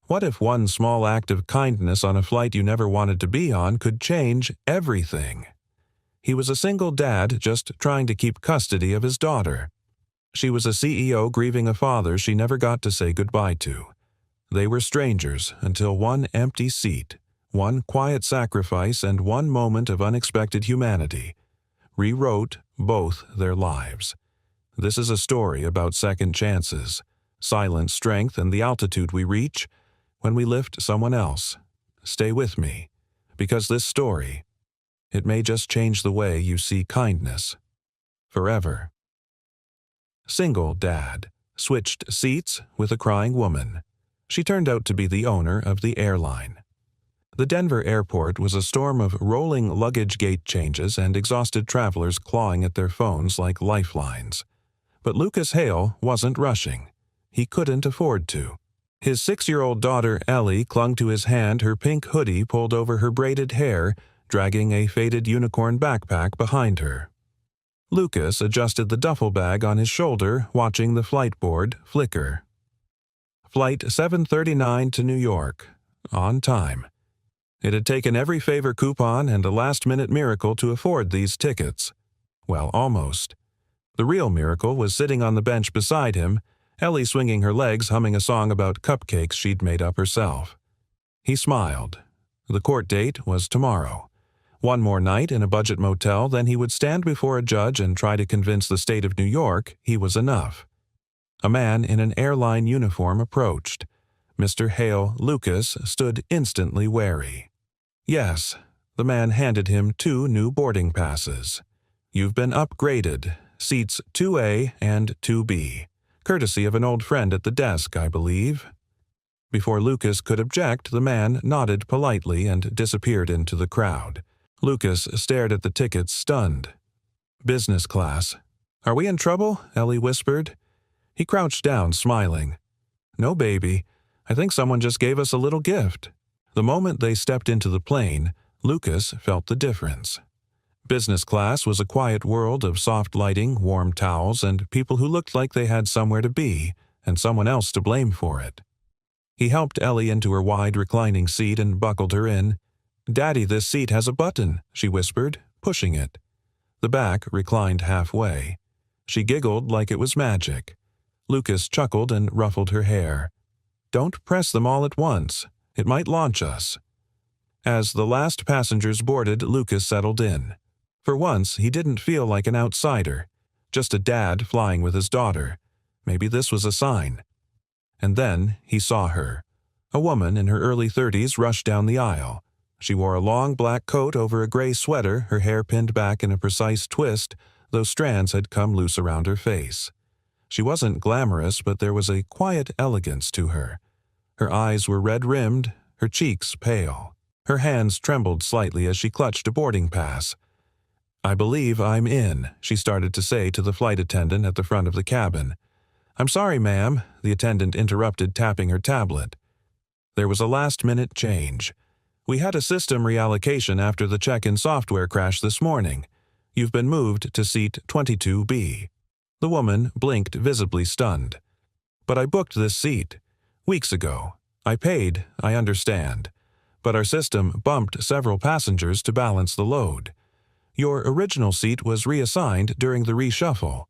What if one small act of kindness on a flight you never wanted to be on could change everything? He was a single dad just trying to keep custody of his daughter. She was a CEO grieving a father she never got to say goodbye to. They were strangers until one empty seat, one quiet sacrifice, and one moment of unexpected humanity rewrote both their lives. This is a story about second chances, silent strength, and the altitude we reach when we lift someone else. Stay with me, because this story, it may just change the way you see kindness forever. Single dad switched seats with a crying woman. She turned out to be the owner of the Airline. The Denver airport was a storm of rolling luggage gate changes and exhausted travelers clawing at their phones like lifelines. But Lucas Hale wasn't rushing. He couldn't afford to. His 6-year-old daughter Ellie clung to his hand, her pink hoodie pulled over her braided hair, dragging a faded unicorn backpack behind her. Lucas adjusted the duffel bag on his shoulder, watching the flight board flicker. Flight 739 to New York. On time. It had taken every favor coupon and a last-minute miracle to afford these tickets. Well, almost. The real miracle was sitting on the bench beside him, Ellie swinging her legs, humming a song about cupcakes she'd made up herself. He smiled. The court date was tomorrow. One more night in a budget motel, then he would stand before a judge and try to convince the state of New York he was enough. A man in an airline uniform approached. Mr. Hale Lucas stood instantly wary. Yes, the man handed him 2 new boarding passes. You've been upgraded, seats 2A and 2B, courtesy of an old friend at the desk, I believe. Before Lucas could object, the man nodded politely and disappeared into the crowd. Lucas stared at the tickets, stunned. Business class. Are we in trouble? Ellie whispered. He crouched down, smiling. No, baby. I think someone just gave us a little gift. The moment they stepped into the plane, Lucas felt the difference. Business class was a quiet world of soft lighting, warm towels, and people who looked like they had somewhere to be and someone else to blame for it. He helped Ellie into her wide reclining seat and buckled her in. "Daddy, this seat has a button," she whispered, pushing it. The back reclined halfway. She giggled like it was magic. Lucas chuckled and ruffled her hair. "Don't press them all at once. It might launch us." As the last passengers boarded, Lucas settled in. For once, he didn't feel like an outsider, just a dad flying with his daughter. Maybe this was a sign. And then he saw her. A woman in her early 30s rushed down the aisle. She wore a long black coat over a gray sweater, her hair pinned back in a precise twist, though strands had come loose around her face. She wasn't glamorous, but there was a quiet elegance to her. Her eyes were red-rimmed, her cheeks pale. Her hands trembled slightly as she clutched a boarding pass. "I believe I'm in," she started to say to the flight attendant at the front of the cabin. "I'm sorry, ma'am," the attendant interrupted, tapping her tablet. There was a last-minute change. "We had a system reallocation after the check-in software crash this morning. You've been moved to seat 22B. The woman blinked, visibly stunned. "But I booked this seat. Weeks ago. I paid, I understand. But our system bumped several passengers to balance the load. Your original seat was reassigned during the reshuffle."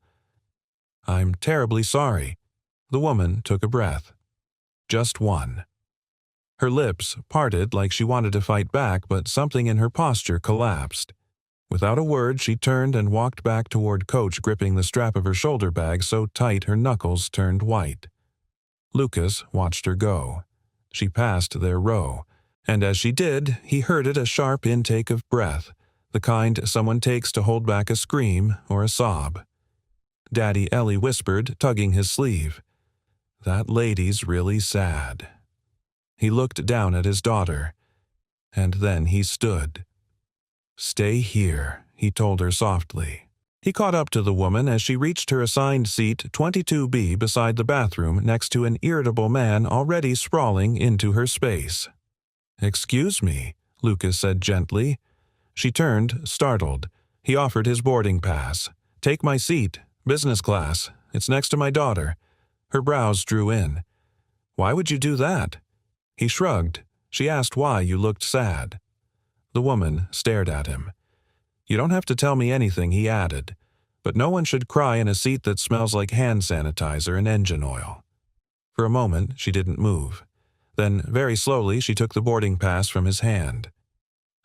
"I'm terribly sorry." The woman took a breath. Just one. Her lips parted like she wanted to fight back, but something in her posture collapsed. Without a word, she turned and walked back toward Coach, gripping the strap of her shoulder bag so tight her knuckles turned white. Lucas watched her go. She passed their row, and as she did, he herded a sharp intake of breath, the kind someone takes to hold back a scream or a sob. Daddy, Ellie whispered, tugging his sleeve. "That lady's really sad." He looked down at his daughter, and then he stood. "Stay here," he told her softly. He caught up to the woman as she reached her assigned seat 22B beside the bathroom next to an irritable man already sprawling into her space. "Excuse me," Lucas said gently. She turned, startled. He offered his boarding pass. "Take my seat. Business class. It's next to my daughter." Her brows drew in. "Why would you do that?" He shrugged. She asked why you looked sad. The woman stared at him. You don't have to tell me anything, he added, but no one should cry in a seat that smells like hand sanitizer and engine oil. For a moment, she didn't move. Then, very slowly, she took the boarding pass from his hand.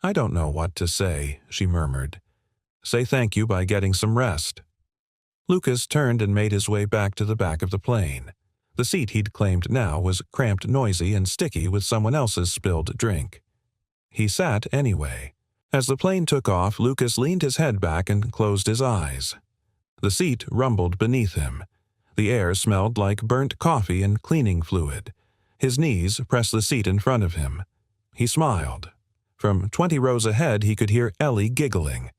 I don't know what to say, she murmured. Say thank you by getting some rest. Lucas turned and made his way back to the back of the plane. The seat he'd claimed now was cramped, noisy, and sticky with someone else's spilled drink. He sat anyway. As the plane took off, Lucas leaned his head back and closed his eyes. The seat rumbled beneath him. The air smelled like burnt coffee and cleaning fluid. His knees pressed the seat in front of him. He smiled. From 20 rows ahead, he could hear Ellie giggling.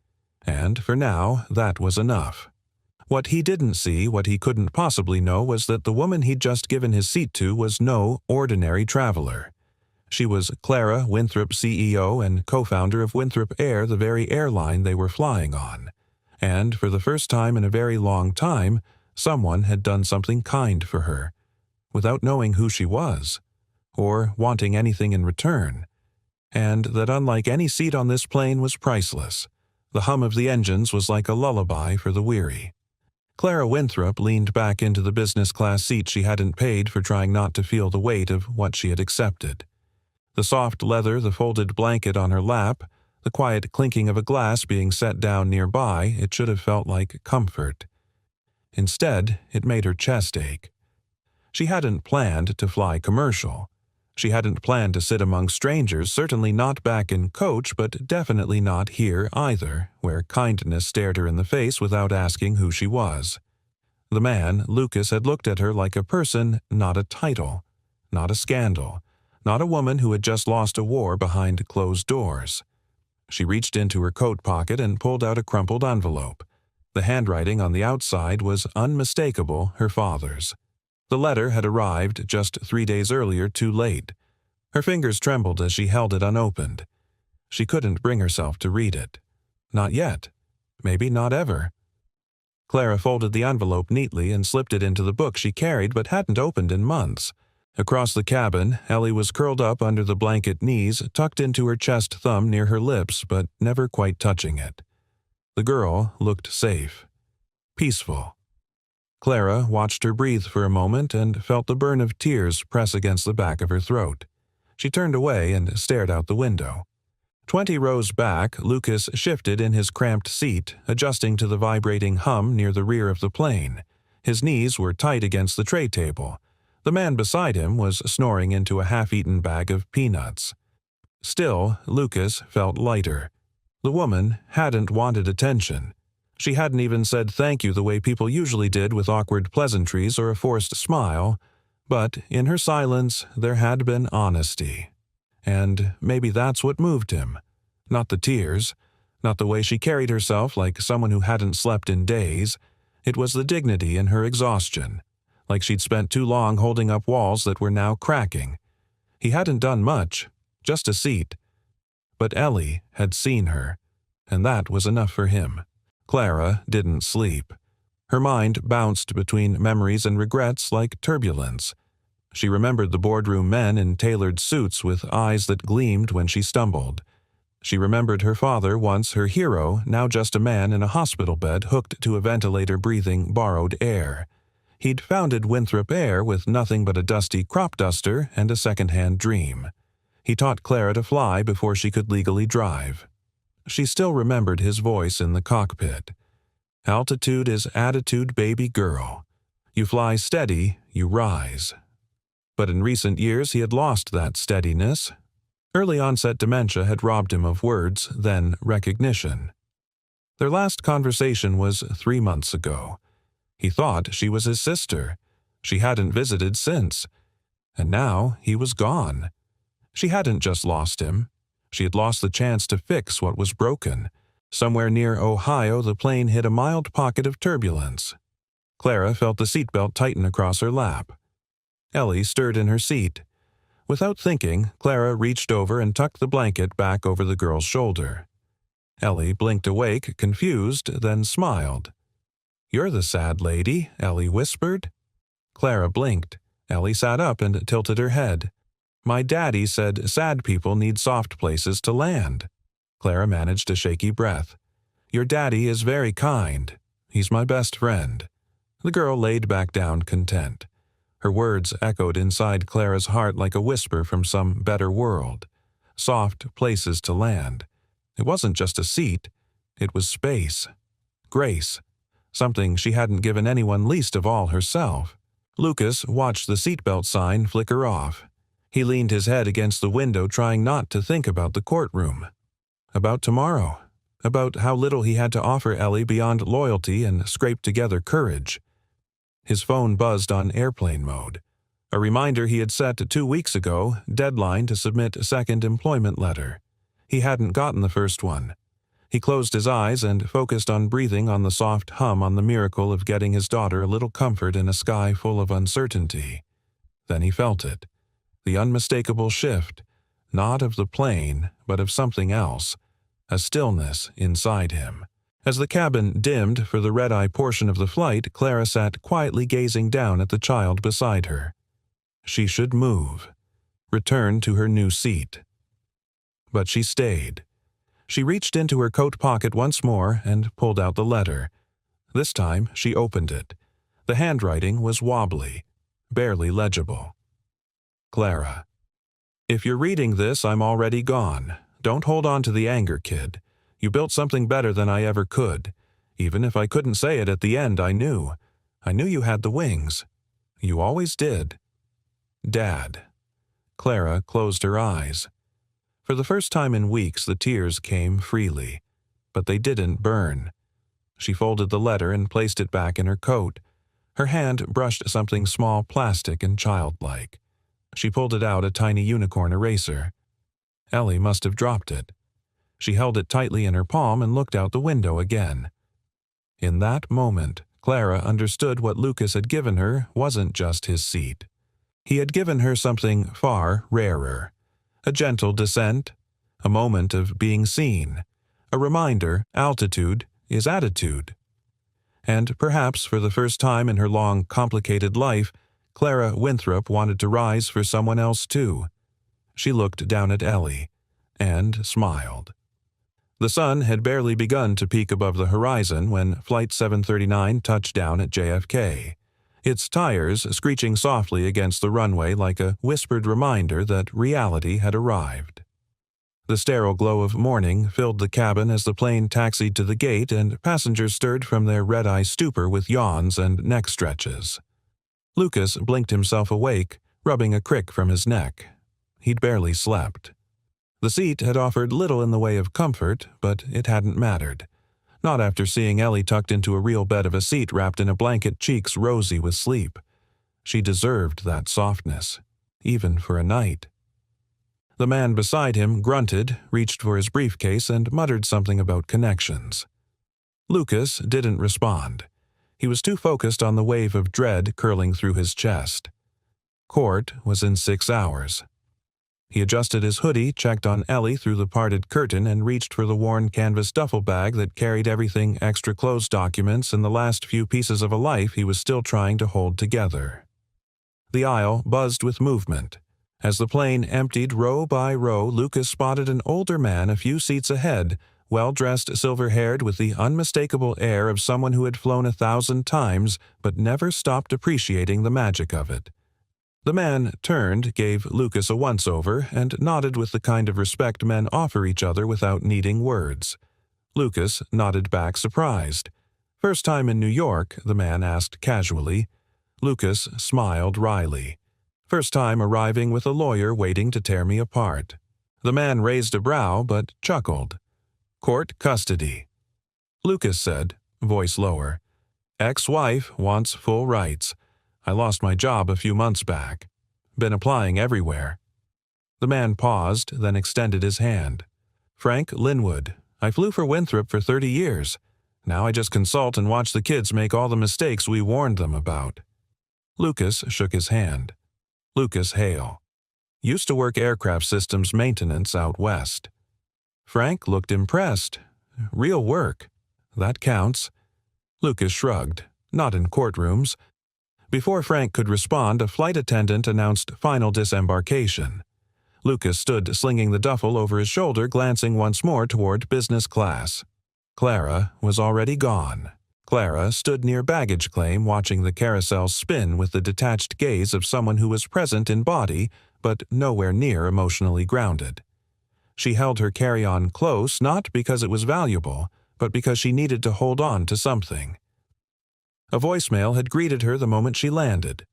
And, for now, that was enough. What he didn't see, what he couldn't possibly know, was that the woman he'd just given his seat to was no ordinary traveler. She was Clara Winthrop, CEO and co-founder of Winthrop Air, the very airline they were flying on. And, for the first time in a very long time, someone had done something kind for her, without knowing who she was, or wanting anything in return. And that unlike any seat on this plane was priceless. The hum of the engines was like a lullaby for the weary. Clara Winthrop leaned back into the business-class seat she hadn't paid for, trying not to feel the weight of what she had accepted. The soft leather, the folded blanket on her lap, the quiet clinking of a glass being set down nearby, it should have felt like comfort. Instead, it made her chest ache. She hadn't planned to fly commercial. She hadn't planned to sit among strangers, certainly not back in coach, but definitely not here either, where kindness stared her in the face without asking who she was. The man, Lucas, had looked at her like a person, not a title, not a scandal, not a woman who had just lost a war behind closed doors. She reached into her coat pocket and pulled out a crumpled envelope. The handwriting on the outside was unmistakable, her father's. The letter had arrived just 3 days earlier, too late. Her fingers trembled as she held it unopened. She couldn't bring herself to read it. Not yet. Maybe not ever. Clara folded the envelope neatly and slipped it into the book she carried but hadn't opened in months. Across the cabin, Ellie was curled up under the blanket knees, tucked into her chest thumb near her lips, but never quite touching it. The girl looked safe. Peaceful. Clara watched her breathe for a moment and felt the burn of tears press against the back of her throat. She turned away and stared out the window. 20 rows back, Lucas shifted in his cramped seat, adjusting to the vibrating hum near the rear of the plane. His knees were tight against the tray table. The man beside him was snoring into a half-eaten bag of peanuts. Still, Lucas felt lighter. The woman hadn't wanted attention. She hadn't even said thank you the way people usually did, with awkward pleasantries or a forced smile, but in her silence there had been honesty. And maybe that's what moved him. Not the tears, not the way she carried herself like someone who hadn't slept in days. It was the dignity in her exhaustion, like she'd spent too long holding up walls that were now cracking. He hadn't done much, just a seat. But Ellie had seen her, and that was enough for him. Clara didn't sleep. Her mind bounced between memories and regrets like turbulence. She remembered the boardroom men in tailored suits with eyes that gleamed when she stumbled. She remembered her father, once her hero, now just a man in a hospital bed hooked to a ventilator breathing borrowed air. He'd founded Winthrop Air with nothing but a dusty crop duster and a second-hand dream. He taught Clara to fly before she could legally drive. She still remembered his voice in the cockpit. Altitude is attitude, baby girl. You fly steady, you rise. But in recent years he had lost that steadiness. Early-onset dementia had robbed him of words, then recognition. Their last conversation was 3 months ago. He thought she was his sister. She hadn't visited since. And now he was gone. She hadn't just lost him. She had lost the chance to fix what was broken. Somewhere near Ohio, the plane hit a mild pocket of turbulence. Clara felt the seatbelt tighten across her lap. Ellie stirred in her seat. Without thinking, Clara reached over and tucked the blanket back over the girl's shoulder. Ellie blinked awake, confused, then smiled. "You're the sad lady," Ellie whispered. Clara blinked. Ellie sat up and tilted her head. My daddy said sad people need soft places to land. Clara managed a shaky breath. Your daddy is very kind. He's my best friend. The girl laid back down content. Her words echoed inside Clara's heart like a whisper from some better world. Soft places to land. It wasn't just a seat. It was space. Grace. Something she hadn't given anyone, least of all herself. Lucas watched the seatbelt sign flicker off. He leaned his head against the window, trying not to think about the courtroom. About tomorrow. About how little he had to offer Ellie beyond loyalty and scraped-together courage. His phone buzzed on airplane mode. A reminder he had set 2 weeks ago, deadline to submit a second employment letter. He hadn't gotten the first one. He closed his eyes and focused on breathing on the soft hum on the miracle of getting his daughter a little comfort in a sky full of uncertainty. Then he felt it. The unmistakable shift, not of the plane, but of something else, a stillness inside him. As the cabin dimmed for the red-eye portion of the flight, Clara sat quietly gazing down at the child beside her. She should move, return to her new seat. But she stayed. She reached into her coat pocket once more and pulled out the letter. This time she opened it. The handwriting was wobbly, barely legible. Clara. If you're reading this, I'm already gone. Don't hold on to the anger, kid. You built something better than I ever could. Even if I couldn't say it at the end, I knew. I knew you had the wings. You always did. Dad. Clara closed her eyes. For the first time in weeks, the tears came freely, but they didn't burn. She folded the letter and placed it back in her coat. Her hand brushed something small, plastic, and childlike. She pulled it out, a tiny unicorn eraser. Ellie must have dropped it. She held it tightly in her palm and looked out the window again. In that moment, Clara understood what Lucas had given her wasn't just his seat. He had given her something far rarer. A gentle descent, a moment of being seen, a reminder altitude is attitude. And perhaps for the first time in her long, complicated life, Clara Winthrop wanted to rise for someone else too. She looked down at Ellie and smiled. The sun had barely begun to peak above the horizon when Flight 739 touched down at JFK. Its tires screeching softly against the runway like a whispered reminder that reality had arrived. The sterile glow of morning filled the cabin as the plane taxied to the gate and passengers stirred from their red-eye stupor with yawns and neck stretches. Lucas blinked himself awake, rubbing a crick from his neck. He'd barely slept. The seat had offered little in the way of comfort, but it hadn't mattered. Not after seeing Ellie tucked into a real bed of a seat wrapped in a blanket, cheeks rosy with sleep. She deserved that softness, even for a night. The man beside him grunted, reached for his briefcase, and muttered something about connections. Lucas didn't respond. He was too focused on the wave of dread curling through his chest. Court was in 6 hours. He adjusted his hoodie, checked on Ellie through the parted curtain, and reached for the worn canvas duffel bag that carried everything extra clothes, documents, and the last few pieces of a life he was still trying to hold together. The aisle buzzed with movement. As the plane emptied row by row, Lucas spotted an older man a few seats ahead, well-dressed, silver-haired, with the unmistakable air of someone who had flown 1,000 times but never stopped appreciating the magic of it. The man turned, gave Lucas a once-over, and nodded with the kind of respect men offer each other without needing words. Lucas nodded back, surprised. First time in New York, the man asked casually. Lucas smiled wryly. First time arriving with a lawyer waiting to tear me apart. The man raised a brow but chuckled. Court custody. Lucas said, voice lower. Ex-wife wants full rights. I lost my job a few months back. Been applying everywhere. The man paused, then extended his hand. Frank Linwood. I flew for Winthrop for 30 years. Now I just consult and watch the kids make all the mistakes we warned them about. Lucas shook his hand. Lucas Hale. Used to work aircraft systems maintenance out west. Frank looked impressed. Real work. That counts. Lucas shrugged. Not in courtrooms. Before Frank could respond, a flight attendant announced final disembarkation. Lucas stood slinging the duffel over his shoulder, glancing once more toward business class. Clara was already gone. Clara stood near baggage claim, watching the carousel spin with the detached gaze of someone who was present in body but nowhere near emotionally grounded. She held her carry-on close, not because it was valuable, but because she needed to hold on to something. A voicemail had greeted her the moment she landed.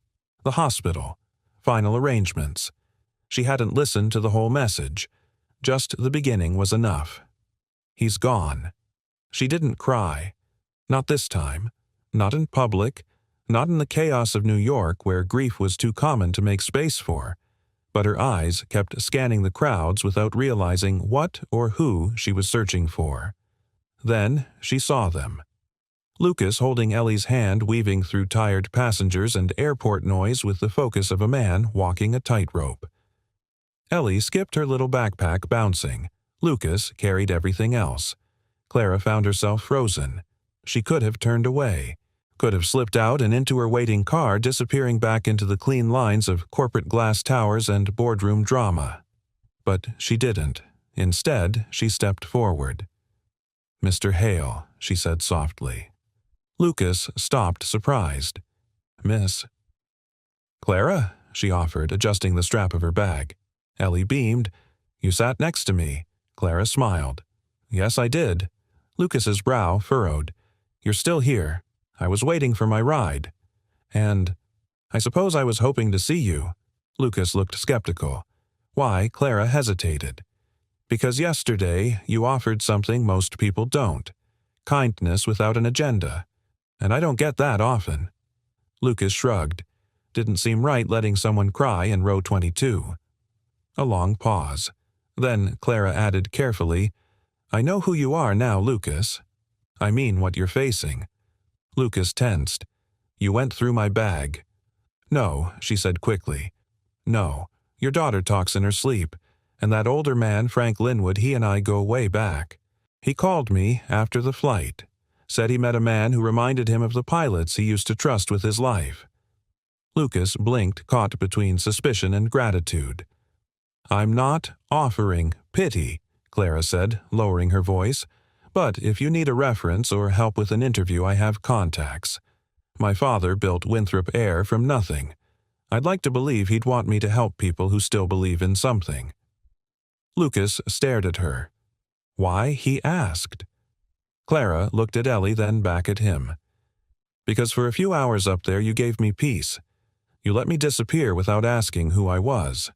The hospital. Final arrangements. She hadn't listened to the whole message. Just the beginning was enough. He's gone. She didn't cry. Not this time. Not in public. Not in the chaos of New York, where grief was too common to make space for. But her eyes kept scanning the crowds without realizing what or who she was searching for. Then she saw them. Lucas holding Ellie's hand, weaving through tired passengers and airport noise with the focus of a man walking a tightrope. Ellie skipped her little backpack, bouncing. Lucas carried everything else. Clara found herself frozen. She could have turned away, could have slipped out and into her waiting car, disappearing back into the clean lines of corporate glass towers and boardroom drama. But she didn't. Instead, she stepped forward. "Mr. Hale," she said softly. Lucas stopped, surprised. "Miss." "Clara," she offered, adjusting the strap of her bag. Ellie beamed. "You sat next to me." Clara smiled. "Yes, I did." Lucas's brow furrowed. "You're still here. I was waiting for my ride. And I suppose I was hoping to see you." Lucas looked skeptical. Why, Clara hesitated. "Because yesterday you offered something most people don't. Kindness without an agenda. And I don't get that often." Lucas shrugged. Didn't seem right letting someone cry in row 22. A long pause. Then Clara added carefully, "I know who you are now, Lucas. I mean what you're facing." Lucas tensed. "You went through my bag." "No," she said quickly. "No. Your daughter talks in her sleep. And that older man, Frank Linwood, he and I go way back. He called me after the flight. Said he met a man who reminded him of the pilots he used to trust with his life." Lucas blinked, caught between suspicion and gratitude. "I'm not offering pity," Clara said, lowering her voice. "But if you need a reference or help with an interview, I have contacts. My father built Winthrop Air from nothing. I'd like to believe he'd want me to help people who still believe in something." Lucas stared at her. Why, he asked. Clara looked at Ellie, then back at him. "Because for a few hours up there you gave me peace. You let me disappear without asking who I was.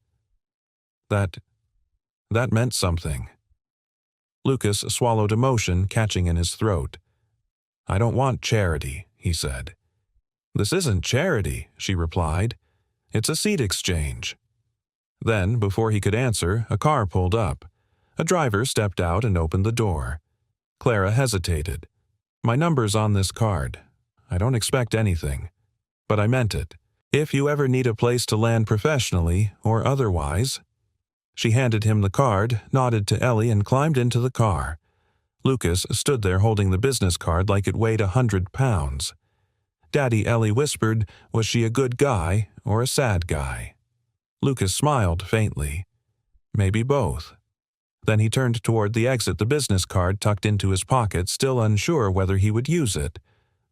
That meant something." Lucas swallowed emotion, catching in his throat. "I don't want charity," he said. "This isn't charity," she replied. "It's a seat exchange." Then, before he could answer, a car pulled up. A driver stepped out and opened the door. Clara hesitated. "My number's on this card. I don't expect anything. But I meant it. If you ever need a place to land professionally, or otherwise." She handed him the card, nodded to Ellie, and climbed into the car. Lucas stood there holding the business card like it weighed 100 pounds. Daddy Ellie whispered, was she a good guy or a sad guy? Lucas smiled faintly. Maybe both. Then he turned toward the exit, the business card tucked into his pocket, still unsure whether he would use it,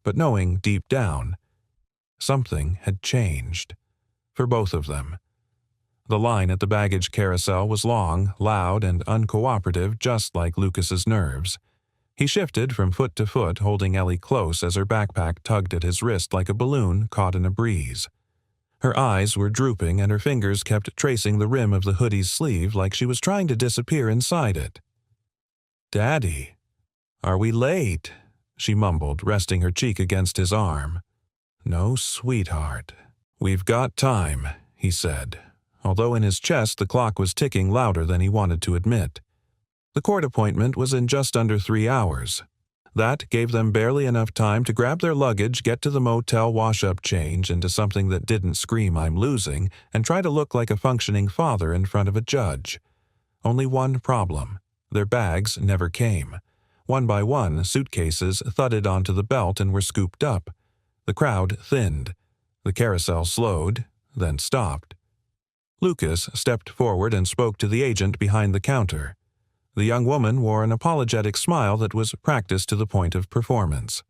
but knowing deep down, something had changed. For both of them. The line at the baggage carousel was long, loud, and uncooperative, just like Lucas's nerves. He shifted from foot to foot, holding Ellie close as her backpack tugged at his wrist like a balloon caught in a breeze. Her eyes were drooping, and her fingers kept tracing the rim of the hoodie's sleeve like she was trying to disappear inside it. "Daddy, are we late?" she mumbled, resting her cheek against his arm. "No, sweetheart. We've got time," he said, although in his chest the clock was ticking louder than he wanted to admit. The court appointment was in just under 3 hours. That gave them barely enough time to grab their luggage, get to the motel, wash up, change into something that didn't scream "I'm losing," and try to look like a functioning father in front of a judge. Only one problem. Their bags never came. One by one, suitcases thudded onto the belt and were scooped up. The crowd thinned. The carousel slowed, then stopped. Lucas stepped forward and spoke to the agent behind the counter. The young woman wore an apologetic smile that was practiced to the point of performance.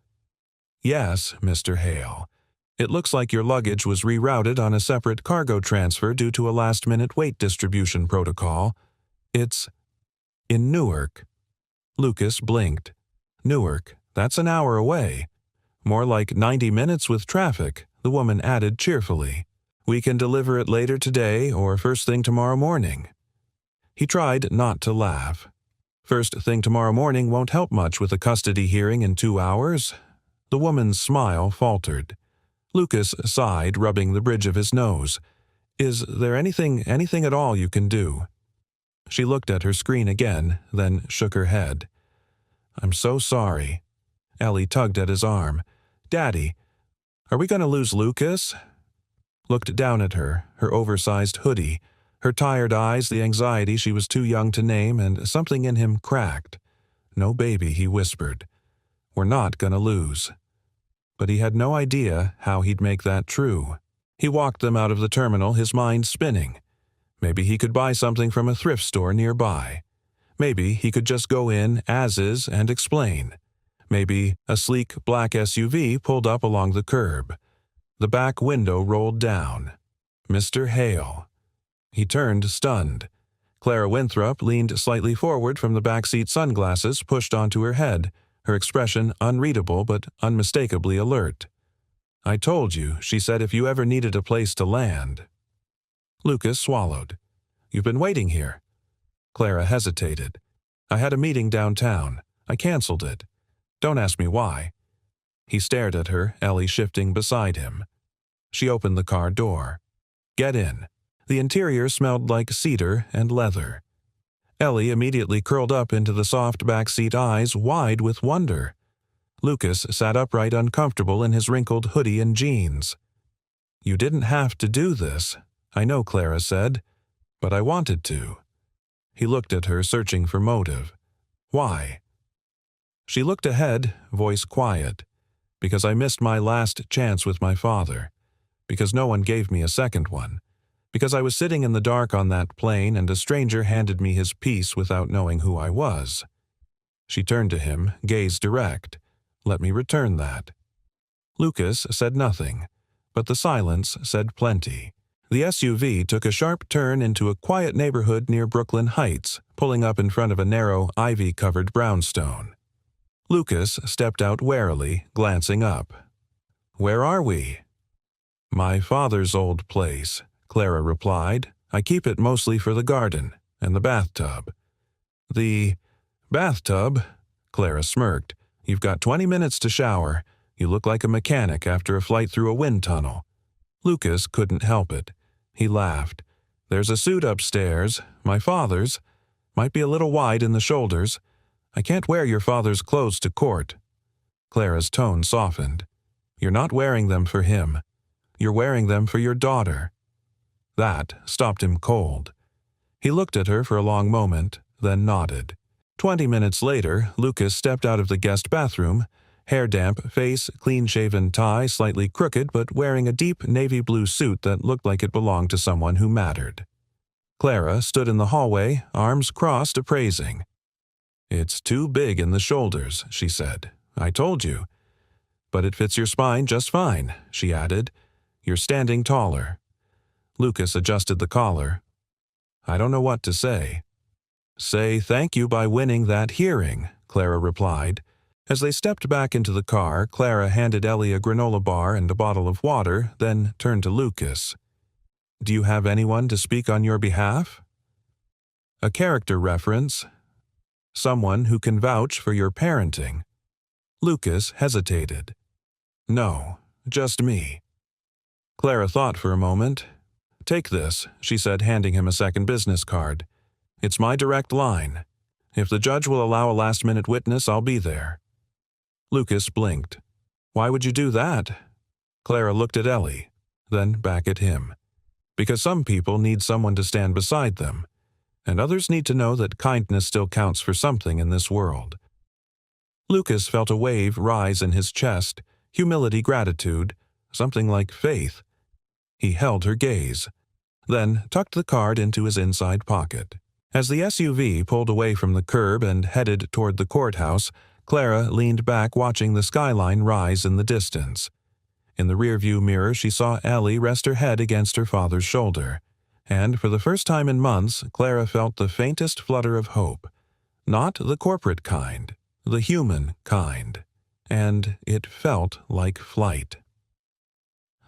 "Yes, Mr. Hale. It looks like your luggage was rerouted on a separate cargo transfer due to a last-minute weight distribution protocol. It's in Newark." Lucas blinked. "Newark, that's an hour away. More like 90 minutes with traffic," the woman added cheerfully. "We can deliver it later today or first thing tomorrow morning." He tried not to laugh. "First thing tomorrow morning won't help much with a custody hearing in 2 hours." The woman's smile faltered. Lucas sighed, rubbing the bridge of his nose. "Is there anything at all you can do?" She looked at her screen again, then shook her head. "I'm so sorry." Ellie tugged at his arm. "Daddy, are we going to lose Lucas?" Looked down at her oversized hoodie, her tired eyes, the anxiety she was too young to name, and something in him cracked. "No, baby," he whispered. "We're not going to lose." But he had no idea how he'd make that true. He walked them out of the terminal, his mind spinning. Maybe he could buy something from a thrift store nearby. Maybe he could just go in as is and explain. Maybe a sleek black SUV pulled up along the curb. The back window rolled down. Mr. Hale. He turned, stunned. Clara Winthrop leaned slightly forward from the backseat, sunglasses pushed onto her head, her expression unreadable but unmistakably alert. "I told you," she said, "if you ever needed a place to land." Lucas swallowed. "You've been waiting here." Clara hesitated. "I had a meeting downtown. I canceled it. Don't ask me why." He stared at her, Ellie shifting beside him. She opened the car door. "Get in." The interior smelled like cedar and leather. Ellie immediately curled up into the soft backseat, eyes wide with wonder. Lucas sat upright, uncomfortable in his wrinkled hoodie and jeans. "You didn't have to do this," I know, Clara said, "but I wanted to." He looked at her, searching for motive. "Why?" She looked ahead, voice quiet. "Because I missed my last chance with my father. Because no one gave me a second one. Because I was sitting in the dark on that plane and a stranger handed me his piece without knowing who I was." She turned to him, gaze direct. "Let me return that." Lucas said nothing, but the silence said plenty. The SUV took a sharp turn into a quiet neighborhood near Brooklyn Heights, pulling up in front of a narrow, ivy-covered brownstone. Lucas stepped out warily, glancing up. "Where are we?" "My father's old place," Clara replied. "I keep it mostly for the garden and the bathtub." "The bathtub?" Clara smirked. "You've got 20 minutes to shower. You look like a mechanic after a flight through a wind tunnel." Lucas couldn't help it. He laughed. "There's a suit upstairs, my father's. Might be a little wide in the shoulders. I can't wear your father's clothes to court." Clara's tone softened. "You're not wearing them for him. You're wearing them for your daughter." That stopped him cold. He looked at her for a long moment, then nodded. 20 minutes later, Lucas stepped out of the guest bathroom, hair damp, face clean-shaven, tie slightly crooked, but wearing a deep navy blue suit that looked like it belonged to someone who mattered. Clara stood in the hallway, arms crossed, appraising. "It's too big in the shoulders," she said. "I told you." "But it fits your spine just fine," she added. "You're standing taller." Lucas adjusted the collar. "I don't know what to say." "Say thank you by winning that hearing," Clara replied. As they stepped back into the car, Clara handed Ellie a granola bar and a bottle of water, then turned to Lucas. "Do you have anyone to speak on your behalf?" "A character reference. Someone who can vouch for your parenting." Lucas hesitated. "No, just me." Clara thought for a moment. "Take this," she said, handing him a second business card. "It's my direct line. If the judge will allow a last-minute witness, I'll be there." Lucas blinked. "Why would you do that?" Clara looked at Ellie, then back at him. "Because some people need someone to stand beside them, and others need to know that kindness still counts for something in this world." Lucas felt a wave rise in his chest, humility, gratitude, something like faith. He held her gaze. then tucked the card into his inside pocket. As the SUV pulled away from the curb and headed toward the courthouse, Clara leaned back watching the skyline rise in the distance. In the rearview mirror she saw Ellie rest her head against her father's shoulder, and for the first time in months Clara felt the faintest flutter of hope. Not the corporate kind, the human kind. And it felt like flight.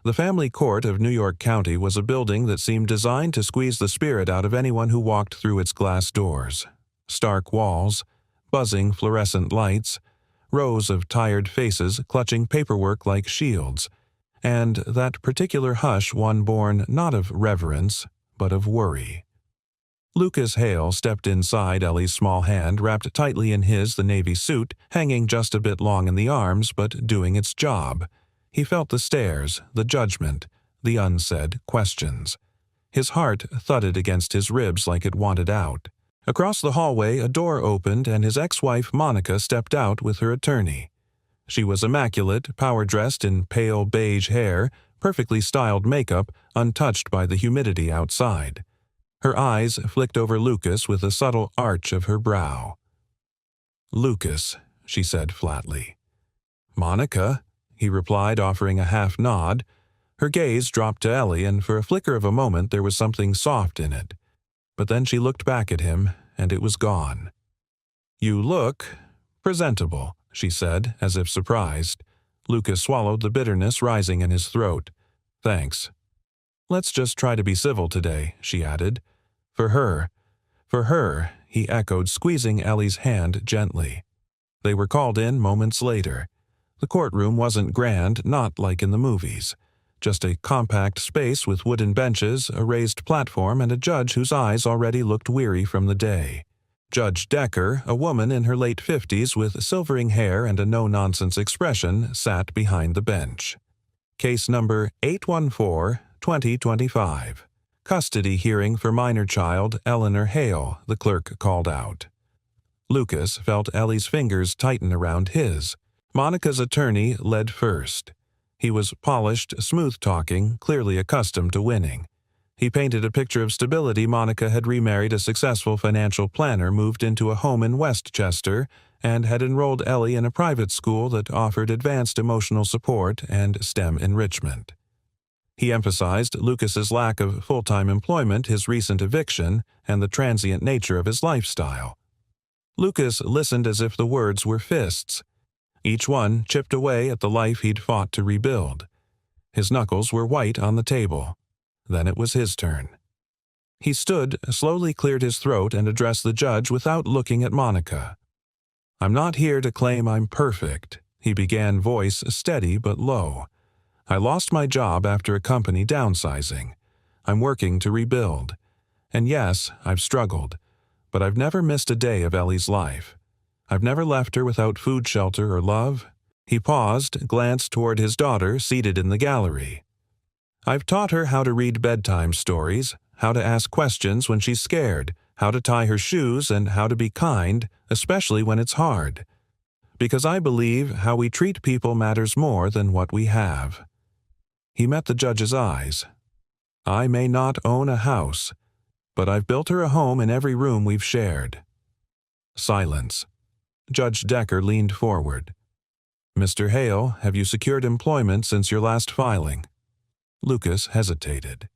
The family court of New York County was a building that seemed designed to squeeze the spirit out of anyone who walked through its glass doors. Stark walls, buzzing fluorescent lights, rows of tired faces clutching paperwork like shields, and that particular hush one born not of reverence, but of worry. Lucas Hale stepped inside Ellie's small hand wrapped tightly in the navy suit, hanging just a bit long in the arms, but doing its job. He felt the stares, the judgment, the unsaid questions. His heart thudded against his ribs like it wanted out. Across the hallway, a door opened and his ex-wife Monica stepped out with her attorney. She was immaculate, power-dressed in pale beige hair, perfectly styled makeup, untouched by the humidity outside. Her eyes flicked over Lucas with a subtle arch of her brow. "Lucas," she said flatly. "Monica," he replied, offering a half nod. Her gaze dropped to Ellie, and for a flicker of a moment there was something soft in it. But then she looked back at him, and it was gone. "You look presentable," she said, as if surprised. Lucas swallowed the bitterness rising in his throat. "Thanks." "Let's just try to be civil today," she added. For her," he echoed, squeezing Ellie's hand gently. They were called in moments later. The courtroom wasn't grand, not like in the movies. Just a compact space with wooden benches, a raised platform, and a judge whose eyes already looked weary from the day. Judge Decker, a woman in her late 50s with silvering hair and a no-nonsense expression, sat behind the bench. Case number 814-2025. Custody hearing for minor child Eleanor Hale, the clerk called out. Lucas felt Ellie's fingers tighten around his. Monica's attorney led first. He was polished, smooth-talking, clearly accustomed to winning. He painted a picture of stability. Monica had remarried a successful financial planner, moved into a home in Westchester, and had enrolled Ellie in a private school that offered advanced emotional support and STEM enrichment. He emphasized Lucas's lack of full-time employment, his recent eviction, and the transient nature of his lifestyle. Lucas listened as if the words were fists. Each one chipped away at the life he'd fought to rebuild. His knuckles were white on the table. Then it was his turn. He stood, slowly cleared his throat, and addressed the judge without looking at Monica. "I'm not here to claim I'm perfect," he began, voice steady but low. "I lost my job after a company downsizing. I'm working to rebuild. And yes, I've struggled, but I've never missed a day of Ellie's life. I've never left her without food, shelter, or love." He paused, glanced toward his daughter seated in the gallery. "I've taught her how to read bedtime stories, how to ask questions when she's scared, how to tie her shoes, and how to be kind, especially when it's hard. Because I believe how we treat people matters more than what we have." He met the judge's eyes. "I may not own a house, but I've built her a home in every room we've shared." Silence. Judge Decker leaned forward. "Mr. Hale, have you secured employment since your last filing?" Lucas hesitated.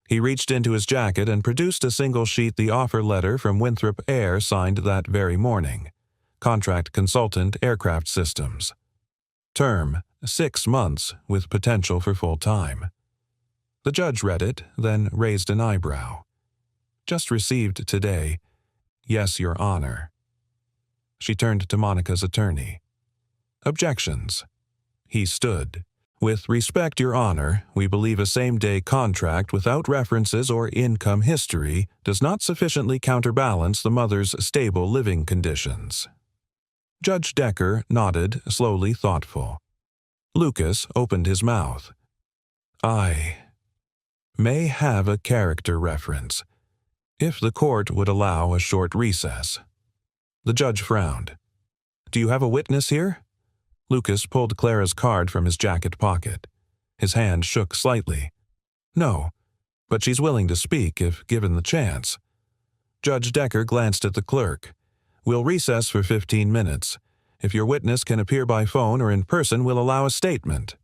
He reached into his jacket and produced a single sheet, the offer letter from Winthrop Air, signed that very morning. Contract consultant, aircraft systems. Term, 6 months, with potential for full-time. The judge read it, then raised an eyebrow. "Just received today. Yes, Your Honor." She turned to Monica's attorney. "Objections." He stood. "With respect, Your Honor, we believe a same-day contract without references or income history does not sufficiently counterbalance the mother's stable living conditions." Judge Decker nodded, slowly thoughtful. Lucas opened his mouth. "I may have a character reference, if the court would allow a short recess." The judge frowned. "Do you have a witness here?" Lucas pulled Clara's card from his jacket pocket. His hand shook slightly. "No, but she's willing to speak if given the chance. Judge Decker glanced at the clerk. We'll recess for 15 minutes. If your witness can appear by phone or in person, we'll allow a statement.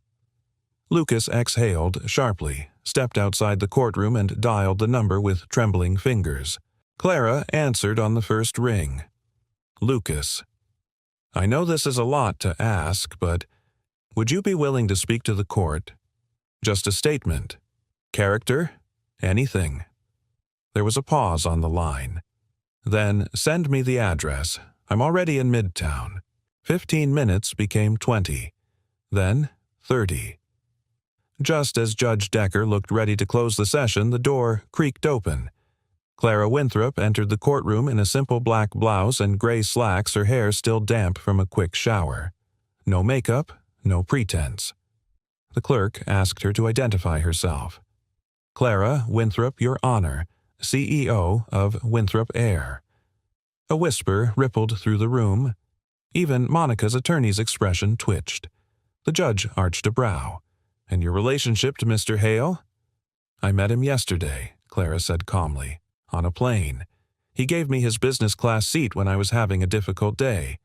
Lucas exhaled sharply, stepped outside the courtroom and dialed the number with trembling fingers. Clara answered on the first ring. Lucas. I know this is a lot to ask, but would you be willing to speak to the court? Just a statement. Character? Anything. There was a pause on the line. Then, send me the address. I'm already in Midtown. 15 minutes became 20. Then, 30. Just as Judge Decker looked ready to close the session, the door creaked open. Clara Winthrop entered the courtroom in a simple black blouse and gray slacks, her hair still damp from a quick shower. No makeup, no pretense. The clerk asked her to identify herself. Clara Winthrop, Your Honor, CEO of Winthrop Air. A whisper rippled through the room. Even Monica's attorney's expression twitched. The judge arched a brow. And your relationship to Mr. Hale? I met him yesterday, Clara said calmly, on a plane. He gave me his business class seat when I was having a difficult day.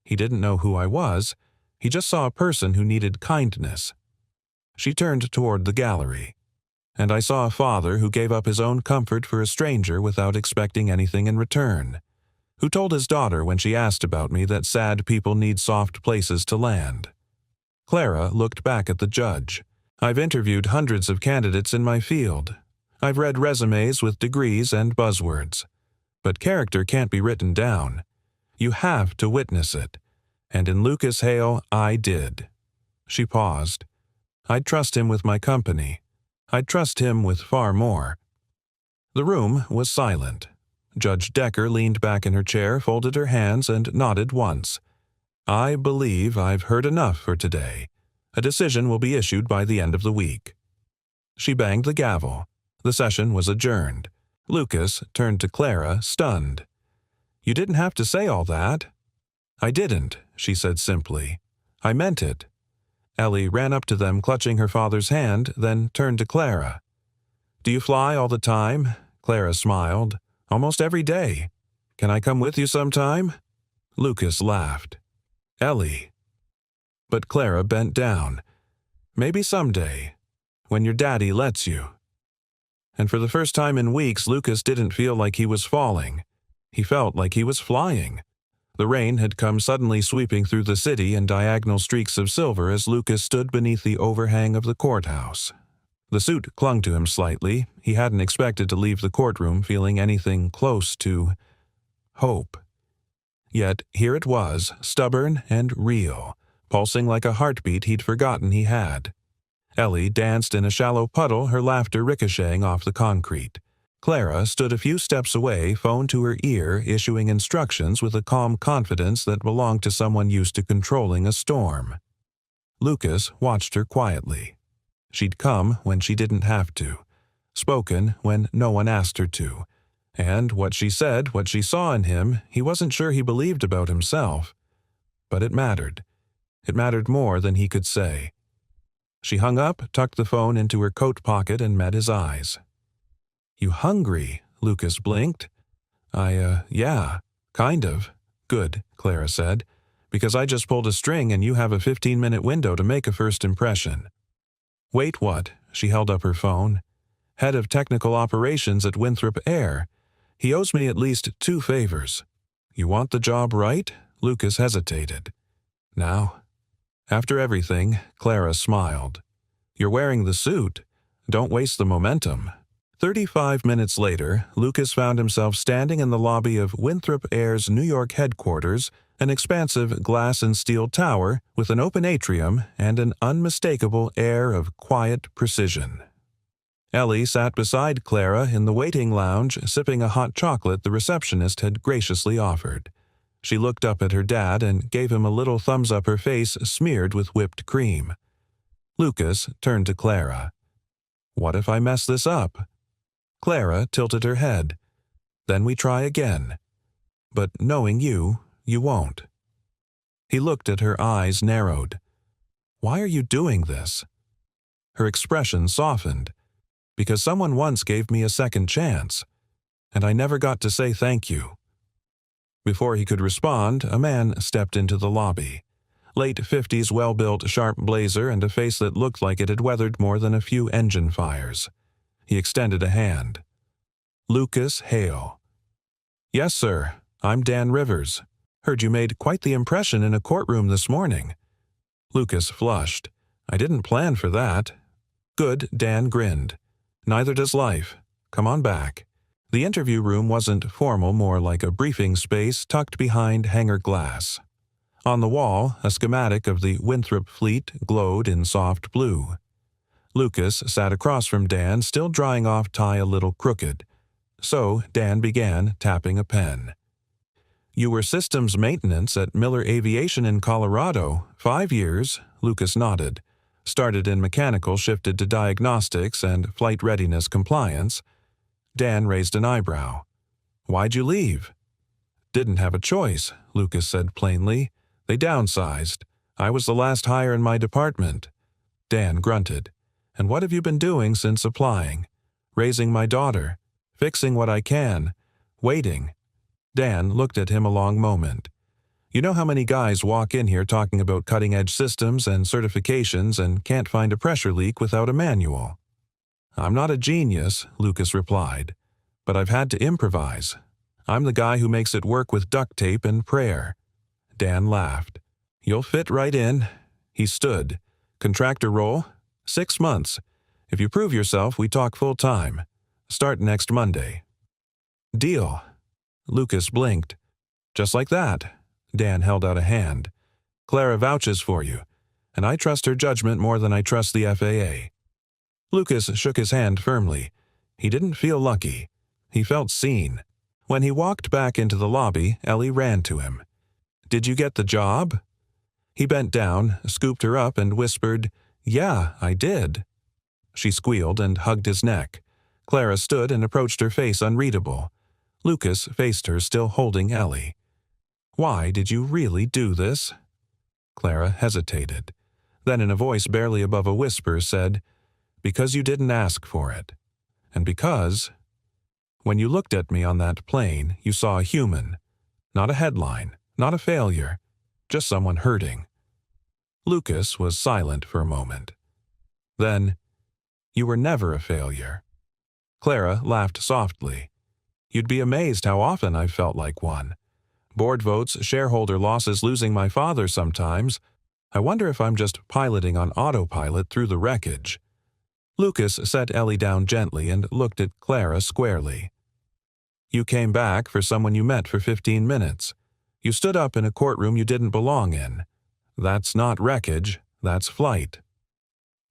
He didn't know who I was. He just saw a person who needed kindness. She turned toward the gallery. And I saw a father who gave up his own comfort for a stranger without expecting anything in return, who told his daughter when she asked about me that sad people need soft places to land. Clara looked back at the judge. I've interviewed hundreds of candidates in my field. I've read resumes with degrees and buzzwords. But character can't be written down. You have to witness it. And in Lucas Hale, I did. She paused. I'd trust him with my company. I'd trust him with far more. The room was silent. Judge Decker leaned back in her chair, folded her hands, and nodded once. I believe I've heard enough for today. A decision will be issued by the end of the week. She banged the gavel. The session was adjourned. Lucas turned to Clara, stunned. You didn't have to say all that. I didn't, she said simply. I meant it. Ellie ran up to them, clutching her father's hand, then turned to Clara. Do you fly all the time? Clara smiled. Almost every day. Can I come with you sometime? Lucas laughed. Ellie. But Clara bent down. Maybe someday, when your daddy lets you. And for the first time in weeks, Lucas didn't feel like he was falling. He felt like he was flying. The rain had come suddenly sweeping through the city in diagonal streaks of silver as Lucas stood beneath the overhang of the courthouse. The suit clung to him slightly. He hadn't expected to leave the courtroom feeling anything close to hope. Yet here it was, stubborn and real, pulsing like a heartbeat he'd forgotten he had. Ellie danced in a shallow puddle, her laughter ricocheting off the concrete. Clara stood a few steps away, phone to her ear, issuing instructions with a calm confidence that belonged to someone used to controlling a storm. Lucas watched her quietly. She'd come when she didn't have to, spoken when no one asked her to, and what she said, what she saw in him, he wasn't sure he believed about himself. But it mattered. It mattered more than he could say. She hung up, tucked the phone into her coat pocket, and met his eyes. You hungry? Lucas blinked. Yeah, kind of. Good, Clara said, because I just pulled a string and you have a 15-minute window to make a first impression. Wait, what? She held up her phone. Head of Technical Operations at Winthrop Air. He owes me at least 2 favors. You want the job right? Lucas hesitated. Now, after everything, Clara smiled. You're wearing the suit. Don't waste the momentum. 35 minutes later, Lucas found himself standing in the lobby of Winthrop Air's New York headquarters, an expansive glass and steel tower with an open atrium and an unmistakable air of quiet precision. Ellie sat beside Clara in the waiting lounge, sipping a hot chocolate the receptionist had graciously offered. She looked up at her dad and gave him a little thumbs up, her face smeared with whipped cream. Lucas turned to Clara. What if I mess this up? Clara tilted her head. Then we try again. But knowing you, you won't. He looked at her, eyes narrowed. Why are you doing this? Her expression softened. Because someone once gave me a second chance, and I never got to say thank you." Before he could respond, a man stepped into the lobby. Late 50s, well-built, sharp blazer and a face that looked like it had weathered more than a few engine fires. He extended a hand. "Lucas Hale." "Yes, sir. I'm Dan Rivers. Heard you made quite the impression in a courtroom this morning." Lucas flushed. "I didn't plan for that." "Good," Dan grinned. "Neither does life. Come on back." The interview room wasn't formal, more like a briefing space tucked behind hangar glass. On the wall, a schematic of the Winthrop fleet glowed in soft blue. Lucas sat across from Dan, still drying off tie a little crooked. So Dan began tapping a pen. "You were systems maintenance at Miller Aviation in Colorado, 5 years," Lucas nodded. "Started in mechanical, shifted to diagnostics and flight readiness compliance." Dan raised an eyebrow. "Why'd you leave?" "Didn't have a choice," Lucas said plainly. "They downsized. I was the last hire in my department." Dan grunted. "And what have you been doing since applying?" "Raising my daughter. Fixing what I can. Waiting." Dan looked at him a long moment. "You know how many guys walk in here talking about cutting-edge systems and certifications and can't find a pressure leak without a manual?" "I'm not a genius," Lucas replied, "but I've had to improvise. I'm the guy who makes it work with duct tape and prayer." Dan laughed. "You'll fit right in." He stood. "Contractor role? 6 months. If you prove yourself, we talk full-time. Start next Monday." "Deal." Lucas blinked. "Just like that." Dan held out a hand. "Clara vouches for you, and I trust her judgment more than I trust the FAA." Lucas shook his hand firmly. He didn't feel lucky. He felt seen. When he walked back into the lobby, Ellie ran to him. "Did you get the job?" He bent down, scooped her up, and whispered, "Yeah, I did." She squealed and hugged his neck. Clara stood and approached her face unreadable. Lucas faced her, still holding Ellie. "Why did you really do this?" Clara hesitated. Then in a voice barely above a whisper said, "Because you didn't ask for it. And because, when you looked at me on that plane, you saw a human. Not a headline, not a failure, just someone hurting." Lucas was silent for a moment. Then, "You were never a failure." Clara laughed softly. "You'd be amazed how often I've felt like one. Board votes, shareholder losses, losing my father sometimes. I wonder if I'm just piloting on autopilot through the wreckage." Lucas set Ellie down gently and looked at Clara squarely. "You came back for someone you met for 15 minutes. You stood up in a courtroom you didn't belong in. That's not wreckage, that's flight."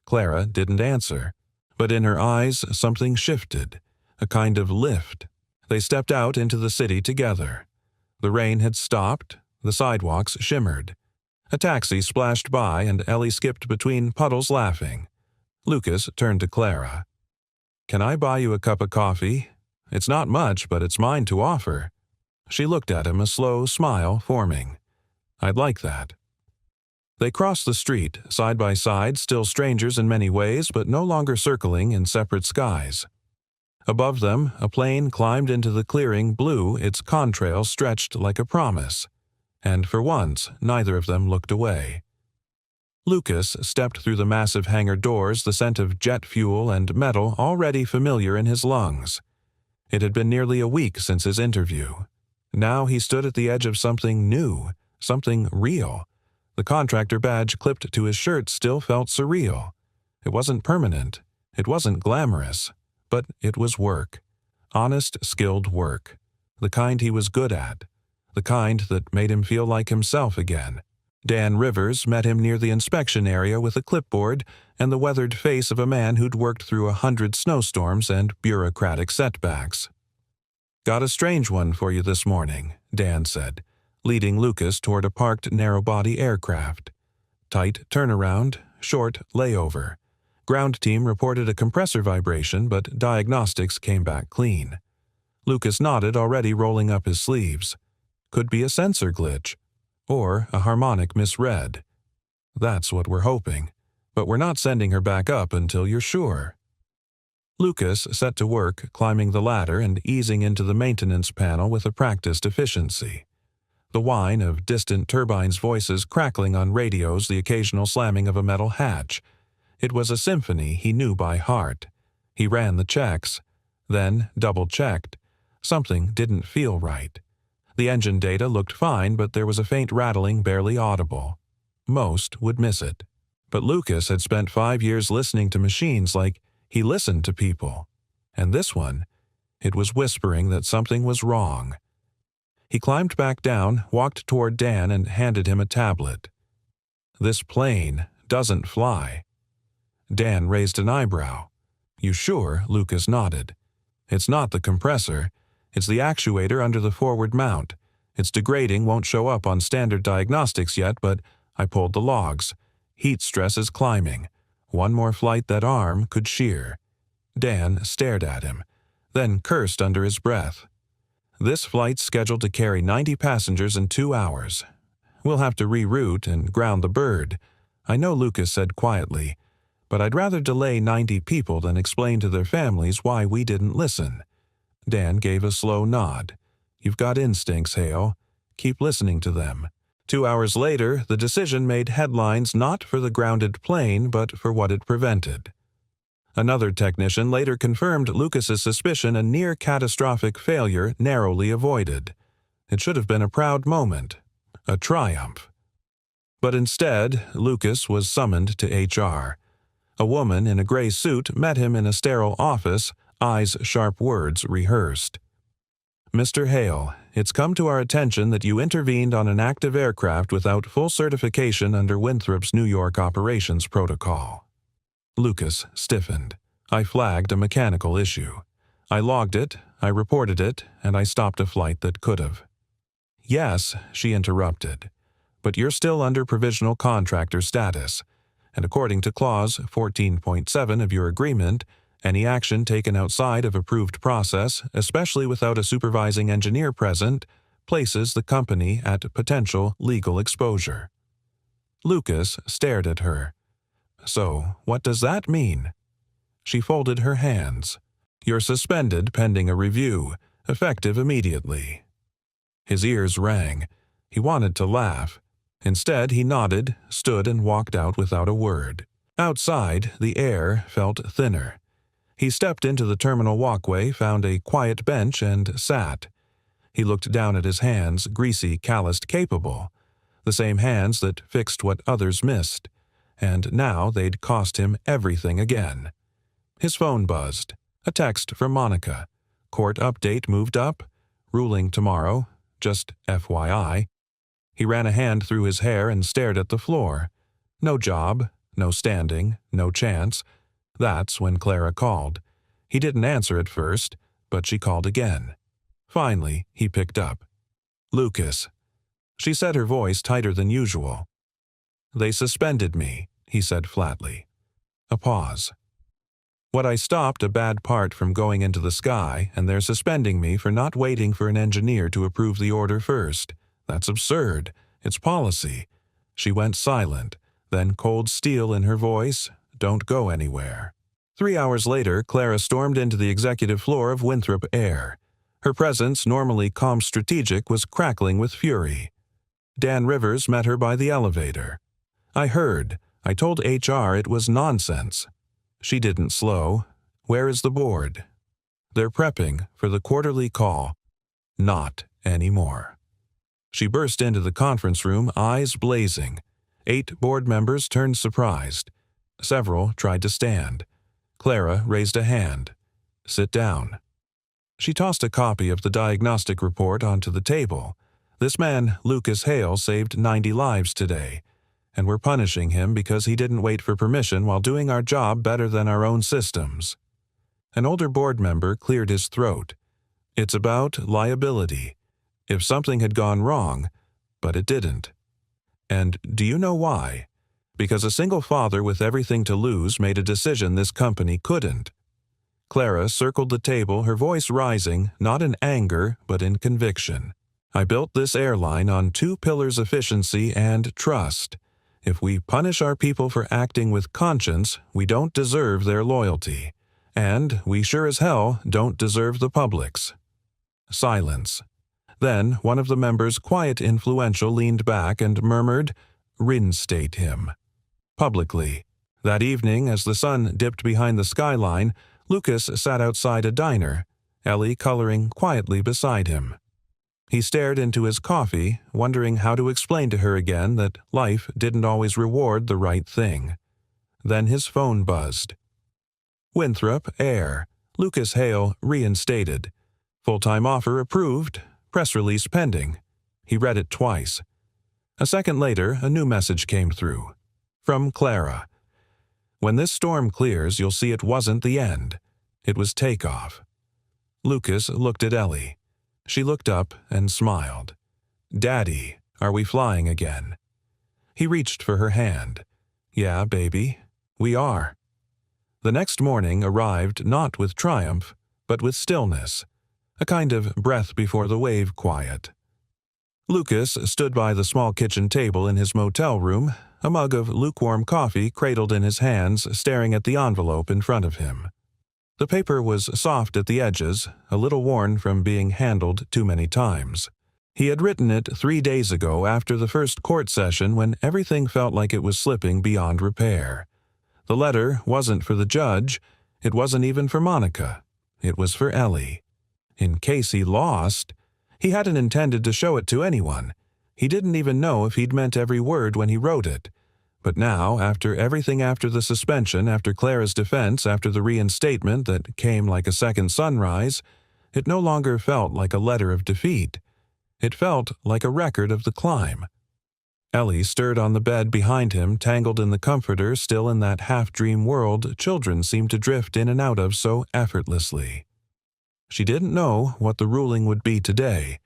Clara didn't answer, but in her eyes something shifted, a kind of lift. They stepped out into the city together. The rain had stopped, the sidewalks shimmered. A taxi splashed by and Ellie skipped between puddles laughing. Lucas turned to Clara. "Can I buy you a cup of coffee? It's not much, but it's mine to offer." She looked at him, a slow smile forming. "I'd like that." They crossed the street, side by side, still strangers in many ways, but no longer circling in separate skies. Above them, a plane climbed into the clearing, blue, its contrail stretched like a promise. And for once, neither of them looked away. Lucas stepped through the massive hangar doors, the scent of jet fuel and metal already familiar in his lungs. It had been nearly a week since his interview. Now he stood at the edge of something new, something real. The contractor badge clipped to his shirt still felt surreal. It wasn't permanent. It wasn't glamorous. But it was work. Honest, skilled work. The kind he was good at. The kind that made him feel like himself again. Dan Rivers met him near the inspection area with a clipboard and the weathered face of a man who'd worked through 100 snowstorms and bureaucratic setbacks. "Got a strange one for you this morning," Dan said, leading Lucas toward a parked narrow-body aircraft. Tight turnaround, short layover. Ground team reported a compressor vibration, but diagnostics came back clean. Lucas nodded, already rolling up his sleeves. Could be a sensor glitch. Or a harmonic misread. "That's what we're hoping. But we're not sending her back up until you're sure." Lucas set to work climbing the ladder and easing into the maintenance panel with a practiced efficiency. The whine of distant turbines' voices crackling on radios, the occasional slamming of a metal hatch. It was a symphony he knew by heart. He ran the checks, then double-checked. Something didn't feel right. The engine data looked fine, but there was a faint rattling barely audible. Most would miss it. But Lucas had spent 5 years listening to machines like he listened to people. And this one, it was whispering that something was wrong. He climbed back down, walked toward Dan, and handed him a tablet. "This plane doesn't fly." Dan raised an eyebrow. "You sure?" Lucas nodded. "It's not the compressor. It's the actuator under the forward mount. It's degrading, won't show up on standard diagnostics yet, but I pulled the logs. Heat stress is climbing. One more flight that arm could shear." Dan stared at him, then cursed under his breath. "This flight's scheduled to carry 90 passengers in 2 hours. We'll have to reroute and ground the bird. I know," Lucas said quietly, "but I'd rather delay 90 people than explain to their families why we didn't listen." Dan gave a slow nod. "You've got instincts, Hale. Keep listening to them." 2 hours later, the decision made headlines not for the grounded plane, but for what it prevented. Another technician later confirmed Lucas's suspicion, a near-catastrophic failure narrowly avoided. It should have been a proud moment, a triumph. But instead, Lucas was summoned to HR. A woman in a gray suit met him in a sterile office, eyes sharp, words rehearsed. "Mr. Hale, it's come to our attention that you intervened on an active aircraft without full certification under Winthrop's New York operations protocol." Lucas stiffened. "I flagged a mechanical issue. I logged it, I reported it, and I stopped a flight that could have." "Yes," she interrupted, "but you're still under provisional contractor status, and according to Clause 14.7 of your agreement, any action taken outside of approved process, especially without a supervising engineer present, places the company at potential legal exposure." Lucas stared at her. "So, what does that mean?" She folded her hands. "You're suspended pending a review, effective immediately." His ears rang. He wanted to laugh. Instead, he nodded, stood, and walked out without a word. Outside, the air felt thinner. He stepped into the terminal walkway, found a quiet bench, and sat. He looked down at his hands, greasy, calloused, capable. The same hands that fixed what others missed. And now they'd cost him everything again. His phone buzzed. A text from Monica. Court update moved up. Ruling tomorrow. Just FYI. He ran a hand through his hair and stared at the floor. No job, no standing, no chance. That's when Clara called. He didn't answer at first, but she called again. Finally, he picked up. "Lucas." She said, her voice tighter than usual. "They suspended me," he said flatly. A pause. "What I stopped a bad part from going into the sky, and they're suspending me for not waiting for an engineer to approve the order first. That's absurd. It's policy." She went silent, then cold steel in her voice. "Don't go anywhere." 3 hours later, Clara stormed into the executive floor of Winthrop Air. Her presence, normally calm strategic, was crackling with fury. Dan Rivers met her by the elevator. "I heard. I told HR it was nonsense." She didn't slow. "Where is the board?" "They're prepping for the quarterly call." "Not anymore." She burst into the conference room, eyes blazing. 8 board members turned surprised. Several tried to stand. Clara raised a hand. "Sit down." She tossed a copy of the diagnostic report onto the table. "This man, Lucas Hale, saved 90 lives today, and we're punishing him because he didn't wait for permission while doing our job better than our own systems." An older board member cleared his throat. "It's about liability. If something had gone wrong, but it didn't. And do you know why? Because a single father with everything to lose made a decision this company couldn't." Clara circled the table, her voice rising, not in anger, but in conviction. "I built this airline on 2 pillars: efficiency and trust. If we punish our people for acting with conscience, we don't deserve their loyalty. And we sure as hell don't deserve the public's. Silence. Then one of the members, quiet influential, leaned back and murmured, "Reinstate him." Publicly. That evening, as the sun dipped behind the skyline, Lucas sat outside a diner, Ellie coloring quietly beside him. He stared into his coffee, wondering how to explain to her again that life didn't always reward the right thing. Then his phone buzzed. Winthrop, Air. Lucas Hale reinstated. Full-time offer approved. Press release pending. He read it twice. A second later, a new message came through. From Clara. "When this storm clears, you'll see it wasn't the end. It was takeoff." Lucas looked at Ellie. She looked up and smiled. "Daddy, are we flying again?" He reached for her hand. "Yeah, baby, we are." The next morning arrived not with triumph, but with stillness, a kind of breath before the wave quiet. Lucas stood by the small kitchen table in his motel room, a mug of lukewarm coffee cradled in his hands, staring at the envelope in front of him. The paper was soft at the edges, a little worn from being handled too many times. He had written it 3 days ago after the first court session when everything felt like it was slipping beyond repair. The letter wasn't for the judge. It wasn't even for Monica. It was for Ellie. In case he lost, he hadn't intended to show it to anyone. He didn't even know if he'd meant every word when he wrote it. But now, after everything, after the suspension, after Clara's defense, after the reinstatement that came like a second sunrise, it no longer felt like a letter of defeat. It felt like a record of the climb. Ellie stirred on the bed behind him, tangled in the comforter, still in that half-dream world children seemed to drift in and out of so effortlessly. She didn't know what the ruling would be today,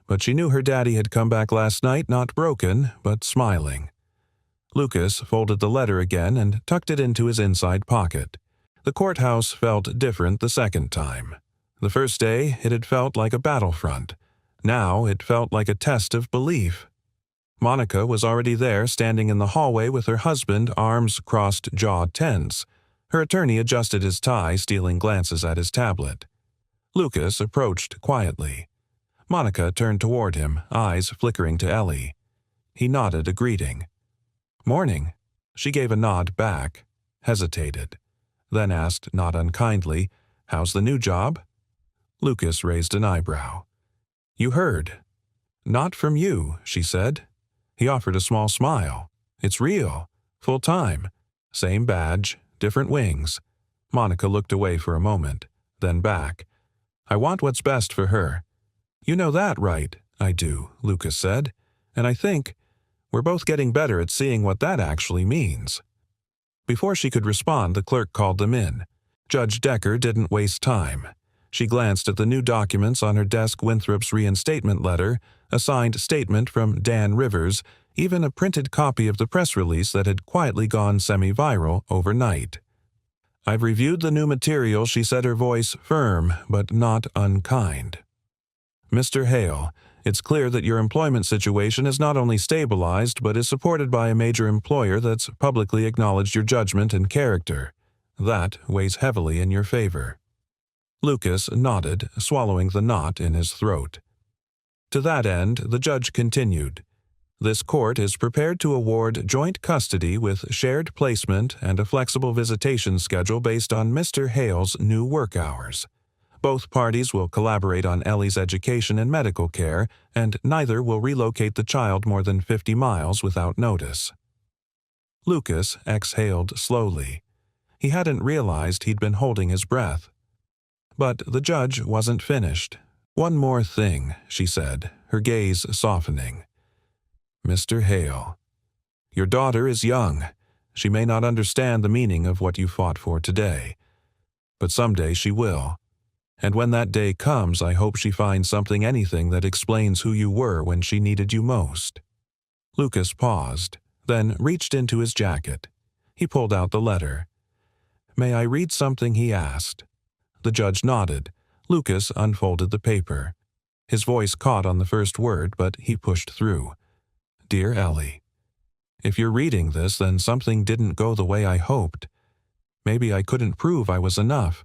but she knew her daddy had come back last night not broken, but smiling. Lucas folded the letter again and tucked it into his inside pocket. The courthouse felt different the second time. The first day, it had felt like a battlefront. Now it felt like a test of belief. Monica was already there, standing in the hallway with her husband, arms crossed, jaw tense. Her attorney adjusted his tie, stealing glances at his tablet. Lucas approached quietly. Monica turned toward him, eyes flickering to Ellie. He nodded a greeting. "Morning." She gave a nod back, hesitated, then asked not unkindly, "How's the new job?" Lucas raised an eyebrow. "You heard." "Not from you," she said. He offered a small smile. "It's real. Full time. Same badge, different wings." Monica looked away for a moment, then back. "I want what's best for her." "You know that, right?" "I do," Lucas said. "And I think we're both getting better at seeing what that actually means." Before she could respond, the clerk called them in. Judge Decker didn't waste time. She glanced at the new documents on her desk, Winthrop's reinstatement letter, a signed statement from Dan Rivers, even a printed copy of the press release that had quietly gone semi-viral overnight. "I've reviewed the new material," she said, her voice firm but not unkind. "Mr. Hale, it's clear that your employment situation is not only stabilized but is supported by a major employer that's publicly acknowledged your judgment and character. That weighs heavily in your favor." Lucas nodded, swallowing the knot in his throat. To that end, the judge continued, "This court is prepared to award joint custody with shared placement and a flexible visitation schedule based on Mr. Hale's new work hours. Both parties will collaborate on Ellie's education and medical care, and neither will relocate the child more than 50 miles without notice." Lucas exhaled slowly. He hadn't realized he'd been holding his breath. But the judge wasn't finished. "One more thing," she said, her gaze softening. "Mr. Hale, your daughter is young. She may not understand the meaning of what you fought for today. But someday she will. And when that day comes, I hope she finds anything that explains who you were when she needed you most." Lucas paused, then reached into his jacket. He pulled out the letter. "May I read something?" he asked. The judge nodded. Lucas unfolded the paper. His voice caught on the first word, but he pushed through. "Dear Ellie, if you're reading this, then something didn't go the way I hoped. Maybe I couldn't prove I was enough.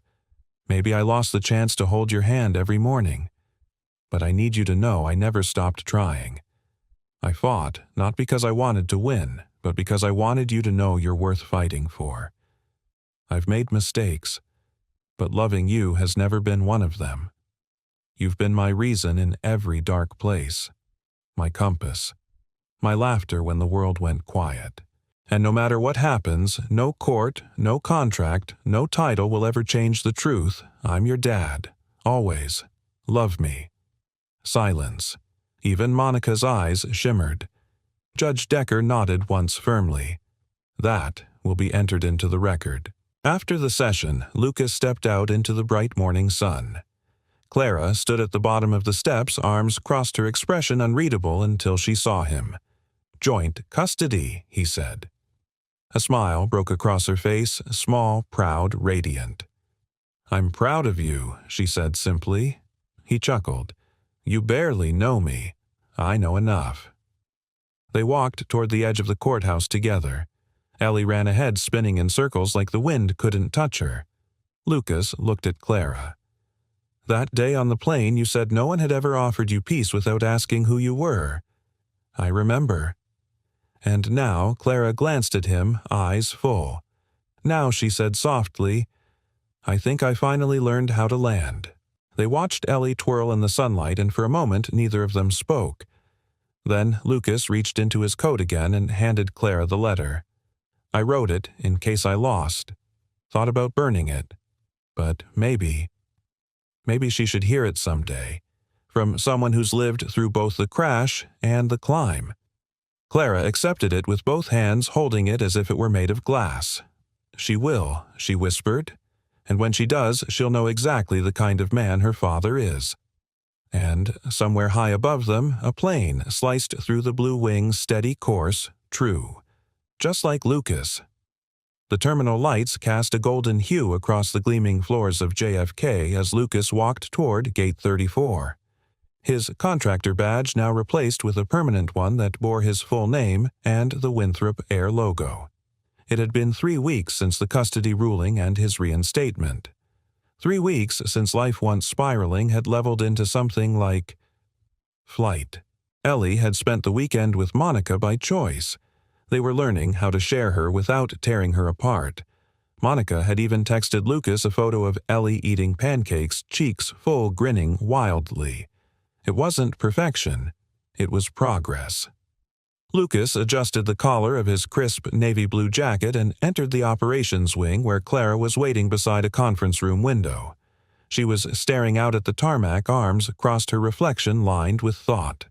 Maybe I lost the chance to hold your hand every morning. But I need you to know I never stopped trying. I fought, not because I wanted to win, but because I wanted you to know you're worth fighting for. I've made mistakes, but loving you has never been one of them. You've been my reason in every dark place, my compass, my laughter when the world went quiet. And no matter what happens, no court, no contract, no title will ever change the truth. I'm your dad, always. Love me. Silence. Even Monica's eyes shimmered. Judge Decker nodded once firmly. That will be entered into the record. After the session, Lucas stepped out into the bright morning sun. Clara stood at the bottom of the steps, arms crossed, her expression unreadable until she saw him. "Joint custody," he said. A smile broke across her face, small, proud, radiant. "I'm proud of you," she said simply. He chuckled. "You barely know me. I know enough." They walked toward the edge of the courthouse together. Ellie ran ahead, spinning in circles like the wind couldn't touch her. Lucas looked at Clara. "That day on the plane you said no one had ever offered you peace without asking who you were." "I remember." And now Clara glanced at him, eyes full. Now she said softly, "I think I finally learned how to land." They watched Ellie twirl in the sunlight, and for a moment neither of them spoke. Then Lucas reached into his coat again and handed Clara the letter. "I wrote it in case I lost. Thought about burning it. But maybe she should hear it someday. From someone who's lived through both the crash and the climb." Clara accepted it with both hands, holding it as if it were made of glass. "She will," she whispered. "And when she does, she'll know exactly the kind of man her father is." And somewhere high above them, a plane sliced through the blue wing's steady course, true. Just like Lucas. The terminal lights cast a golden hue across the gleaming floors of JFK as Lucas walked toward Gate 34. His contractor badge now replaced with a permanent one that bore his full name and the Winthrop Air logo. It had been 3 weeks since the custody ruling and his reinstatement. 3 weeks since life once spiraling had leveled into something like flight. Ellie had spent the weekend with Monica by choice. They were learning how to share her without tearing her apart. Monica had even texted Lucas a photo of Ellie eating pancakes, cheeks full, grinning wildly. It wasn't perfection. It was progress. Lucas adjusted the collar of his crisp navy blue jacket and entered the operations wing where Clara was waiting beside a conference room window. She was staring out at the tarmac, arms crossed, her reflection lined with thought.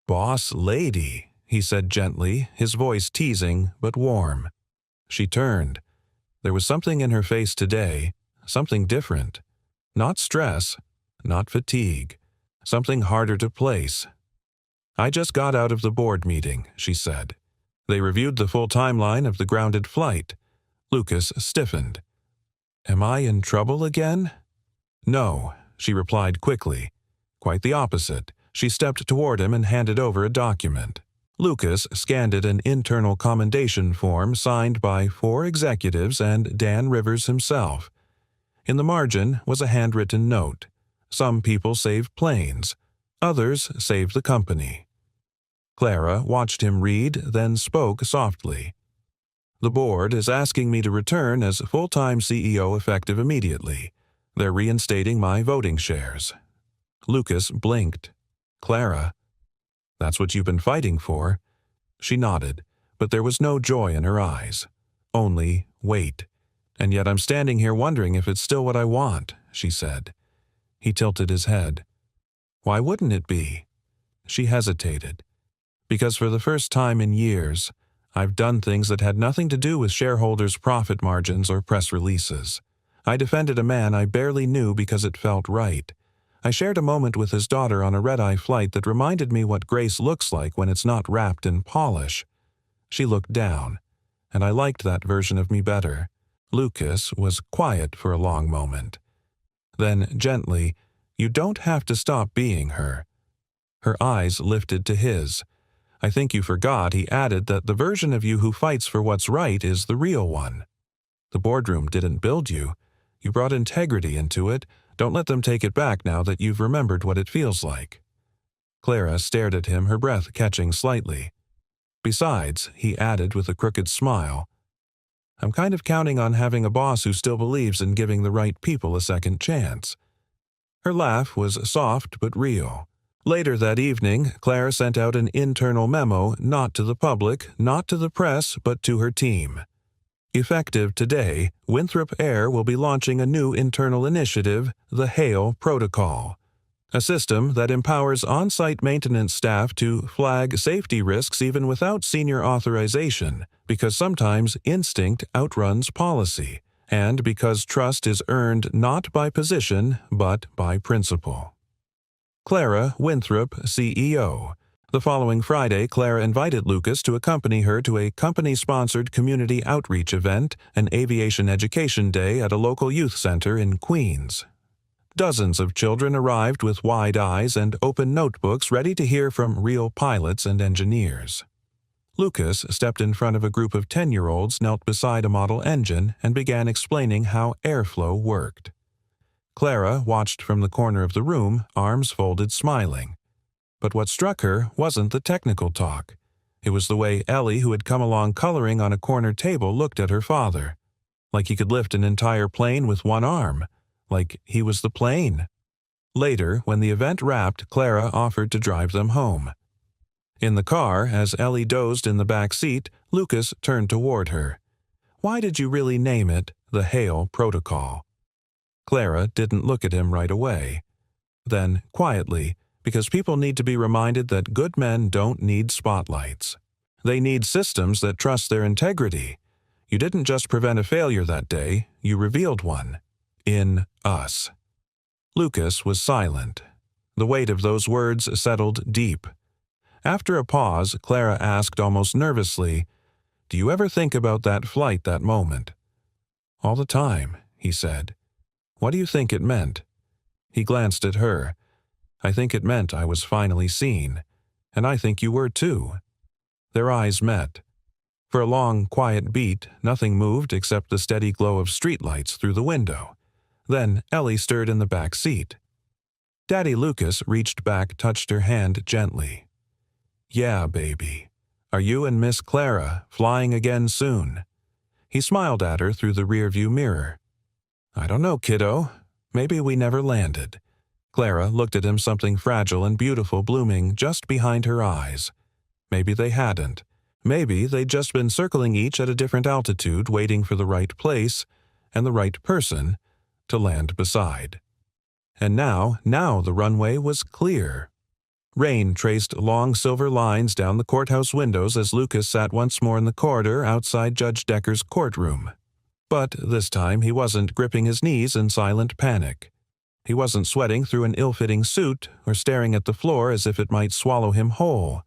"Boss lady," he said gently, his voice teasing but warm. She turned. There was something in her face today, something different. Not stress, not fatigue, something harder to place. "I just got out of the board meeting," she said. They reviewed the full timeline of the grounded flight. Lucas stiffened. "Am I in trouble again?" "No," she replied quickly. Quite the opposite. She stepped toward him and handed over a document. Lucas scanned it, an internal commendation form signed by 4 executives and Dan Rivers himself. In the margin was a handwritten note. Some people saved planes. Others saved the company. Clara watched him read, then spoke softly. "The board is asking me to return as full-time CEO effective immediately. They're reinstating my voting shares." Lucas blinked. "Clara, that's what you've been fighting for?" She nodded, but there was no joy in her eyes. Only wait. "And yet I'm standing here wondering if it's still what I want," she said. He tilted his head. "Why wouldn't it be?" She hesitated. "Because for the first time in years, I've done things that had nothing to do with shareholders' profit margins or press releases. I defended a man I barely knew because it felt right. I shared a moment with his daughter on a red-eye flight that reminded me what grace looks like when it's not wrapped in polish." She looked down, and I liked that version of me better. Lucas was quiet for a long moment. Then, gently, "You don't have to stop being her." Her eyes lifted to his. "I think you forgot," he added, "that the version of you who fights for what's right is the real one. The boardroom didn't build you. You brought integrity into it. Don't let them take it back now that you've remembered what it feels like." Clara stared at him, her breath catching slightly. "Besides," he added with a crooked smile, "I'm kind of counting on having a boss who still believes in giving the right people a second chance." Her laugh was soft but real. Later that evening, Clara sent out an internal memo, not to the public, not to the press, but to her team. Effective today, Winthrop Air will be launching a new internal initiative, the HAIL Protocol, a system that empowers on-site maintenance staff to flag safety risks even without senior authorization, because sometimes instinct outruns policy, and because trust is earned not by position but by principle. Clara Winthrop, CEO. The following Friday, Clara invited Lucas to accompany her to a company-sponsored community outreach event, an aviation education day at a local youth center in Queens. Dozens of children arrived with wide eyes and open notebooks ready to hear from real pilots and engineers. Lucas stepped in front of a group of 10-year-olds, knelt beside a model engine, and began explaining how airflow worked. Clara watched from the corner of the room, arms folded, smiling. But what struck her wasn't the technical talk. It was the way Ellie, who had come along coloring on a corner table, looked at her father. Like he could lift an entire plane with one arm. Like he was the plane. Later, when the event wrapped, Clara offered to drive them home. In the car, as Ellie dozed in the back seat, Lucas turned toward her. "Why did you really name it the HAIL Protocol?" Clara didn't look at him right away. Then, quietly, "Because people need to be reminded that good men don't need spotlights. They need systems that trust their integrity. You didn't just prevent a failure that day, you revealed one. In us." Lucas was silent. The weight of those words settled deep. After a pause, Clara asked almost nervously, "Do you ever think about that flight, that moment?" "All the time," he said. "What do you think it meant?" He glanced at her. "I think it meant I was finally seen. And I think you were too." Their eyes met. For a long, quiet beat, nothing moved except the steady glow of streetlights through the window. Then Ellie stirred in the back seat. Daddy Lucas reached back, touched her hand gently. "Yeah, baby. Are you and Miss Clara flying again soon?" He smiled at her through the rearview mirror. "I don't know, kiddo. Maybe we never landed." Clara looked at him, something fragile and beautiful blooming just behind her eyes. Maybe they hadn't. Maybe they'd just been circling each at a different altitude, waiting for the right place and the right person to land beside. And now the runway was clear. Rain traced long silver lines down the courthouse windows as Lucas sat once more in the corridor outside Judge Decker's courtroom. But this time he wasn't gripping his knees in silent panic. He wasn't sweating through an ill-fitting suit or staring at the floor as if it might swallow him whole.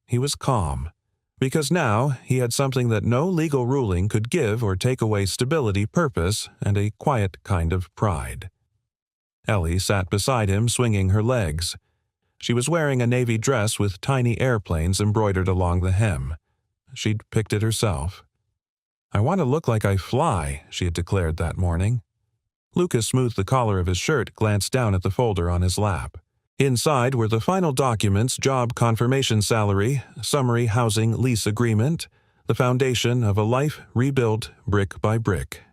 He was calm, because now he had something that no legal ruling could give or take away: stability, purpose, and a quiet kind of pride. Ellie sat beside him, swinging her legs. She was wearing a navy dress with tiny airplanes embroidered along the hem. She'd picked it herself. "I want to look like I fly," she had declared that morning. Lucas smoothed the collar of his shirt, glanced down at the folder on his lap. Inside were the final documents: job confirmation, salary, summary housing lease agreement, the foundation of a life rebuilt brick by brick.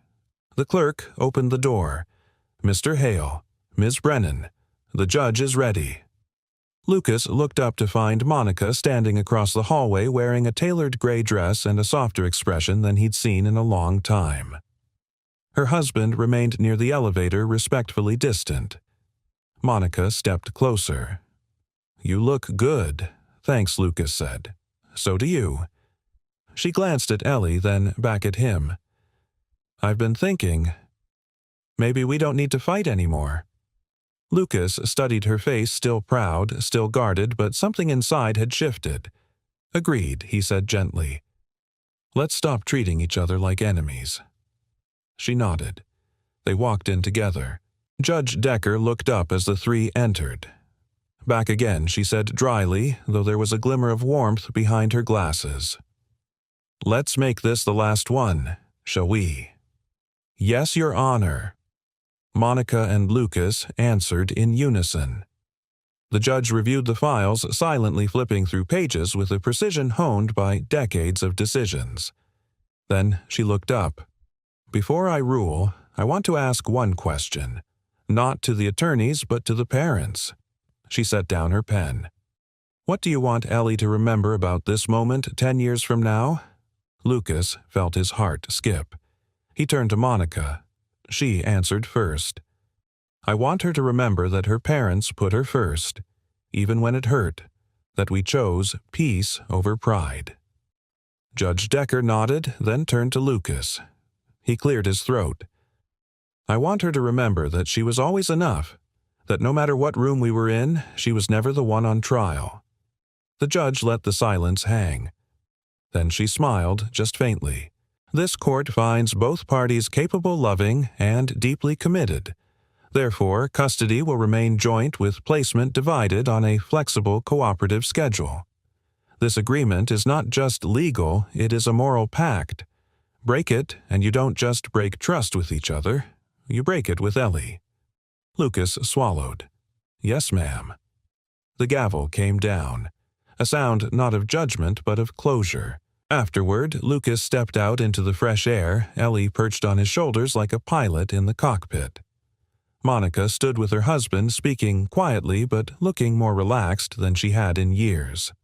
The clerk opened the door. "Mr. Hale, Ms. Brennan, the judge is ready." Lucas looked up to find Monica standing across the hallway wearing a tailored gray dress and a softer expression than he'd seen in a long time. Her husband remained near the elevator, respectfully distant. Monica stepped closer. "You look good," "Thanks," Lucas said. "So do you." She glanced at Ellie, then back at him. "I've been thinking, maybe we don't need to fight anymore." Lucas studied her face, still proud, still guarded, but something inside had shifted. "Agreed," he said gently. "Let's stop treating each other like enemies." She nodded. They walked in together. Judge Decker looked up as the three entered. "Back again," she said dryly, though there was a glimmer of warmth behind her glasses. "Let's make this the last one, shall we?" "Yes, Your Honor." Monica and Lucas answered in unison. The judge reviewed the files, silently flipping through pages with a precision honed by decades of decisions. Then she looked up. "Before I rule, I want to ask one question. Not to the attorneys, but to the parents." She set down her pen. "What do you want Ellie to remember about this moment 10 years from now?" Lucas felt his heart skip. He turned to Monica. She answered first. "I want her to remember that her parents put her first, even when it hurt, that we chose peace over pride." Judge Decker nodded, then turned to Lucas. He cleared his throat. "I want her to remember that she was always enough, that no matter what room we were in, she was never the one on trial." The judge let the silence hang. Then she smiled, just faintly. "This court finds both parties capable, loving, and deeply committed. Therefore, custody will remain joint with placement divided on a flexible cooperative schedule. This agreement is not just legal, it is a moral pact. Break it, and you don't just break trust with each other, you break it with Ellie." Lucas swallowed. "Yes, ma'am." The gavel came down, a sound not of judgment but of closure. Afterward, Lucas stepped out into the fresh air, Ellie perched on his shoulders like a pilot in the cockpit. Monica stood with her husband, speaking quietly but looking more relaxed than she had in years.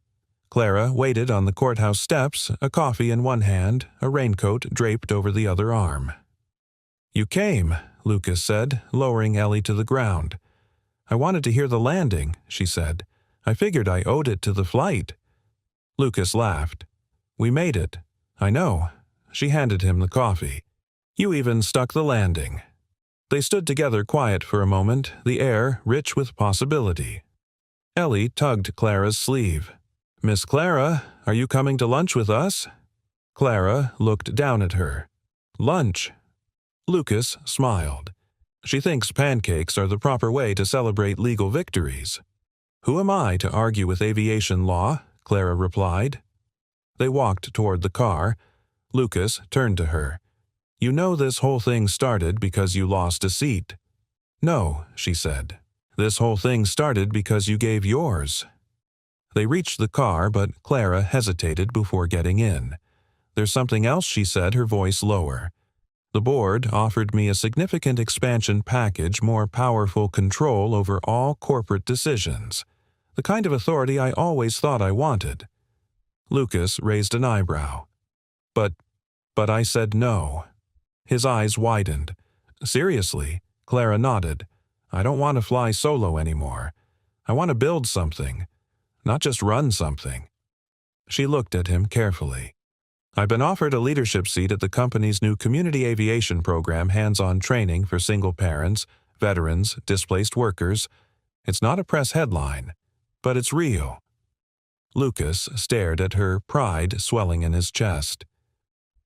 Clara waited on the courthouse steps, a coffee in one hand, a raincoat draped over the other arm. "You came," Lucas said, lowering Ellie to the ground. "I wanted to hear the landing," she said. "I figured I owed it to the flight." Lucas laughed. "We made it. I know." She handed him the coffee. "You even stuck the landing." They stood together quiet for a moment, the air rich with possibility. Ellie tugged Clara's sleeve. "Miss Clara, are you coming to lunch with us?" Clara looked down at her. "Lunch?" Lucas smiled. "She thinks pancakes are the proper way to celebrate legal victories." "Who am I to argue with aviation law?" Clara replied. They walked toward the car. Lucas turned to her. "You know this whole thing started because you lost a seat." "No," she said. "This whole thing started because you gave yours." They reached the car, but Clara hesitated before getting in. "There's something else," she said, her voice lower. "The board offered me a significant expansion package, more powerful control over all corporate decisions. The kind of authority I always thought I wanted." Lucas raised an eyebrow. But I said no." His eyes widened. "Seriously?" Clara nodded. "I don't want to fly solo anymore. I want to build something, not just run something." She looked at him carefully. "I've been offered a leadership seat at the company's new community aviation program, hands-on training for single parents, veterans, displaced workers. It's not a press headline, but it's real." Lucas stared at her, pride swelling in his chest.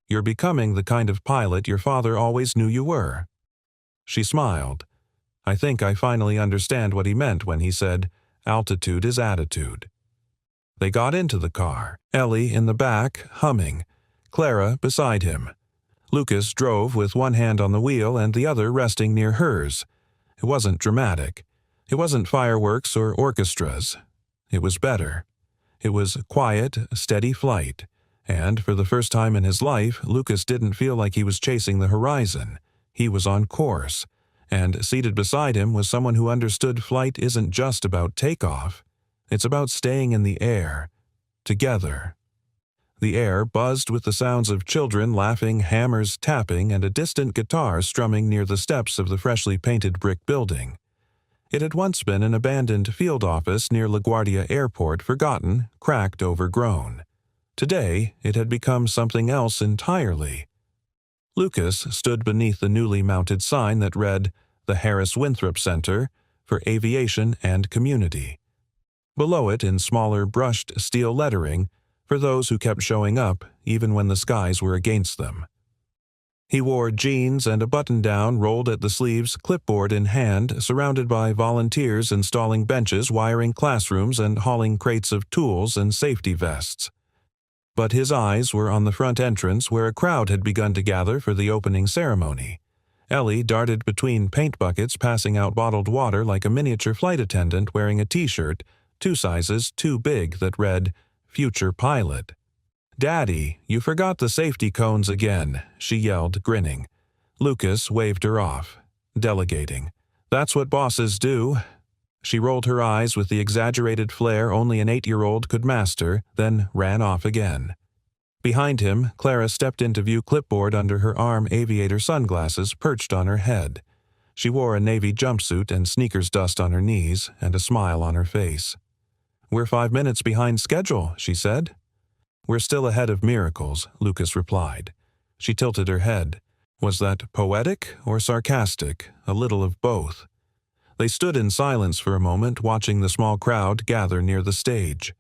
"You're becoming the kind of pilot your father always knew you were." She smiled. "I think I finally understand what he meant when he said, 'Altitude is attitude.'" They got into the car, Ellie in the back, humming, Clara beside him. Lucas drove with one hand on the wheel and the other resting near hers. It wasn't dramatic. It wasn't fireworks or orchestras. It was better. It was quiet, steady flight. And for the first time in his life, Lucas didn't feel like he was chasing the horizon. He was on course. And seated beside him was someone who understood flight isn't just about takeoff. It's about staying in the air, together. The air buzzed with the sounds of children laughing, hammers tapping, and a distant guitar strumming near the steps of the freshly painted brick building. It had once been an abandoned field office near LaGuardia Airport, forgotten, cracked, overgrown. Today, it had become something else entirely. Lucas stood beneath the newly mounted sign that read, "The Harris Winthrop Center for Aviation and Community." Below it, in smaller brushed steel lettering, "For those who kept showing up, even when the skies were against them." He wore jeans and a button-down rolled at the sleeves, clipboard in hand, surrounded by volunteers installing benches, wiring classrooms, and hauling crates of tools and safety vests. But his eyes were on the front entrance where a crowd had begun to gather for the opening ceremony. Ellie darted between paint buckets, passing out bottled water like a miniature flight attendant wearing a t-shirt 2 sizes too big that read, "Future Pilot." "Daddy, you forgot the safety cones again," she yelled, grinning. Lucas waved her off, delegating. "That's what bosses do." She rolled her eyes with the exaggerated flair only an 8-year-old could master, then ran off again. Behind him, Clara stepped into view, clipboard under her arm, aviator sunglasses perched on her head. She wore a navy jumpsuit and sneakers dust on her knees and a smile on her face. "We're 5 minutes behind schedule," she said. "We're still ahead of miracles," Lucas replied. She tilted her head. Was that poetic or sarcastic? A little of both. They stood in silence for a moment, watching the small crowd gather near the stage.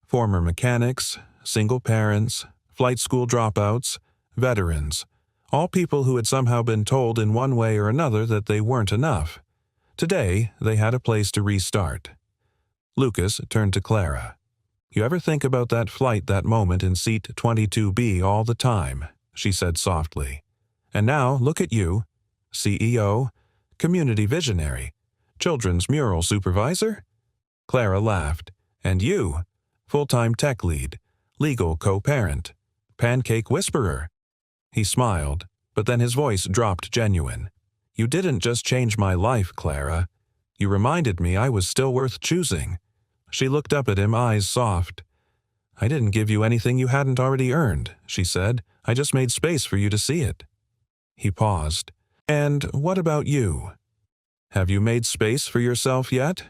Former mechanics, single parents, flight school dropouts, veterans, all people who had somehow been told in one way or another that they weren't enough. Today, they had a place to restart. Lucas turned to Clara. "You ever think about that flight, that moment in seat 22B all the time?" she said softly. "And now, look at you. CEO, community visionary, children's mural supervisor?" Clara laughed. "And you, full-time tech lead, legal co-parent, pancake whisperer." He smiled, but then his voice dropped genuine. "You didn't just change my life, Clara. You reminded me I was still worth choosing." She looked up at him, eyes soft. "I didn't give you anything you hadn't already earned," she said. "I just made space for you to see it." He paused. "And what about you? Have you made space for yourself yet?"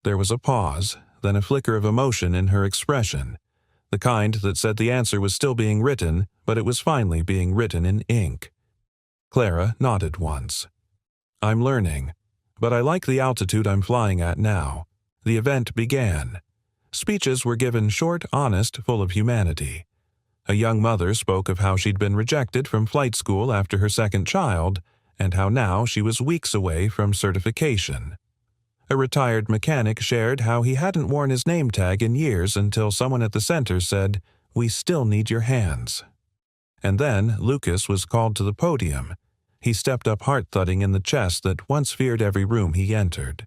There was a pause, then a flicker of emotion in her expression, the kind that said the answer was still being written, but it was finally being written in ink. Clara nodded once. "I'm learning, but I like the altitude I'm flying at now." The event began. Speeches were given short, honest, full of humanity. A young mother spoke of how she'd been rejected from flight school after her second child, and how now she was weeks away from certification. A retired mechanic shared how he hadn't worn his name tag in years until someone at the center said, "We still need your hands." And then Lucas was called to the podium. He stepped up, heart thudding in the chest that once feared every room he entered.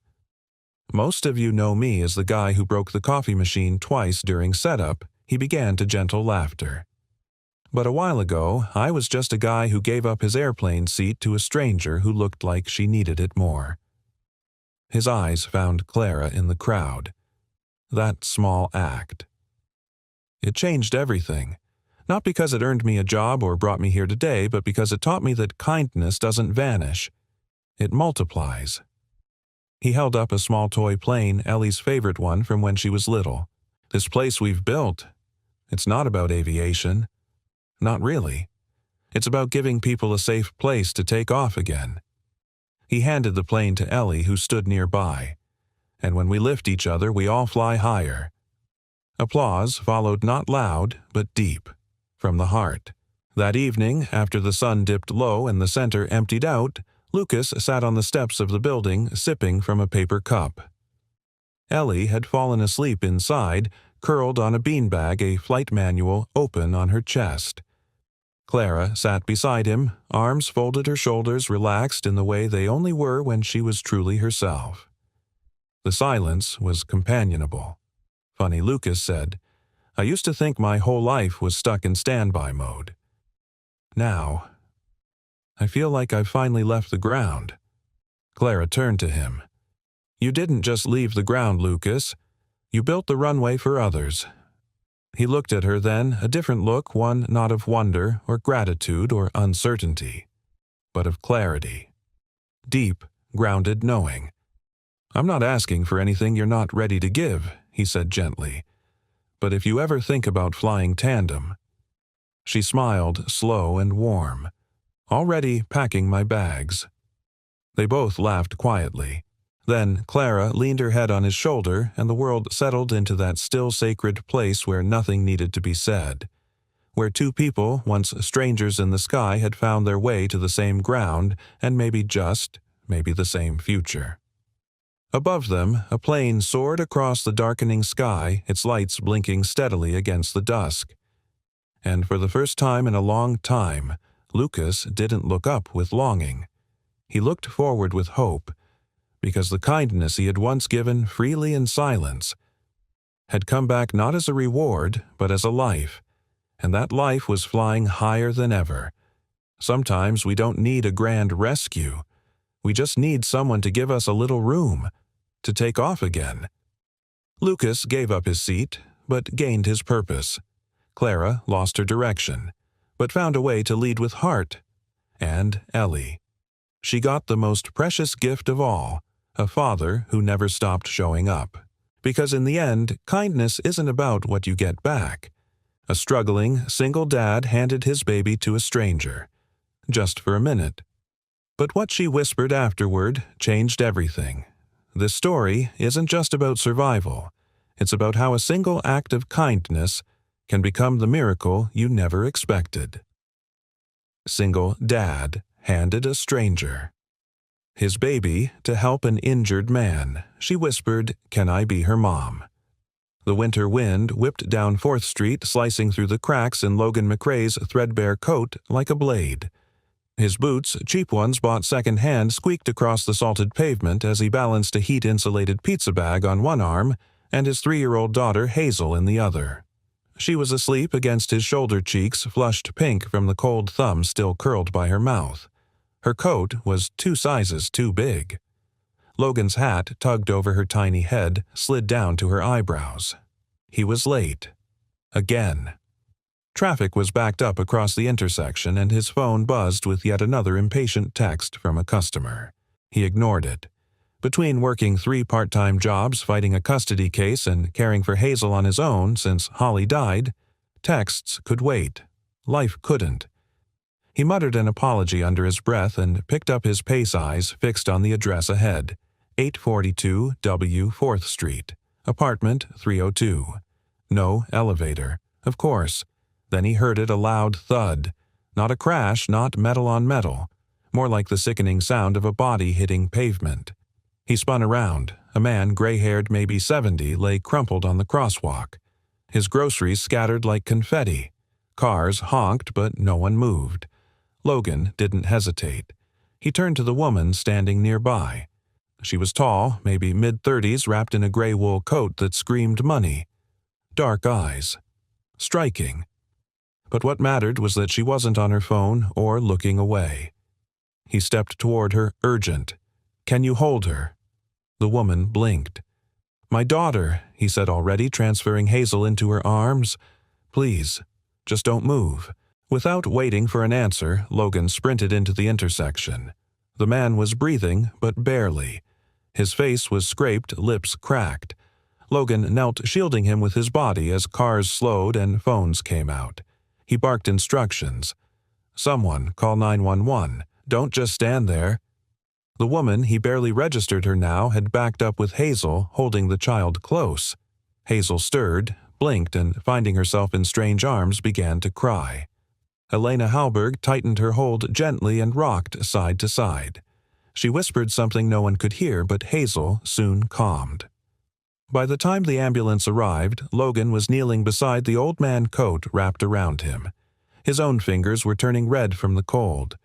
"Most of you know me as the guy who broke the coffee machine twice during setup," he began to gentle laughter. "But a while ago, I was just a guy who gave up his airplane seat to a stranger who looked like she needed it more." His eyes found Clara in the crowd. That small act. "It changed everything. Not because it earned me a job or brought me here today, but because it taught me that kindness doesn't vanish. It multiplies." He held up a small toy plane, Ellie's favorite one from when she was little. "This place we've built, it's not about aviation. Not really. It's about giving people a safe place to take off again." He handed the plane to Ellie, who stood nearby. "And when we lift each other, we all fly higher." Applause followed, not loud, but deep, from the heart. That evening, after the sun dipped low and the center emptied out, Lucas sat on the steps of the building, sipping from a paper cup. Ellie had fallen asleep inside, curled on a beanbag, a flight manual open on her chest. Clara sat beside him, arms folded, her shoulders relaxed in the way they only were when she was truly herself. The silence was companionable. Funny, Lucas said, "I used to think my whole life was stuck in standby mode. Now, I feel like I've finally left the ground." Clara turned to him. "You didn't just leave the ground, Lucas. You built the runway for others." He looked at her then, a different look, one not of wonder or gratitude or uncertainty, but of clarity. Deep, grounded knowing. "I'm not asking for anything you're not ready to give," he said gently. "But if you ever think about flying tandem." She smiled, slow and warm. "Already packing my bags." They both laughed quietly. Then Clara leaned her head on his shoulder, and the world settled into that still sacred place where nothing needed to be said, where two people, once strangers in the sky, had found their way to the same ground and maybe the same future. Above them, a plane soared across the darkening sky, its lights blinking steadily against the dusk. And for the first time in a long time, Lucas didn't look up with longing. He looked forward with hope, because the kindness he had once given freely in silence had come back not as a reward, but as a life, and that life was flying higher than ever. Sometimes we don't need a grand rescue. We just need someone to give us a little room, to take off again. Lucas gave up his seat, but gained his purpose. Clara lost her direction, but found a way to lead with heart. And Ellie. She got the most precious gift of all, a father who never stopped showing up. Because in the end, kindness isn't about what you get back. A struggling, single dad handed his baby to a stranger, just for a minute. But what she whispered afterward changed everything. This story isn't just about survival. It's about how a single act of kindness can become the miracle you never expected. Single dad handed a stranger his baby to help an injured man. She whispered, "Can I be her mom?" The winter wind whipped down 4th Street, slicing through the cracks in Logan McRae's threadbare coat like a blade. His boots, cheap ones bought second-hand, squeaked across the salted pavement as he balanced a heat-insulated pizza bag on one arm and his 3-year-old daughter Hazel in the other. She was asleep against his shoulder cheeks, flushed pink from the cold thumb still curled by her mouth. Her coat was 2 sizes too big. Logan's hat, tugged over her tiny head, slid down to her eyebrows. He was late. Again. Traffic was backed up across the intersection, and his phone buzzed with yet another impatient text from a customer. He ignored it. Between working 3 part-time jobs, fighting a custody case, and caring for Hazel on his own since Holly died, texts could wait. Life couldn't. He muttered an apology under his breath and picked up his pace eyes fixed on the address ahead, 842 W 4th Street, apartment 302. No elevator, of course. Then he heard it a loud thud. Not a crash, not metal on metal. More like the sickening sound of a body hitting pavement. He spun around. A man, gray-haired, maybe 70, lay crumpled on the crosswalk. His groceries scattered like confetti. Cars honked, but no one moved. Logan didn't hesitate. He turned to the woman standing nearby. She was tall, maybe mid-30s, wrapped in a gray wool coat that screamed money. Dark eyes. Striking. But what mattered was that she wasn't on her phone or looking away. He stepped toward her, urgent. "Can you hold her?" The woman blinked. "My daughter," he said already, transferring Hazel into her arms. "Please, just don't move." Without waiting for an answer, Logan sprinted into the intersection. The man was breathing, but barely. His face was scraped, lips cracked. Logan knelt, shielding him with his body as cars slowed and phones came out. He barked instructions. "Someone, call 911. Don't just stand there." The woman, he barely registered her now, had backed up with Hazel, holding the child close. Hazel stirred, blinked, and finding herself in strange arms, began to cry. Elena Halberg tightened her hold gently and rocked side to side. She whispered something no one could hear, but Hazel soon calmed. By the time the ambulance arrived, Logan was kneeling beside the old man, coat wrapped around him. His own fingers were turning red from the cold.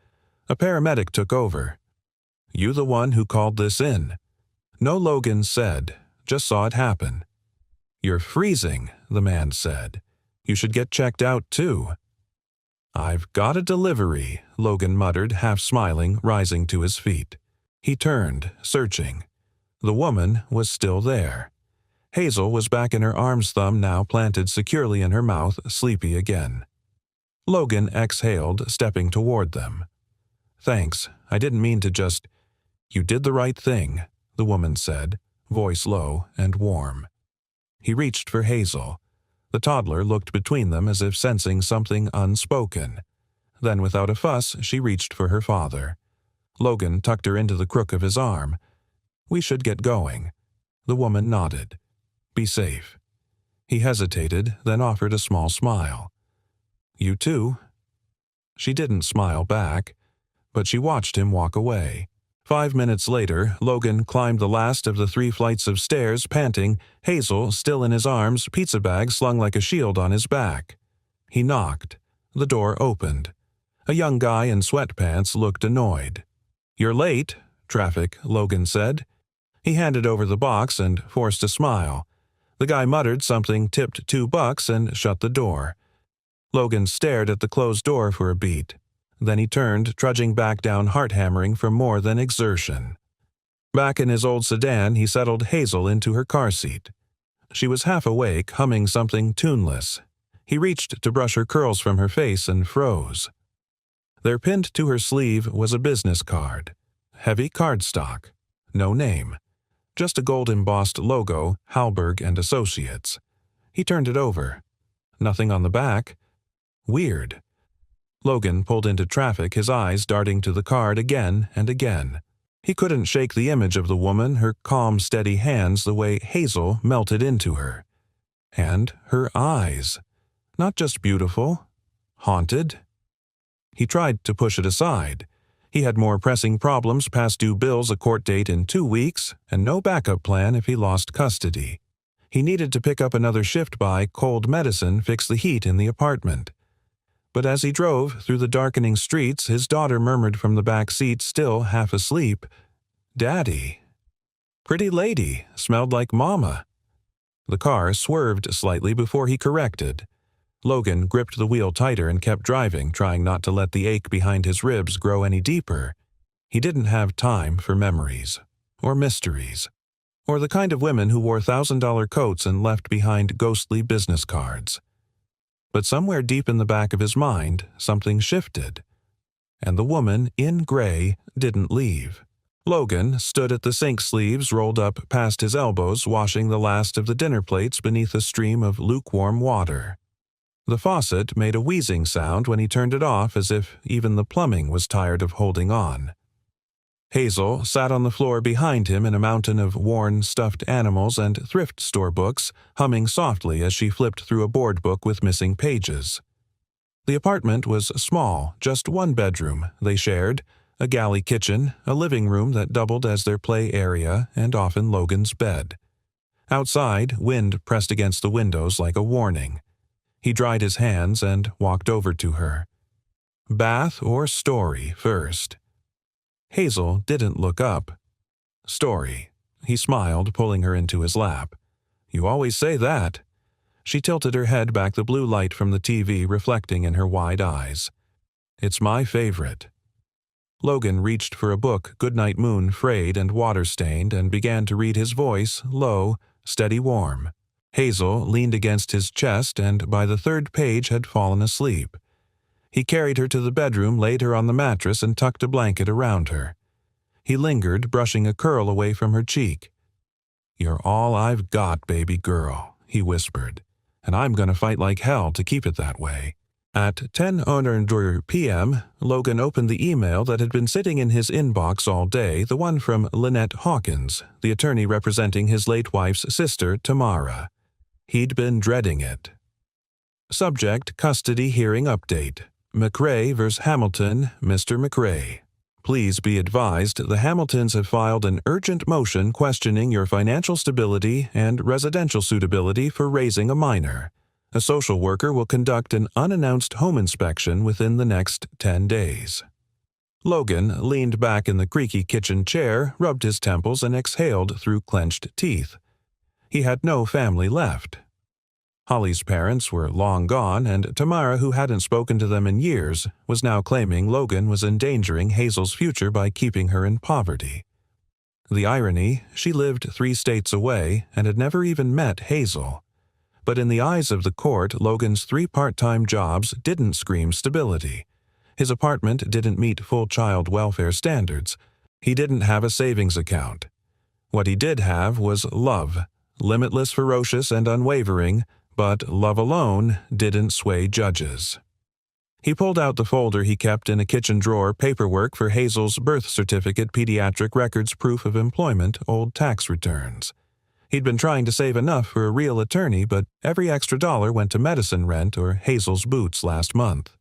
A paramedic took over. "You the one who called this in?" No, Logan said. Just saw it happen. "You're freezing," the man said. "You should get checked out, too." "I've got a delivery," Logan muttered, half smiling, rising to his feet. He turned, searching. The woman was still there. Hazel was back in her arm's thumb, now planted securely in her mouth, sleepy again. Logan exhaled, stepping toward them. "Thanks, I didn't mean to just—" "You did the right thing," the woman said, voice low and warm. He reached for Hazel. The toddler looked between them as if sensing something unspoken. Then, without a fuss, she reached for her father. Logan tucked her into the crook of his arm. "We should get going." The woman nodded. "Be safe." He hesitated, then offered a small smile. "You too?" She didn't smile back, but she watched him walk away. 5 minutes later, Logan climbed the last of the 3 flights of stairs, panting, Hazel still in his arms, pizza bag slung like a shield on his back. He knocked. The door opened. A young guy in sweatpants looked annoyed. "You're late," traffic, Logan said. He handed over the box and forced a smile. The guy muttered something, tipped $2 and shut the door. Logan stared at the closed door for a beat. Then he turned, trudging back down heart-hammering for more than exertion. Back in his old sedan, he settled Hazel into her car seat. She was half awake, humming something tuneless. He reached to brush her curls from her face and froze. There pinned to her sleeve was a business card. Heavy cardstock. No name. Just a gold-embossed logo, Halberg and Associates. He turned it over. Nothing on the back. Weird. Logan pulled into traffic, his eyes darting to the card again and again. He couldn't shake the image of the woman, her calm, steady hands, the way Hazel melted into her. And her eyes. Not just beautiful. Haunted. He tried to push it aside. He had more pressing problems, past due bills, a court date in 2 weeks, and no backup plan if he lost custody. He needed to pick up another shift by cold medicine, fix the heat in the apartment. But as he drove through the darkening streets, his daughter murmured from the back seat, still half asleep, "Daddy." "Pretty lady, smelled like Mama." The car swerved slightly before he corrected. Logan gripped the wheel tighter and kept driving, trying not to let the ache behind his ribs grow any deeper. He didn't have time for memories, or mysteries, or the kind of women who wore $1,000 coats and left behind ghostly business cards. But somewhere deep in the back of his mind, something shifted. And the woman in gray didn't leave. Logan stood at the sink sleeves rolled up past his elbows, washing the last of the dinner plates beneath a stream of lukewarm water. The faucet made a wheezing sound when he turned it off, as if even the plumbing was tired of holding on. Hazel sat on the floor behind him in a mountain of worn, stuffed animals and thrift store books, humming softly as she flipped through a board book with missing pages. The apartment was small, just one bedroom they shared, a galley kitchen, a living room that doubled as their play area, and often Logan's bed. Outside, wind pressed against the windows like a warning. He dried his hands and walked over to her. Bath or story first? Hazel didn't look up. "Story." He smiled, pulling her into his lap. "You always say that." She tilted her head back, the blue light from the TV reflecting in her wide eyes. "It's my favorite." Logan reached for a book, Goodnight Moon, frayed and water-stained, and began to read, his voice low, steady warm. Hazel leaned against his chest and by the 3rd page had fallen asleep. He carried her to the bedroom, laid her on the mattress, and tucked a blanket around her. He lingered, brushing a curl away from her cheek. "You're all I've got, baby girl," he whispered, "and I'm going to fight like hell to keep it that way." At 10:00 p.m., Logan opened the email that had been sitting in his inbox all day, the one from Lynette Hawkins, the attorney representing his late wife's sister, Tamara. He'd been dreading it. Subject: Custody Hearing Update. McRae vs. Hamilton, Mr. McRae. Please be advised the Hamiltons have filed an urgent motion questioning your financial stability and residential suitability for raising a minor. A social worker will conduct an unannounced home inspection within the next 10 days. Logan leaned back in the creaky kitchen chair, rubbed his temples, and exhaled through clenched teeth. He had no family left. Holly's parents were long gone, and Tamara, who hadn't spoken to them in years, was now claiming Logan was endangering Hazel's future by keeping her in poverty. The irony, she lived 3 states away and had never even met Hazel. But in the eyes of the court, Logan's 3 part-time jobs didn't scream stability. His apartment didn't meet full child welfare standards. He didn't have a savings account. What he did have was love, limitless, ferocious, and unwavering, but love alone didn't sway judges. He pulled out the folder he kept in a kitchen drawer, paperwork for Hazel's birth certificate, pediatric records, proof of employment, old tax returns. He'd been trying to save enough for a real attorney, but every extra dollar went to medicine rent or Hazel's boots last month.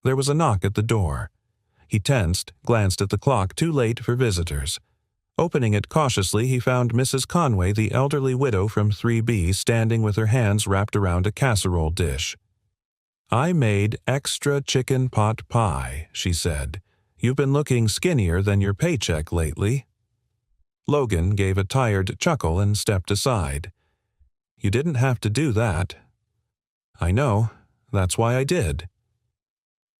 There was a knock at the door. He tensed, glanced at the clock, too late for visitors. Opening it cautiously, he found Mrs. Conway, the elderly widow from 3B, standing with her hands wrapped around a casserole dish. "I made extra chicken pot pie," she said. "You've been looking skinnier than your paycheck lately." Logan gave a tired chuckle and stepped aside. "You didn't have to do that." "I know. That's why I did."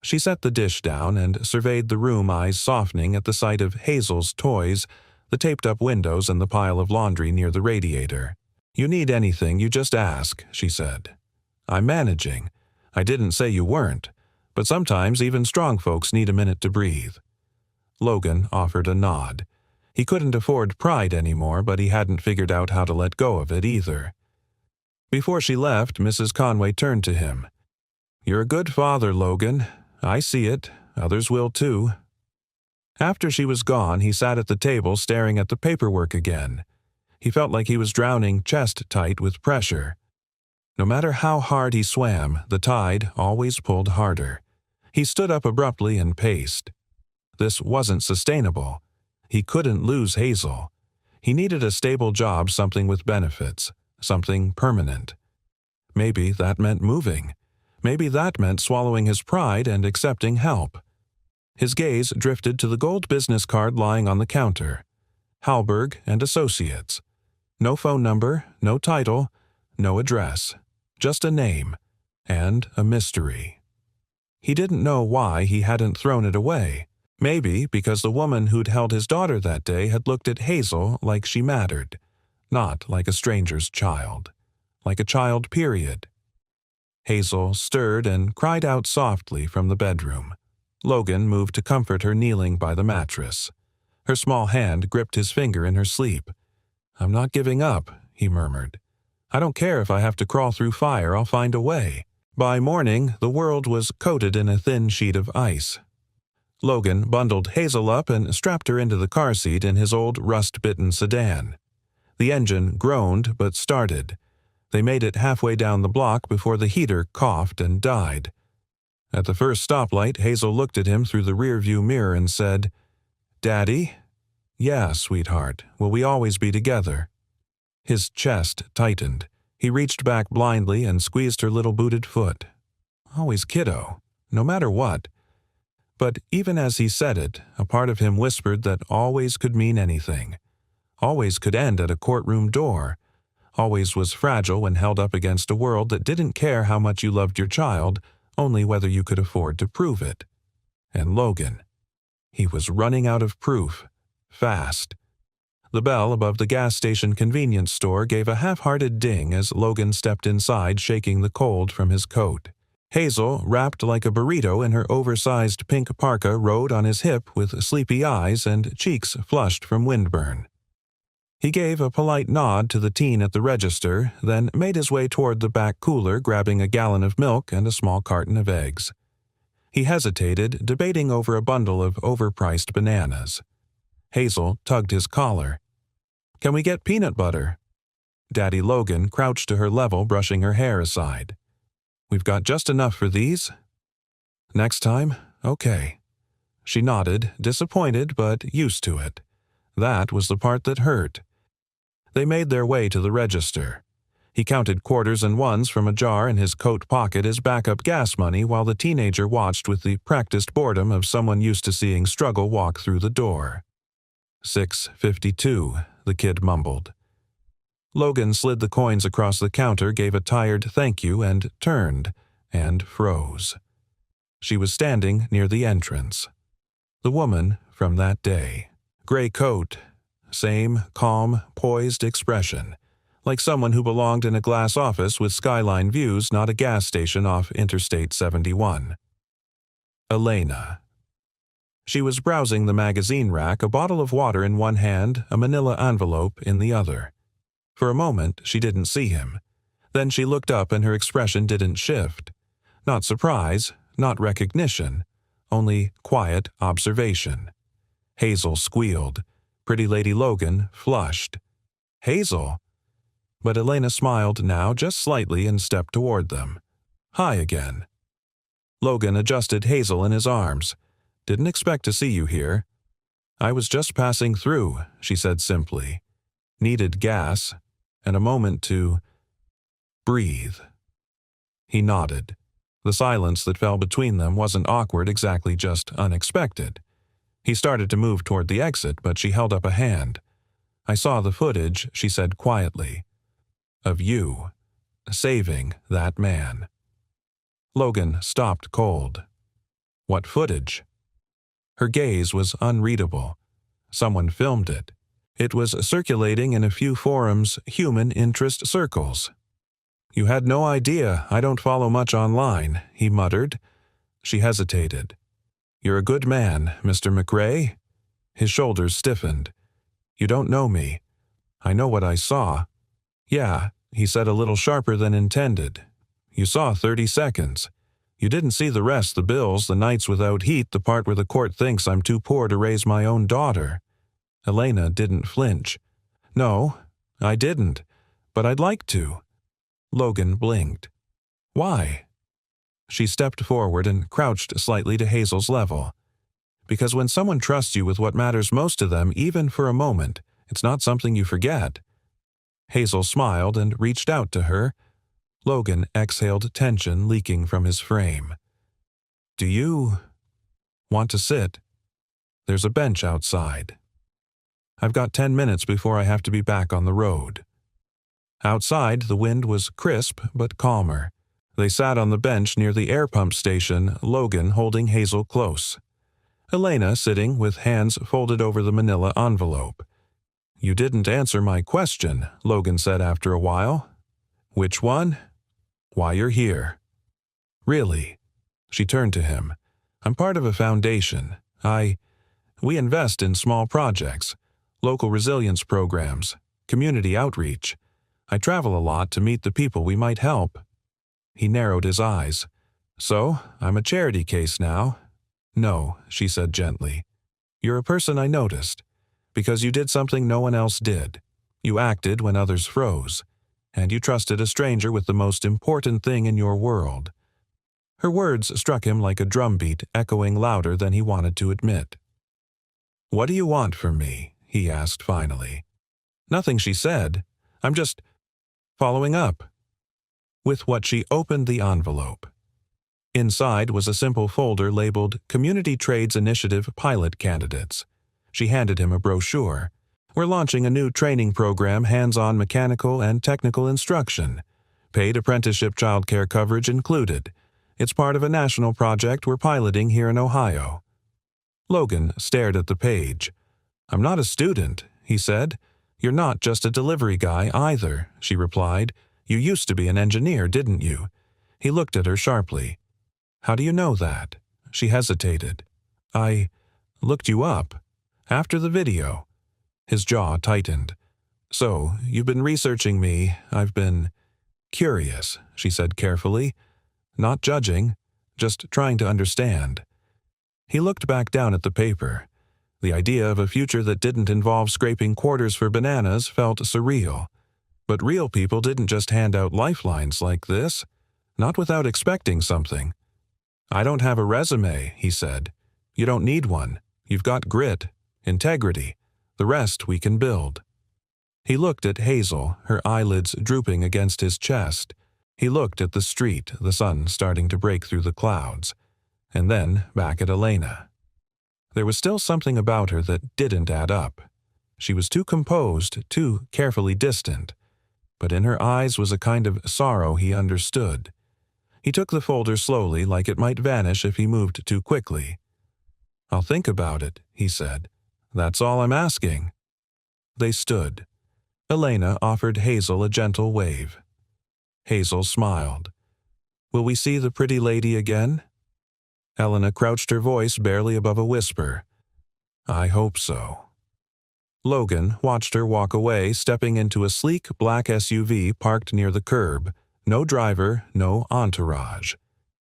She set the dish down and surveyed the room, eyes softening at the sight of Hazel's toys, the taped-up windows, and the pile of laundry near the radiator. "You need anything, you just ask," she said. "I'm managing. I didn't say you weren't, but sometimes even strong folks need a minute to breathe." Logan offered a nod. He couldn't afford pride anymore, but he hadn't figured out how to let go of it either. Before she left, Mrs. Conway turned to him. "You're a good father, Logan. I see it. Others will too." After she was gone, he sat at the table staring at the paperwork again. He felt like he was drowning chest-tight with pressure. No matter how hard he swam, the tide always pulled harder. He stood up abruptly and paced. This wasn't sustainable. He couldn't lose Hazel. He needed a stable job, something with benefits, something permanent. Maybe that meant moving. Maybe that meant swallowing his pride and accepting help. His gaze drifted to the gold business card lying on the counter. Halberg and Associates. No phone number, no title, no address. Just a name. And a mystery. He didn't know why he hadn't thrown it away. Maybe because the woman who'd held his daughter that day had looked at Hazel like she mattered. Not like a stranger's child. Like a child, period. Hazel stirred and cried out softly from the bedroom. Logan moved to comfort her, kneeling by the mattress. Her small hand gripped his finger in her sleep. "I'm not giving up," he murmured. "I don't care if I have to crawl through fire, I'll find a way." By morning, the world was coated in a thin sheet of ice. Logan bundled Hazel up and strapped her into the car seat in his old rust-bitten sedan. The engine groaned but started. They made it halfway down the block before the heater coughed and died. At the first stoplight, Hazel looked at him through the rearview mirror and said, "Daddy?" "Yeah, sweetheart. Will we always be together?" His chest tightened. He reached back blindly and squeezed her little booted foot. Always, kiddo. No matter what. But even as he said it, a part of him whispered that always could mean anything. Always could end at a courtroom door. Always was fragile when held up against a world that didn't care how much you loved your child, only whether you could afford to prove it. And Logan. He was running out of proof. Fast. The bell above the gas station convenience store gave a half-hearted ding as Logan stepped inside, shaking the cold from his coat. Hazel, wrapped like a burrito in her oversized pink parka, rode on his hip with sleepy eyes and cheeks flushed from windburn. He gave a polite nod to the teen at the register, then made his way toward the back cooler, grabbing a gallon of milk and a small carton of eggs. He hesitated, debating over a bundle of overpriced bananas. Hazel tugged his collar. "Can we get peanut butter?" Daddy Logan crouched to her level, brushing her hair aside. "We've got just enough for these." "Next time? Okay." She nodded, disappointed but used to it. That was the part that hurt. They made their way to the register. He counted quarters and ones from a jar in his coat pocket as backup gas money while the teenager watched with the practiced boredom of someone used to seeing struggle walk through the door. $6.52, the kid mumbled. Logan slid the coins across the counter, gave a tired thank you, and turned, and froze. She was standing near the entrance. The woman from that day. Gray coat. Same calm, poised expression. Like someone who belonged in a glass office with skyline views, not a gas station off Interstate 71. Elena. She was browsing the magazine rack, a bottle of water in one hand, a manila envelope in the other. For a moment, she didn't see him. Then she looked up and her expression didn't shift. Not surprise, not recognition, only quiet observation. Hazel squealed. Pretty Lady Logan flushed. Hazel? But Elena smiled now just slightly and stepped toward them. Hi again. Logan adjusted Hazel in his arms. Didn't expect to see you here. I was just passing through, she said simply. Needed gas, and a moment to breathe. He nodded. The silence that fell between them wasn't awkward exactly, just unexpected. He started to move toward the exit, but she held up a hand. "I saw the footage," she said quietly, "of you saving that man." Logan stopped cold. "What footage?" Her gaze was unreadable. Someone filmed it. It was circulating in a few forums, human interest circles. "You had no idea. I don't follow much online," he muttered. She hesitated. "You're a good man, Mr. McRae." His shoulders stiffened. "You don't know me. I know what I saw." "Yeah," he said a little sharper than intended. "You saw 30 seconds. You didn't see the rest, the bills, the nights without heat, the part where the court thinks I'm too poor to raise my own daughter." Elena didn't flinch. "No, I didn't. But I'd like to." Logan blinked. "Why?" She stepped forward and crouched slightly to Hazel's level. "Because when someone trusts you with what matters most to them, even for a moment, it's not something you forget." Hazel smiled and reached out to her. Logan exhaled tension leaking from his frame. "Do you want to sit? There's a bench outside. I've got 10 minutes before I have to be back on the road." Outside, the wind was crisp but calmer. They sat on the bench near the air pump station, Logan holding Hazel close. Elena sitting with hands folded over the manila envelope. "You didn't answer my question," Logan said after a while. "Which one?" "Why you're here." "Really?" She turned to him. "I'm part of a foundation. We invest in small projects, local resilience programs, community outreach. I travel a lot to meet the people we might help." He narrowed his eyes. "So, I'm a charity case now?" "No," she said gently. "You're a person I noticed, because you did something no one else did. You acted when others froze, and you trusted a stranger with the most important thing in your world." Her words struck him like a drumbeat, echoing louder than he wanted to admit. "What do you want from me?" he asked finally. "Nothing," she said. "I'm just following up." With what she opened the envelope. Inside was a simple folder labeled Community Trades Initiative Pilot Candidates. She handed him a brochure. "We're launching a new training program, hands-on mechanical and technical instruction. Paid apprenticeship childcare coverage included. It's part of a national project we're piloting here in Ohio." Logan stared at the page. "I'm not a student," he said. "You're not just a delivery guy either," she replied. "You used to be an engineer, didn't you?" He looked at her sharply. "How do you know that?" She hesitated. "I looked you up. After the video." His jaw tightened. "So, you've been researching me. I've been curious," she said carefully. "Not judging, just trying to understand." He looked back down at the paper. The idea of a future that didn't involve scraping quarters for bananas felt surreal. But real people didn't just hand out lifelines like this, not without expecting something. "I don't have a resume," he said. "You don't need one. You've got grit, integrity. The rest we can build." He looked at Hazel, her eyelids drooping against his chest. He looked at the street, the sun starting to break through the clouds, and then back at Elena. There was still something about her that didn't add up. She was too composed, too carefully distant. But in her eyes was a kind of sorrow he understood. He took the folder slowly, like it might vanish if he moved too quickly. "I'll think about it," he said. "That's all I'm asking." They stood. Elena offered Hazel a gentle wave. Hazel smiled. "Will we see the pretty lady again?" Elena crouched her voice barely above a whisper. "I hope so." Logan watched her walk away, stepping into a sleek black SUV parked near the curb. No driver, no entourage.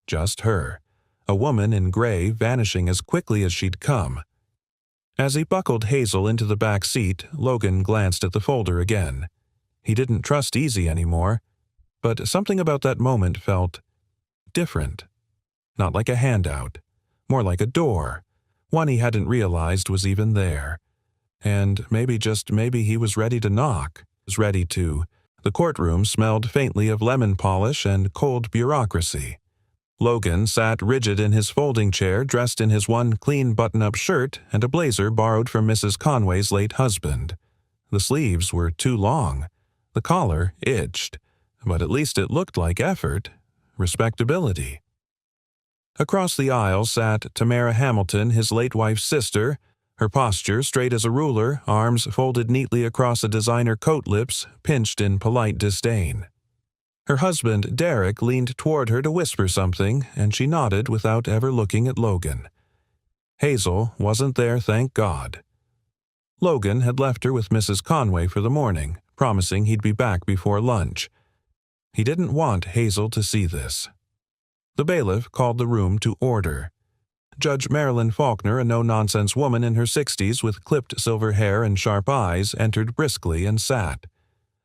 Just her, a woman in gray vanishing as quickly as she'd come. As he buckled Hazel into the back seat, Logan glanced at the folder again. He didn't trust Easy anymore, but something about that moment felt different. Not like a handout, more like a door, one he hadn't realized was even there. And maybe, just maybe, he was ready to knock, was ready to. The courtroom smelled faintly of lemon polish and cold bureaucracy. Logan sat rigid in his folding chair, dressed in his one clean button-up shirt and a blazer borrowed from Mrs. Conway's late husband. The sleeves were too long. The collar itched, but at least it looked like effort, respectability. Across the aisle sat Tamara Hamilton, his late wife's sister, her posture straight as a ruler, arms folded neatly across a designer coat, lips pinched in polite disdain. Her husband, Derek, leaned toward her to whisper something, and she nodded without ever looking at Logan. Hazel wasn't there, thank God. Logan had left her with Mrs. Conway for the morning, promising he'd be back before lunch. He didn't want Hazel to see this. The bailiff called the room to order. Judge Marilyn Faulkner, a no-nonsense woman in her 60s with clipped silver hair and sharp eyes, entered briskly and sat.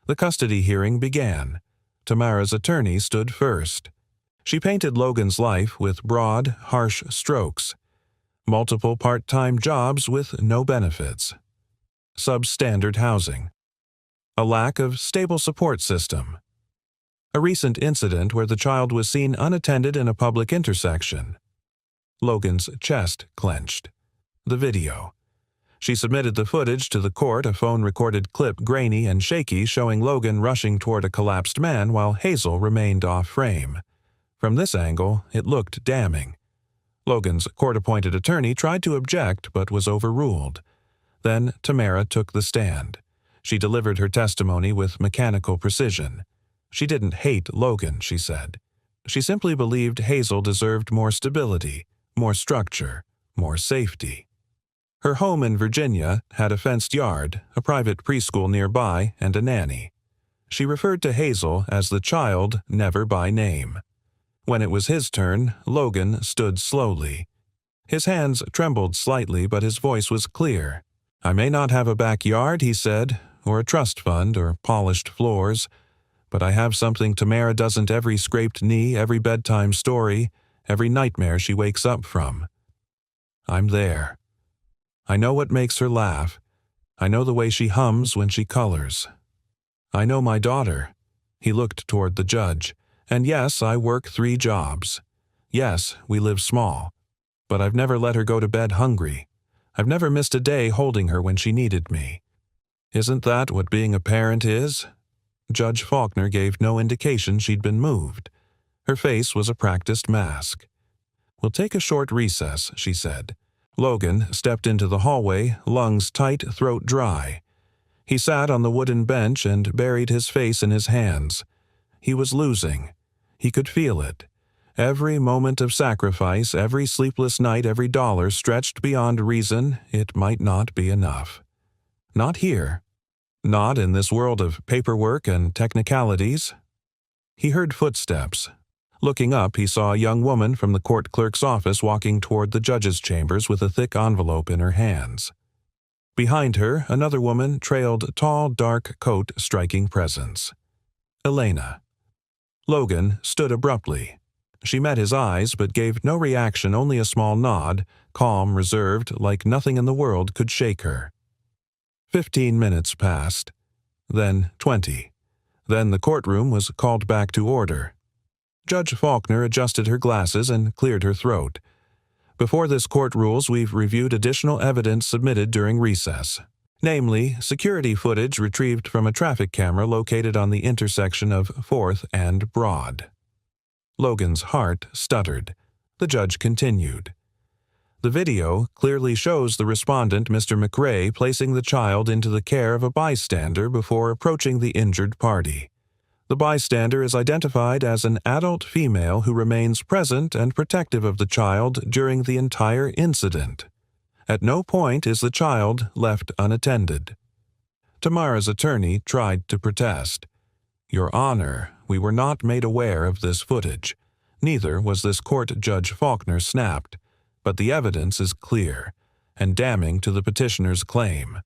The custody hearing began. Tamara's attorney stood first. She painted Logan's life with broad, harsh strokes. Multiple part-time jobs with no benefits. Substandard housing. A lack of stable support system. A recent incident where the child was seen unattended in a public intersection. Logan's chest clenched. The video. She submitted the footage to the court, a phone-recorded clip grainy and shaky showing Logan rushing toward a collapsed man while Hazel remained off-frame. From this angle, it looked damning. Logan's court-appointed attorney tried to object but was overruled. Then Tamara took the stand. She delivered her testimony with mechanical precision. She didn't hate Logan, she said. She simply believed Hazel deserved more stability, more structure, more safety. Her home in Virginia had a fenced yard, a private preschool nearby, and a nanny. She referred to Hazel as the child, never by name. When it was his turn, Logan stood slowly. His hands trembled slightly, but his voice was clear. "I may not have a backyard," he said, "or a trust fund, or polished floors, but I have something Tamara doesn't, every scraped knee, every bedtime story, every nightmare she wakes up from. I'm there. I know what makes her laugh. I know the way she hums when she colors. I know my daughter." He looked toward the judge. "And yes, I work 3 jobs. Yes, we live small. But I've never let her go to bed hungry. I've never missed a day holding her when she needed me. Isn't that what being a parent is?" Judge Faulkner gave no indication she'd been moved. Her face was a practiced mask. "We'll take a short recess," she said. Logan stepped into the hallway, lungs tight, throat dry. He sat on the wooden bench and buried his face in his hands. He was losing. He could feel it. Every moment of sacrifice, every sleepless night, every dollar stretched beyond reason, it might not be enough. Not here. Not in this world of paperwork and technicalities. He heard footsteps. Looking up, he saw a young woman from the court clerk's office walking toward the judge's chambers with a thick envelope in her hands. Behind her, another woman trailed a tall, dark coat striking presence. Elena. Logan stood abruptly. She met his eyes but gave no reaction, only a small nod, calm, reserved, like nothing in the world could shake her. 15 minutes passed. Then 20. Then the courtroom was called back to order. Judge Faulkner adjusted her glasses and cleared her throat. "Before this court rules, we've reviewed additional evidence submitted during recess. Namely, security footage retrieved from a traffic camera located on the intersection of 4th and Broad." Logan's heart stuttered. The judge continued. "The video clearly shows the respondent, Mr. McRae, placing the child into the care of a bystander before approaching the injured party. The bystander is identified as an adult female who remains present and protective of the child during the entire incident. At no point is the child left unattended." Tamara's attorney tried to protest. "Your Honor, we were not made aware of this footage. Neither was this court. Judge Faulkner snapped. But the evidence is clear, and damning to the petitioner's claim."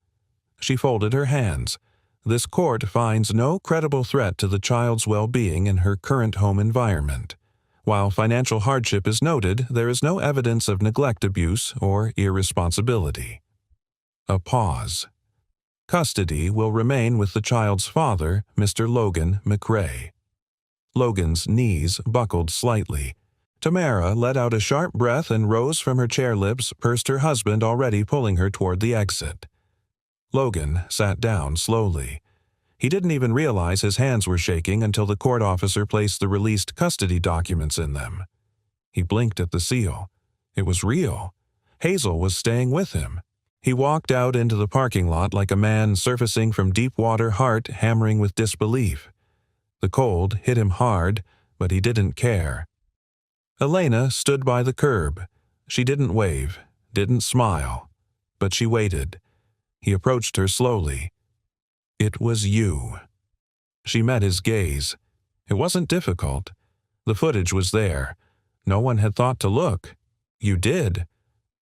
She folded her hands. "This court finds no credible threat to the child's well-being in her current home environment. While financial hardship is noted, there is no evidence of neglect, abuse, or irresponsibility." A pause. "Custody will remain with the child's father, Mr. Logan McRae." Logan's knees buckled slightly. Tamara let out a sharp breath and rose from her chair, lips pursed, her husband already pulling her toward the exit. Logan sat down slowly. He didn't even realize his hands were shaking until the court officer placed the released custody documents in them. He blinked at the seal. It was real. Hazel was staying with him. He walked out into the parking lot like a man surfacing from deep water, heart hammering with disbelief. The cold hit him hard, but he didn't care. Elena stood by the curb. She didn't wave, didn't smile, but she waited. He approached her slowly. "It was you." She met his gaze. It wasn't difficult. The footage was there. No one had thought to look. "You did."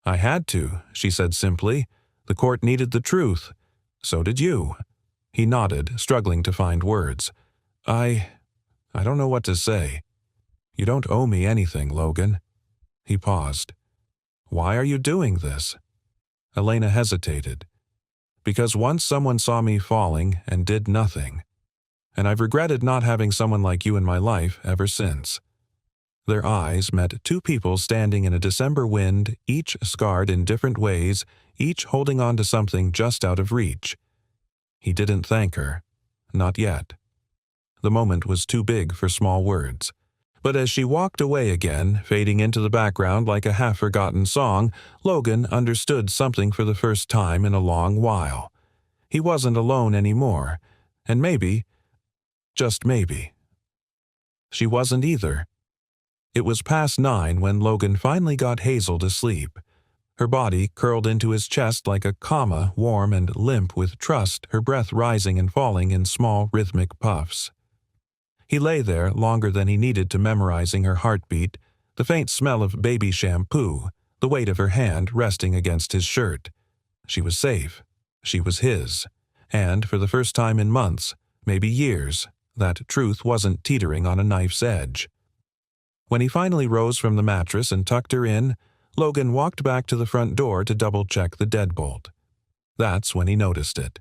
"I had to," she said simply. "The court needed the truth. So did you." He nodded, struggling to find words. I don't know what to say." "You don't owe me anything, Logan." He paused. "Why are you doing this?" Elena hesitated. "Because once someone saw me falling and did nothing. And I've regretted not having someone like you in my life ever since." Their eyes met two people standing in a December wind, each scarred in different ways, each holding on to something just out of reach. He didn't thank her. Not yet. The moment was too big for small words. But as she walked away again, fading into the background like a half-forgotten song, Logan understood something for the first time in a long while. He wasn't alone anymore. And maybe, just maybe, she wasn't either. It was past 9 when Logan finally got Hazel to sleep. Her body curled into his chest like a comma, warm and limp with trust, her breath rising and falling in small rhythmic puffs. He lay there longer than he needed to, memorizing her heartbeat, the faint smell of baby shampoo, the weight of her hand resting against his shirt. She was safe. She was his. And for the first time in months, maybe years, that truth wasn't teetering on a knife's edge. When he finally rose from the mattress and tucked her in, Logan walked back to the front door to double-check the deadbolt. That's when he noticed it.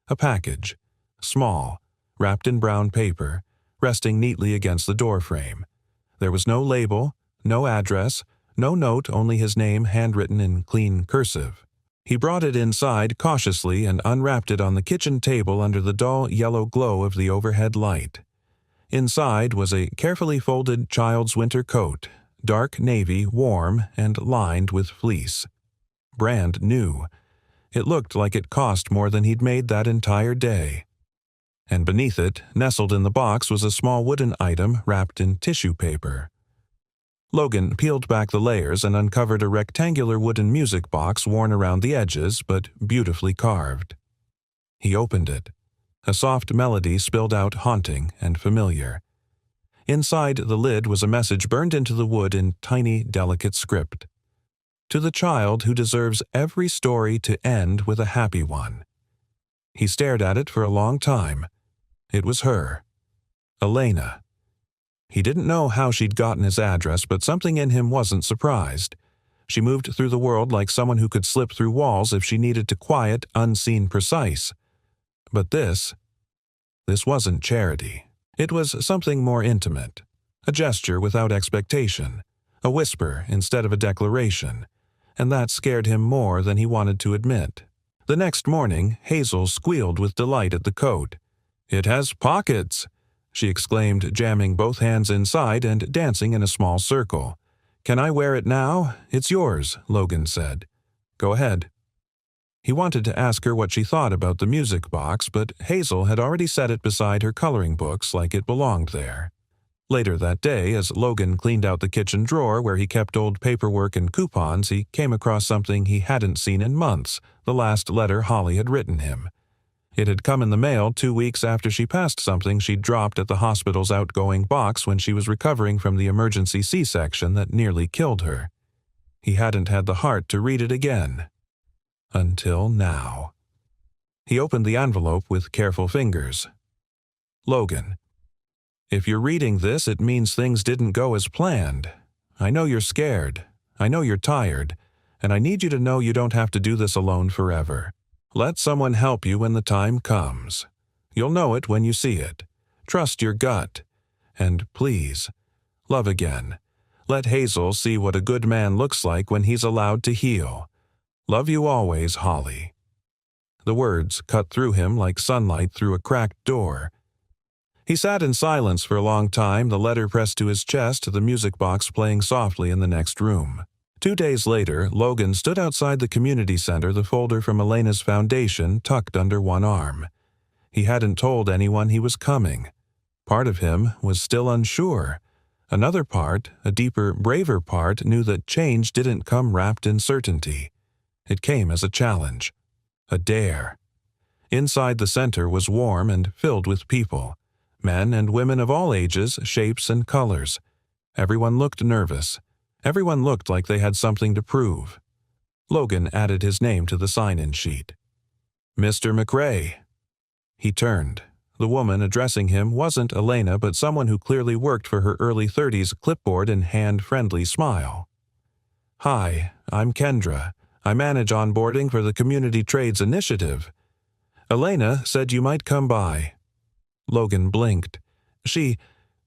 A package. Small, wrapped in brown paper, resting neatly against the doorframe. There was no label, no address, no note, only his name handwritten in clean cursive. He brought it inside cautiously and unwrapped it on the kitchen table under the dull yellow glow of the overhead light. Inside was a carefully folded child's winter coat, dark navy, warm, and lined with fleece. Brand new. It looked like it cost more than he'd made that entire day. And beneath it, nestled in the box, was a small wooden item wrapped in tissue paper. Logan peeled back the layers and uncovered a rectangular wooden music box worn around the edges, but beautifully carved. He opened it. A soft melody spilled out, haunting and familiar. Inside the lid was a message burned into the wood in tiny, delicate script. To the child who deserves every story to end with a happy one. He stared at it for a long time. It was her. Elena. He didn't know how she'd gotten his address, but something in him wasn't surprised. She moved through the world like someone who could slip through walls if she needed to, quiet, unseen, precise. But this wasn't charity. It was something more intimate. A gesture without expectation. A whisper instead of a declaration. And that scared him more than he wanted to admit. The next morning, Hazel squealed with delight at the coat. "It has pockets!" she exclaimed, jamming both hands inside and dancing in a small circle. "Can I wear it now? It's yours," Logan said. "Go ahead." He wanted to ask her what she thought about the music box, but Hazel had already set it beside her coloring books like it belonged there. Later that day, as Logan cleaned out the kitchen drawer where he kept old paperwork and coupons, he came across something he hadn't seen in months, the last letter Holly had written him. It had come in the mail 2 weeks after she passed something she'd dropped at the hospital's outgoing box when she was recovering from the emergency C-section that nearly killed her. He hadn't had the heart to read it again. Until now. He opened the envelope with careful fingers. "Logan, if you're reading this, it means things didn't go as planned. I know you're scared. I know you're tired. And I need you to know you don't have to do this alone forever. Let someone help you when the time comes. You'll know it when you see it. Trust your gut. And please, love again. Let Hazel see what a good man looks like when he's allowed to heal. Love you always, Holly. The words cut through him like sunlight through a cracked door. He sat in silence for a long time, the letter pressed to his chest, the music box playing softly in the next room. 2 days later, Logan stood outside the community center, the folder from Elena's foundation tucked under one arm. He hadn't told anyone he was coming. Part of him was still unsure. Another part, a deeper, braver part, knew that change didn't come wrapped in certainty. It came as a challenge, a dare. Inside the center was warm and filled with people, men and women of all ages, shapes, and colors. Everyone looked nervous. Everyone looked like they had something to prove. Logan added his name to the sign-in sheet. Mr. McRae. He turned. The woman addressing him wasn't Elena, but someone who clearly worked for her early 30s, clipboard and hand-friendly smile. Hi, I'm Kendra. I manage onboarding for the Community Trades Initiative. Elena said you might come by. Logan blinked. She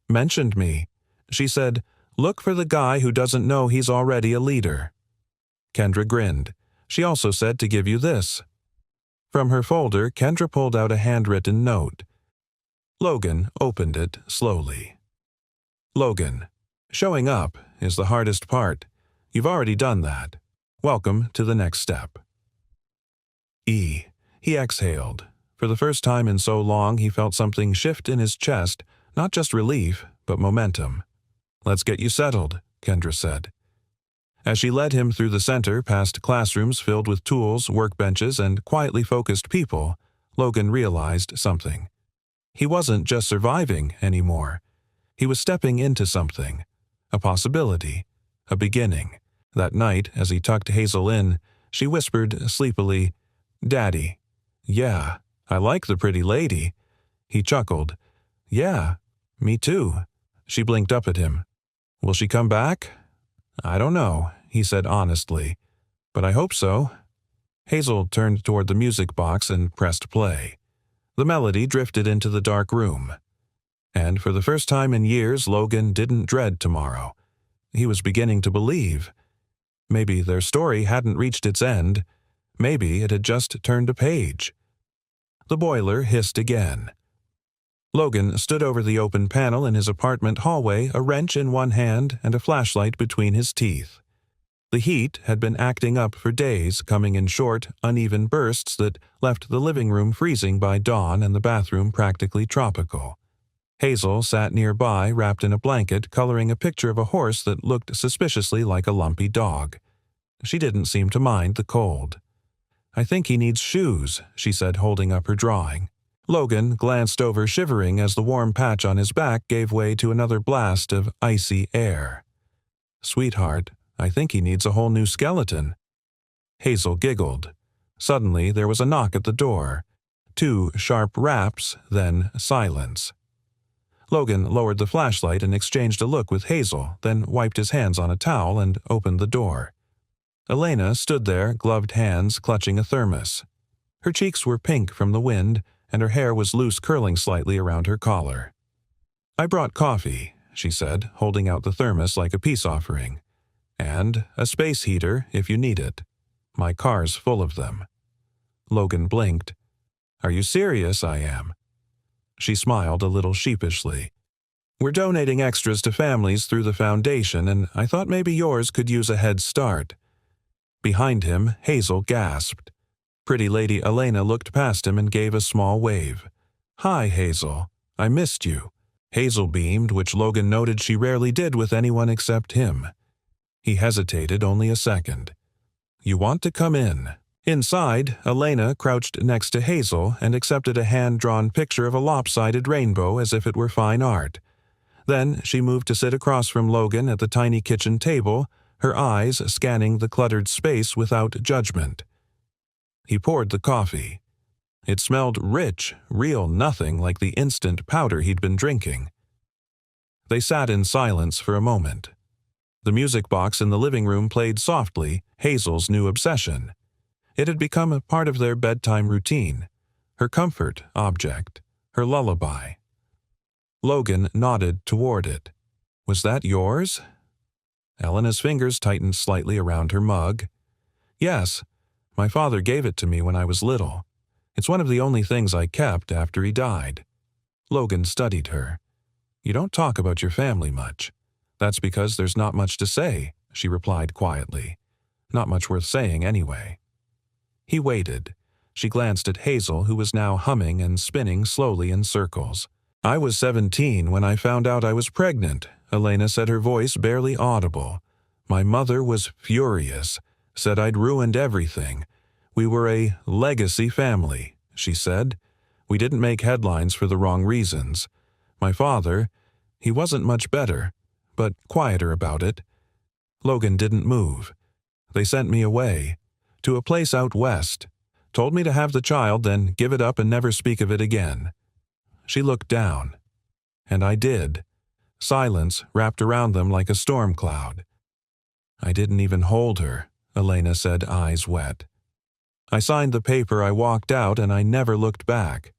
mentioned me. She said, look for the guy who doesn't know he's already a leader. Kendra grinned. She also said to give you this. From her folder, Kendra pulled out a handwritten note. Logan opened it slowly. Logan, showing up is the hardest part. You've already done that. Welcome to the next step. He exhaled. For the first time in so long, he felt something shift in his chest, not just relief, but momentum. Let's get you settled, Kendra said. As she led him through the center, past classrooms filled with tools, workbenches, and quietly focused people, Logan realized something. He wasn't just surviving anymore. He was stepping into something. A possibility. A beginning. That night, as he tucked Hazel in, she whispered sleepily, Daddy. Yeah, I like the pretty lady. He chuckled. Yeah, me too. She blinked up at him. Will she come back? I don't know, he said honestly. But I hope so. Hazel turned toward the music box and pressed play. The melody drifted into the dark room. And for the first time in years, Logan didn't dread tomorrow. He was beginning to believe. Maybe their story hadn't reached its end. Maybe it had just turned a page. The boiler hissed again. Logan stood over the open panel in his apartment hallway, a wrench in one hand and a flashlight between his teeth. The heat had been acting up for days, coming in short, uneven bursts that left the living room freezing by dawn and the bathroom practically tropical. Hazel sat nearby, wrapped in a blanket, coloring a picture of a horse that looked suspiciously like a lumpy dog. She didn't seem to mind the cold. I think he needs shoes, she said, holding up her drawing. Logan glanced over, shivering as the warm patch on his back gave way to another blast of icy air. Sweetheart, I think he needs a whole new skeleton. Hazel giggled. Suddenly, there was a knock at the door. 2 sharp raps, then silence. Logan lowered the flashlight and exchanged a look with Hazel, then wiped his hands on a towel and opened the door. Elena stood there, gloved hands clutching a thermos. Her cheeks were pink from the wind, and her hair was loose, curling slightly around her collar. I brought coffee, she said, holding out the thermos like a peace offering. And a space heater if you need it. My car's full of them. Logan blinked. Are you serious? I am. She smiled a little sheepishly. We're donating extras to families through the foundation, and I thought maybe yours could use a head start. Behind him, Hazel gasped. Pretty Lady Elena looked past him and gave a small wave. Hi, Hazel. I missed you. Hazel beamed, which Logan noted she rarely did with anyone except him. He hesitated only a second. You want to come in? Inside, Elena crouched next to Hazel and accepted a hand-drawn picture of a lopsided rainbow as if it were fine art. Then she moved to sit across from Logan at the tiny kitchen table, her eyes scanning the cluttered space without judgment. He poured the coffee. It smelled rich, real, nothing like the instant powder he'd been drinking. They sat in silence for a moment. The music box in the living room played softly, Hazel's new obsession. It had become a part of their bedtime routine, her comfort object, her lullaby. Logan nodded toward it. Was that yours? Elena's fingers tightened slightly around her mug. Yes, my father gave it to me when I was little. It's one of the only things I kept after he died. Logan studied her. You don't talk about your family much. That's because there's not much to say, she replied quietly. Not much worth saying anyway. He waited. She glanced at Hazel, who was now humming and spinning slowly in circles. I was 17 when I found out I was pregnant, Elena said, her voice barely audible. My mother was furious, said I'd ruined everything. We were a legacy family, she said. We didn't make headlines for the wrong reasons. My father, he wasn't much better, but quieter about it. Logan didn't move. They sent me away, to a place out west, told me to have the child, then give it up and never speak of it again. She looked down. And I did. Silence wrapped around them like a storm cloud. I didn't even hold her, Elena said, eyes wet. I signed the paper, I walked out, and I never looked back.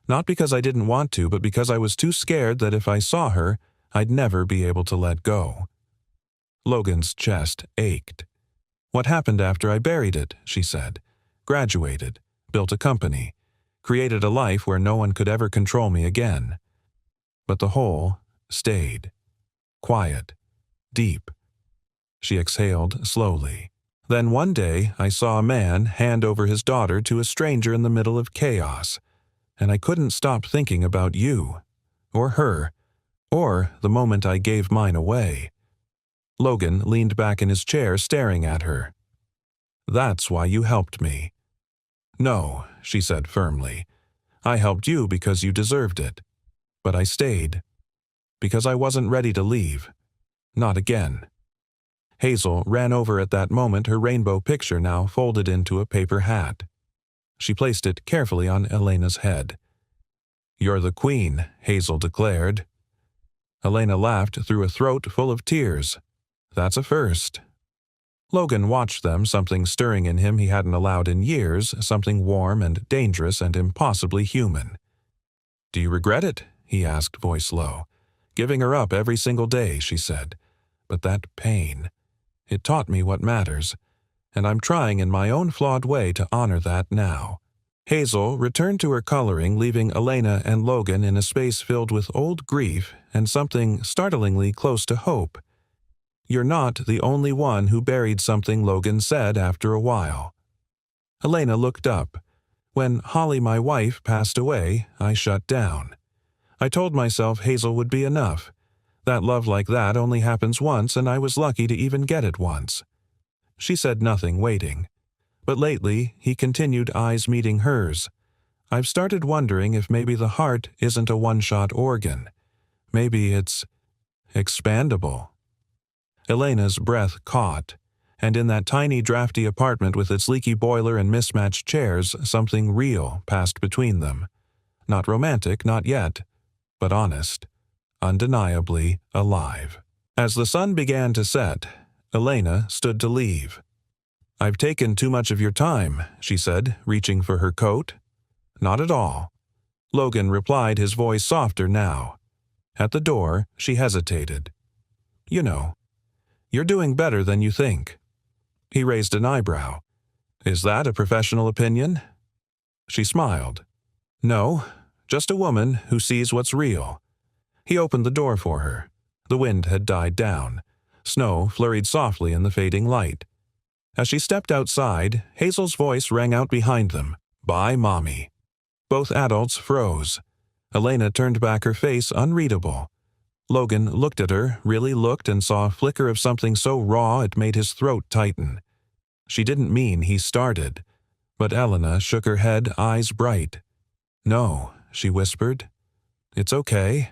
Not because I didn't want to, but because I was too scared that if I saw her, I'd never be able to let go. Logan's chest ached. What happened after I buried it, she said. Graduated, built a company, created a life where no one could ever control me again. But the hole stayed. Quiet. Deep. She exhaled slowly. Then one day I saw a man hand over his daughter to a stranger in the middle of chaos, and I couldn't stop thinking about you, or her, or the moment I gave mine away. Logan leaned back in his chair, staring at her. That's why you helped me. No, she said firmly. I helped you because you deserved it. But I stayed. Because I wasn't ready to leave. Not again. Hazel ran over at that moment, her rainbow picture now folded into a paper hat. She placed it carefully on Elena's head. You're the queen, Hazel declared. Elena laughed through a throat full of tears. That's a first. Logan watched them, something stirring in him he hadn't allowed in years, something warm and dangerous and impossibly human. Do you regret it? He asked, voice low. Giving her up every single day, she said. But that pain. It taught me what matters, and I'm trying in my own flawed way to honor that now. Hazel returned to her coloring, leaving Elena and Logan in a space filled with old grief and something startlingly close to hope. You're not the only one who buried something, Logan said after a while. Elena looked up. When Holly, my wife, passed away, I shut down. I told myself Hazel would be enough. That love like that only happens once, and I was lucky to even get it once. She said nothing, waiting. But lately, he continued, eyes meeting hers. I've started wondering if maybe the heart isn't a one-shot organ. Maybe it's expandable. Elena's breath caught, and in that tiny drafty apartment with its leaky boiler and mismatched chairs, something real passed between them. Not romantic, not yet, but honest. Undeniably alive. As the sun began to set, Elena stood to leave. I've taken too much of your time, she said, reaching for her coat. Not at all. Logan replied, his voice softer now. At the door, she hesitated. You know, you're doing better than you think. He raised an eyebrow. Is that a professional opinion? She smiled. No, just a woman who sees what's real. He opened the door for her. The wind had died down. Snow flurried softly in the fading light. As she stepped outside, Hazel's voice rang out behind them. Bye, Mommy. Both adults froze. Elena turned back, her face unreadable. Logan looked at her, really looked, and saw a flicker of something so raw it made his throat tighten. She didn't mean he started. But Elena shook her head, eyes bright. No, she whispered. It's okay.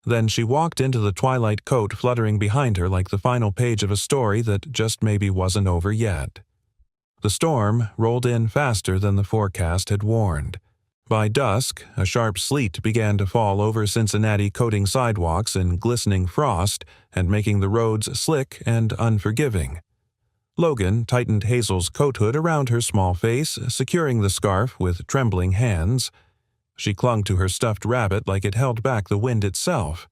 Then she walked into the twilight coat fluttering behind her like the final page of a story that just maybe wasn't over yet. The storm rolled in faster than the forecast had warned. By dusk, a sharp sleet began to fall over Cincinnati, coating sidewalks in glistening frost and making the roads slick and unforgiving. Logan tightened Hazel's coat hood around her small face, securing the scarf with trembling hands. She clung to her stuffed rabbit like it held back the wind itself.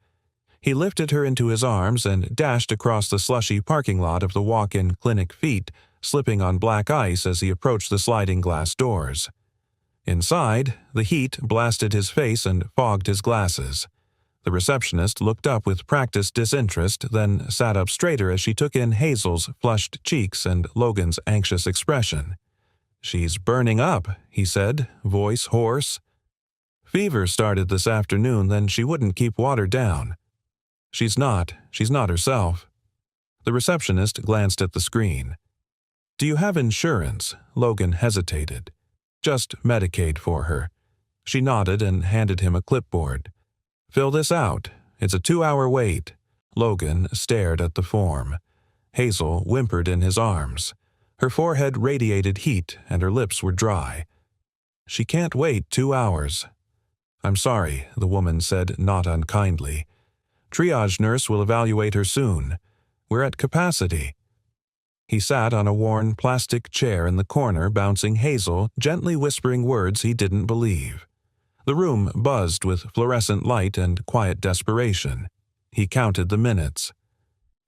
He lifted her into his arms and dashed across the slushy parking lot of the walk-in clinic feet, slipping on black ice as he approached the sliding glass doors. Inside, the heat blasted his face and fogged his glasses. The receptionist looked up with practiced disinterest, then sat up straighter as she took in Hazel's flushed cheeks and Logan's anxious expression. "She's burning up," he said, voice hoarse. "Fever started this afternoon, then she wouldn't keep water down. She's not herself." The receptionist glanced at the screen. "Do you have insurance?" Logan hesitated. "Just Medicaid for her." She nodded and handed him a clipboard. "Fill this out. It's a 2-hour wait." Logan stared at the form. Hazel whimpered in his arms. Her forehead radiated heat and her lips were dry. "She can't wait 2 hours." "I'm sorry," the woman said not unkindly. "Triage nurse will evaluate her soon. We're at capacity." He sat on a worn plastic chair in the corner, bouncing Hazel, gently whispering words he didn't believe. The room buzzed with fluorescent light and quiet desperation. He counted the minutes.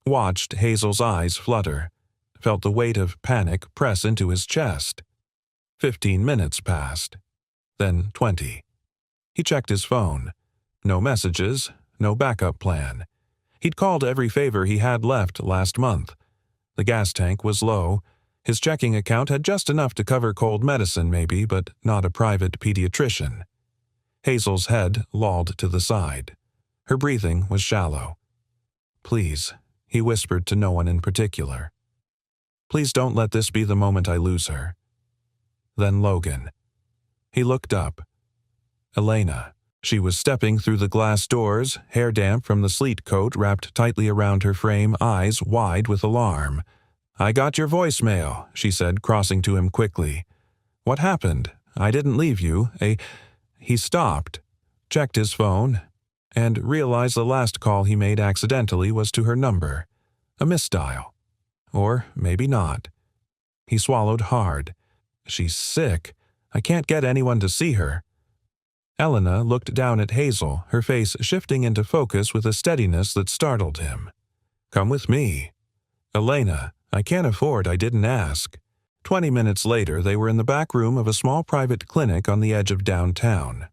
Watched Hazel's eyes flutter. Felt the weight of panic press into his chest. 15 minutes passed. Then 20. He checked his phone. No messages, no backup plan. He'd called every favor he had left last month. The gas tank was low. His checking account had just enough to cover cold medicine maybe, but not a private pediatrician. Hazel's head lolled to the side. Her breathing was shallow. "Please," he whispered to no one in particular. "Please don't let this be the moment I lose her." Then Logan. He looked up. Elena. She was stepping through the glass doors, hair damp from the sleet coat wrapped tightly around her frame, eyes wide with alarm. "I got your voicemail," she said, crossing to him quickly. "What happened? I didn't leave you. He stopped, checked his phone, and realized the last call he made accidentally was to her number. A misdial. Or maybe not. He swallowed hard. "She's sick. I can't get anyone to see her." Elena looked down at Hazel, her face shifting into focus with a steadiness that startled him. "Come with me." "Elena, I can't afford, I didn't ask." 20 minutes later, they were in the back room of a small private clinic on the edge of downtown.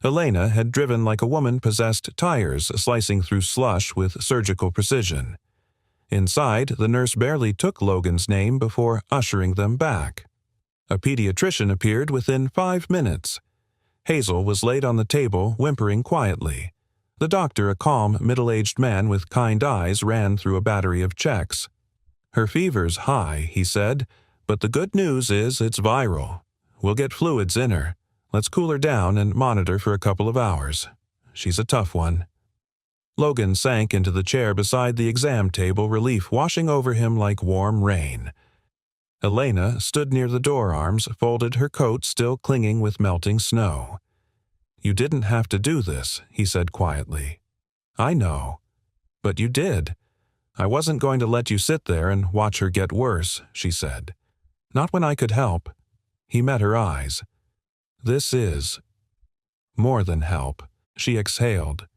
Elena had driven like a woman-possessed, tires slicing through slush with surgical precision. Inside, the nurse barely took Logan's name before ushering them back. A pediatrician appeared within 5 minutes. Hazel was laid on the table, whimpering quietly. The doctor, a calm, middle-aged man with kind eyes, ran through a battery of checks. "Her fever's high," he said, "but the good news is it's viral. We'll get fluids in her. Let's cool her down and monitor for a couple of hours. She's a tough one." Logan sank into the chair beside the exam table, relief washing over him like warm rain. Elena stood near the door arms, folded her coat still clinging with melting snow. "You didn't have to do this," he said quietly. "I know. But you did. I wasn't going to let you sit there and watch her get worse," she said. "Not when I could help." He met her eyes. "This is more than help," she exhaled.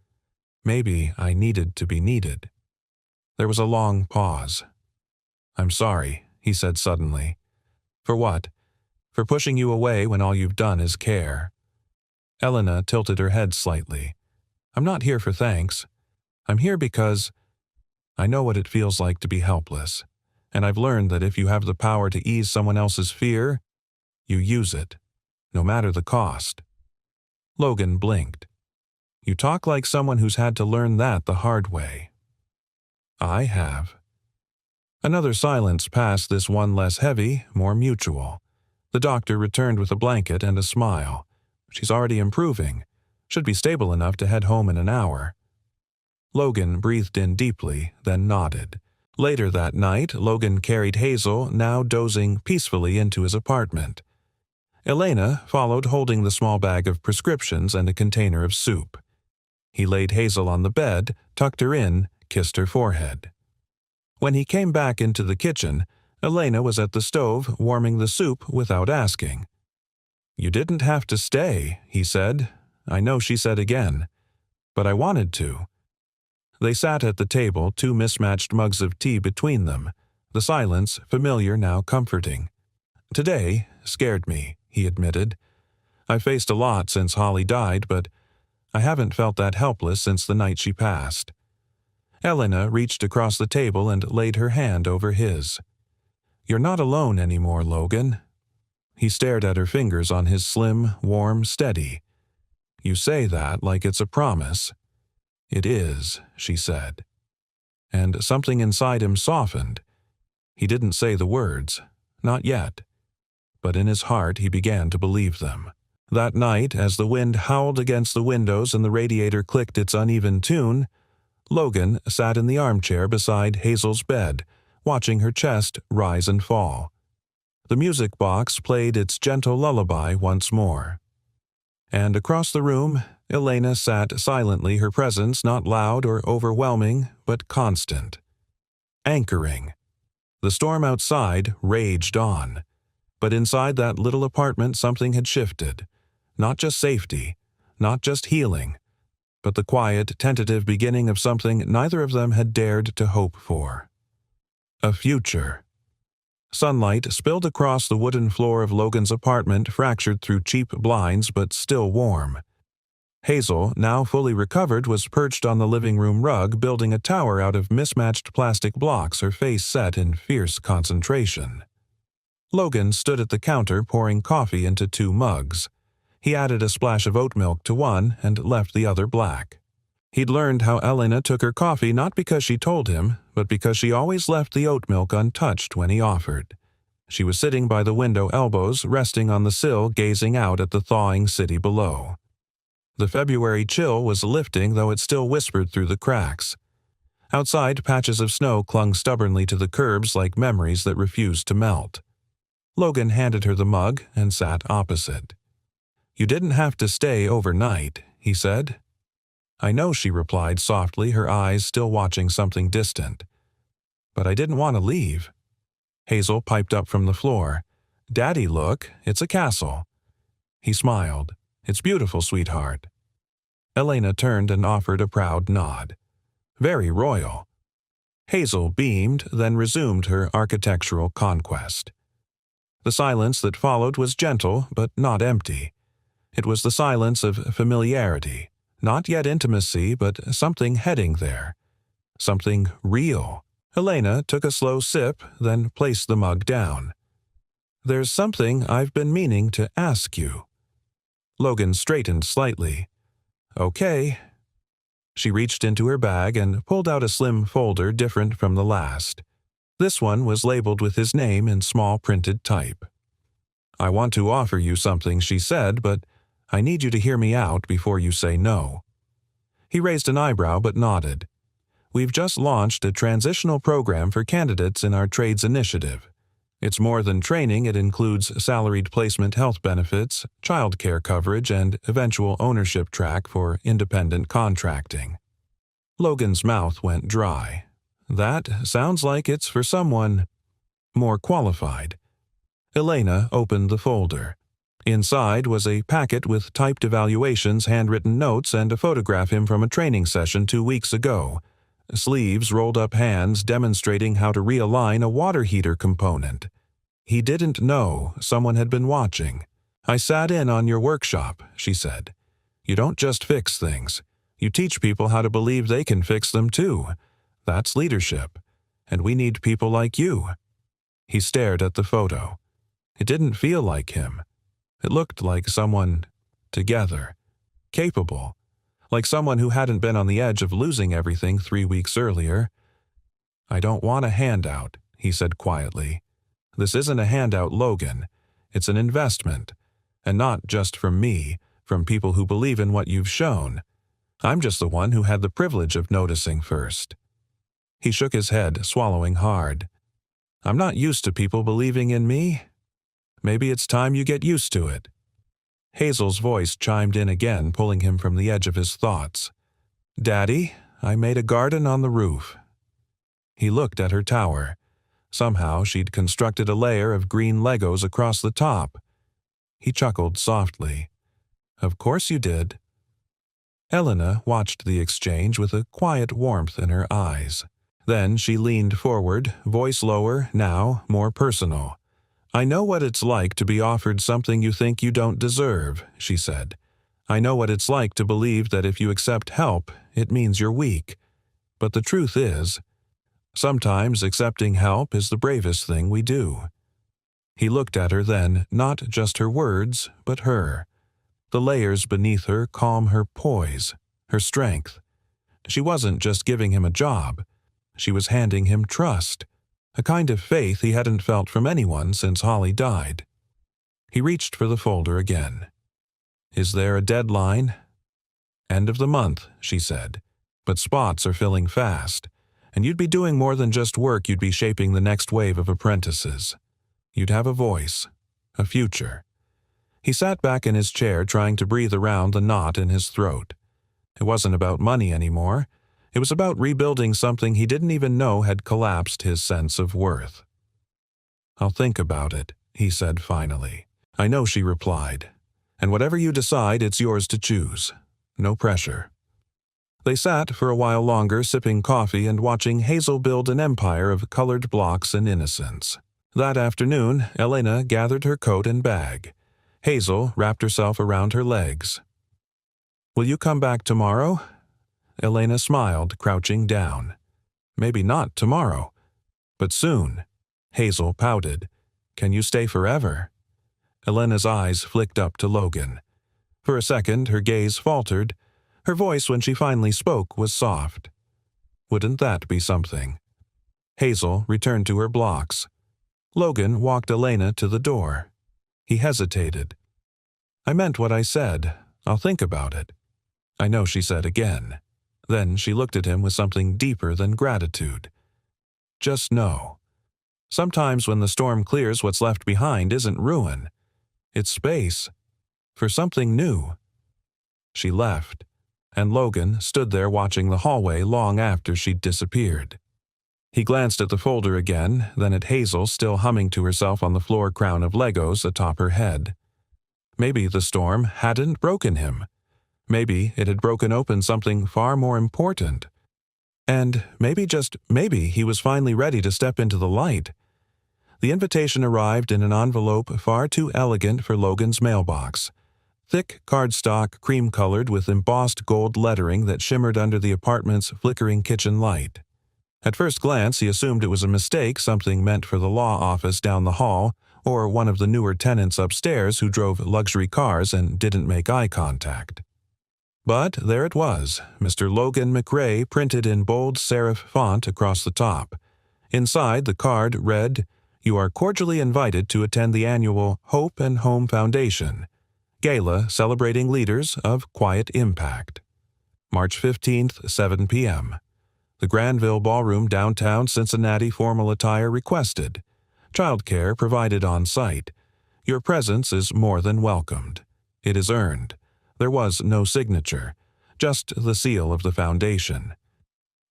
"Maybe I needed to be needed." There was a long pause. "I'm sorry," he said suddenly. "For what? For pushing you away when all you've done is care." Elena tilted her head slightly. "I'm not here for thanks. I'm here because I know what it feels like to be helpless, and I've learned that if you have the power to ease someone else's fear, you use it, no matter the cost." Logan blinked. "You talk like someone who's had to learn that the hard way." "I have." Another silence passed, this one less heavy, more mutual. The doctor returned with a blanket and a smile. "She's already improving. Should be stable enough to head home in an hour." Logan breathed in deeply, then nodded. Later that night, Logan carried Hazel, now dozing peacefully, into his apartment. Elena followed, holding the small bag of prescriptions and a container of soup. He laid Hazel on the bed, tucked her in, kissed her forehead. When he came back into the kitchen, Elena was at the stove warming the soup without asking. "You didn't have to stay," he said. "I know," she said again. "But I wanted to." They sat at the table, two mismatched mugs of tea between them, the silence familiar now comforting. "Today scared me," he admitted. "I've faced a lot since Holly died, but I haven't felt that helpless since the night she passed." Elena reached across the table and laid her hand over his. "You're not alone anymore, Logan." He stared at her fingers on his slim, warm, steady. "You say that like it's a promise." "It is," she said. And something inside him softened. He didn't say the words, not yet. But in his heart he began to believe them. That night, as the wind howled against the windows and the radiator clicked its uneven tune, Logan sat in the armchair beside Hazel's bed, watching her chest rise and fall. The music box played its gentle lullaby once more. And across the room, Elena sat silently, her presence not loud or overwhelming, but constant. Anchoring. The storm outside raged on. But inside that little apartment something had shifted. Not just safety, not just healing, but the quiet, tentative beginning of something neither of them had dared to hope for. A future. Sunlight spilled across the wooden floor of Logan's apartment, fractured through cheap blinds but still warm. Hazel, now fully recovered, was perched on the living room rug, building a tower out of mismatched plastic blocks, her face set in fierce concentration. Logan stood at the counter pouring coffee into 2 mugs. He added a splash of oat milk to one and left the other black. He'd learned how Elena took her coffee not because she told him, but because she always left the oat milk untouched when he offered. She was sitting by the window, elbows resting on the sill, gazing out at the thawing city below. The February chill was lifting, though it still whispered through the cracks. Outside, patches of snow clung stubbornly to the curbs like memories that refused to melt. Logan handed her the mug and sat opposite. "You didn't have to stay overnight," he said. "I know," she replied softly, her eyes still watching something distant. "But I didn't want to leave." Hazel piped up from the floor. "Daddy, look, it's a castle." He smiled. "It's beautiful, sweetheart." Elena turned and offered a proud nod. "Very royal." Hazel beamed, then resumed her architectural conquest. The silence that followed was gentle, but not empty. It was the silence of familiarity, not yet intimacy, but something heading there. Something real. Elena took a slow sip, then placed the mug down. "There's something I've been meaning to ask you." Logan straightened slightly. "Okay." She reached into her bag and pulled out a slim folder different from the last. This one was labeled with his name in small printed type. "I want to offer you something," she said, "but I need you to hear me out before you say no." He raised an eyebrow but nodded. "We've just launched a transitional program for candidates in our trades initiative. It's more than training, it includes salaried placement health benefits, child care coverage, and eventual ownership track for independent contracting." Logan's mouth went dry. "That sounds like it's for someone more qualified." Elena opened the folder. Inside was a packet with typed evaluations, handwritten notes, and a photograph of him from a training session 2 weeks ago. Sleeves, rolled-up hands demonstrating how to realign a water heater component. He didn't know someone had been watching. "I sat in on your workshop," she said. "You don't just fix things. You teach people how to believe they can fix them too. That's leadership. And we need people like you." He stared at the photo. It didn't feel like him. It looked like someone together, capable, like someone who hadn't been on the edge of losing everything 3 weeks earlier. "I don't want a handout," he said quietly. "This isn't a handout, Logan. It's an investment. And not just from me, from people who believe in what you've shown. I'm just the one who had the privilege of noticing first." He shook his head, swallowing hard. "I'm not used to people believing in me. Maybe it's time you get used to it." Hazel's voice chimed in again, pulling him from the edge of his thoughts. "Daddy, I made a garden on the roof." He looked at her tower. Somehow she'd constructed a layer of green Legos across the top. He chuckled softly. "Of course you did." Elena watched the exchange with a quiet warmth in her eyes. Then she leaned forward, voice lower, now more personal. "I know what it's like to be offered something you think you don't deserve," she said. "I know what it's like to believe that if you accept help, it means you're weak. But the truth is, sometimes accepting help is the bravest thing we do." He looked at her then, not just her words, but her. The layers beneath her calm her poise, her strength. She wasn't just giving him a job. She was handing him trust, a kind of faith he hadn't felt from anyone since Holly died. He reached for the folder again. "Is there a deadline?" "End of the month," she said. "But spots are filling fast, and you'd be doing more than just work. You'd be shaping the next wave of apprentices. You'd have a voice, a future." He sat back in his chair trying to breathe around the knot in his throat. It wasn't about money anymore. It was about rebuilding something he didn't even know had collapsed his sense of worth. "I'll think about it," he said finally. "I know," she replied. "And whatever you decide, it's yours to choose. No pressure." They sat for a while longer, sipping coffee and watching Hazel build an empire of colored blocks and innocence. That afternoon, Elena gathered her coat and bag. Hazel wrapped herself around her legs. "Will you come back tomorrow?" Elena smiled, crouching down. "Maybe not tomorrow, but soon." Hazel pouted. "Can you stay forever?" Elena's eyes flicked up to Logan. For a second, her gaze faltered. Her voice, when she finally spoke, was soft. "Wouldn't that be something?" Hazel returned to her blocks. Logan walked Elena to the door. He hesitated. "I meant what I said. I'll think about it." "I know," she said again. Then she looked at him with something deeper than gratitude. "Just know. Sometimes when the storm clears, what's left behind isn't ruin. It's space. For something new." She left, and Logan stood there watching the hallway long after she'd disappeared. He glanced at the folder again, then at Hazel still humming to herself on the floor crown of Legos atop her head. Maybe the storm hadn't broken him. Maybe it had broken open something far more important. And maybe, just maybe, he was finally ready to step into the light. The invitation arrived in an envelope far too elegant for Logan's mailbox. Thick cardstock, cream-colored with embossed gold lettering that shimmered under the apartment's flickering kitchen light. At first glance, he assumed it was a mistake, something meant for the law office down the hall, or one of the newer tenants upstairs who drove luxury cars and didn't make eye contact. But there it was, Mr. Logan McRae printed in bold serif font across the top. Inside, the card read, "You are cordially invited to attend the annual Hope and Home Foundation Gala celebrating leaders of quiet impact. March 15th, 7 p.m. The Granville Ballroom, downtown Cincinnati. Formal attire requested. Childcare provided on site. Your presence is more than welcomed. It is earned." There was no signature, just the seal of the foundation.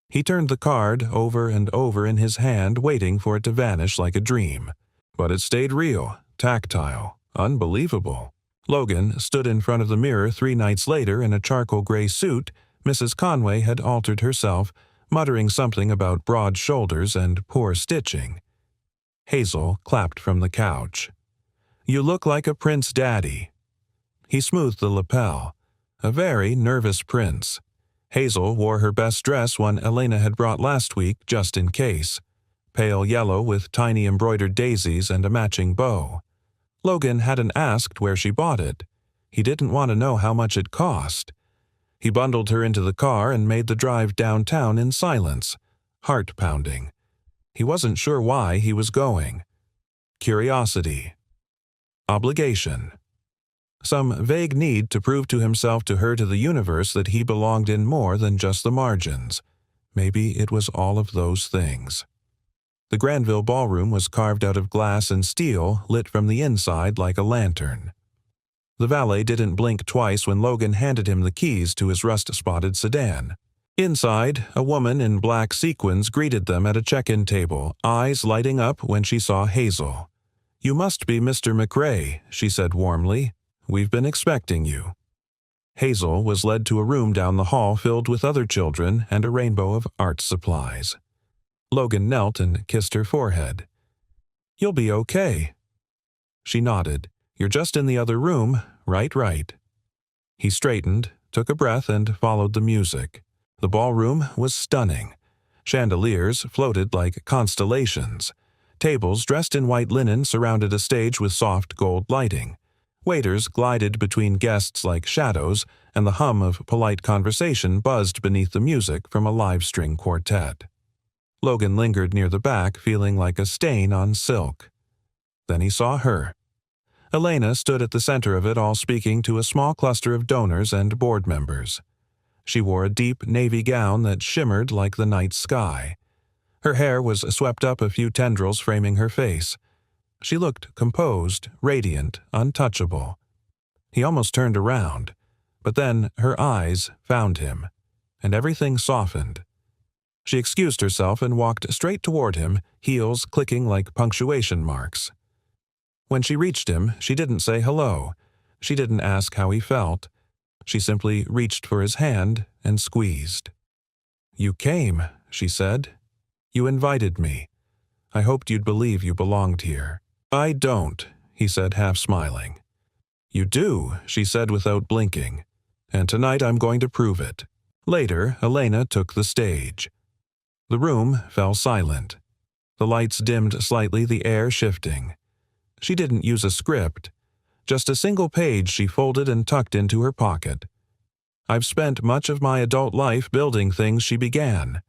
He turned the card over and over in his hand, waiting for it to vanish like a dream. But it stayed real, tactile, unbelievable. Logan stood in front of the mirror 3 nights later in a charcoal gray suit. Mrs. Conway had altered herself, muttering something about broad shoulders and poor stitching. Hazel clapped from the couch. "You look like a prince daddy." He smoothed the lapel. A very nervous prince. Hazel wore her best dress, one Elena had brought last week just in case. Pale yellow with tiny embroidered daisies and a matching bow. Logan hadn't asked where she bought it. He didn't want to know how much it cost. He bundled her into the car and made the drive downtown in silence, heart-pounding. He wasn't sure why he was going. Curiosity. Obligation. Some vague need to prove to himself, to her, to the universe that he belonged in more than just the margins. Maybe it was all of those things. The Granville Ballroom was carved out of glass and steel, lit from the inside like a lantern. The valet didn't blink twice when Logan handed him the keys to his rust-spotted sedan. Inside, a woman in black sequins greeted them at a check-in table, eyes lighting up when she saw Hazel. "You must be Mr. McRae," she said warmly. "We've been expecting you." Hazel was led to a room down the hall filled with other children and a rainbow of art supplies. Logan knelt and kissed her forehead. "You'll be okay." She nodded. "You're just in the other room, right. He straightened, took a breath, and followed the music. The ballroom was stunning. Chandeliers floated like constellations. Tables dressed in white linen surrounded a stage with soft gold lighting. Waiters glided between guests like shadows, and the hum of polite conversation buzzed beneath the music from a live-string quartet. Logan lingered near the back, feeling like a stain on silk. Then he saw her. Elena stood at the center of it all, speaking to a small cluster of donors and board members. She wore a deep navy gown that shimmered like the night sky. Her hair was swept up a few tendrils framing her face. She looked composed, radiant, untouchable. He almost turned around, but then her eyes found him, and everything softened. She excused herself and walked straight toward him, heels clicking like punctuation marks. When she reached him, she didn't say hello. She didn't ask how he felt. She simply reached for his hand and squeezed. "You came," she said. "You invited me. I hoped you'd believe you belonged here." "I don't," he said, half smiling. "You do," she said without blinking. "And tonight I'm going to prove it." Later, Elena took the stage. The room fell silent. The lights dimmed slightly, the air shifting. She didn't use a script. Just a single page she folded and tucked into her pocket. "I've spent much of my adult life building things she began.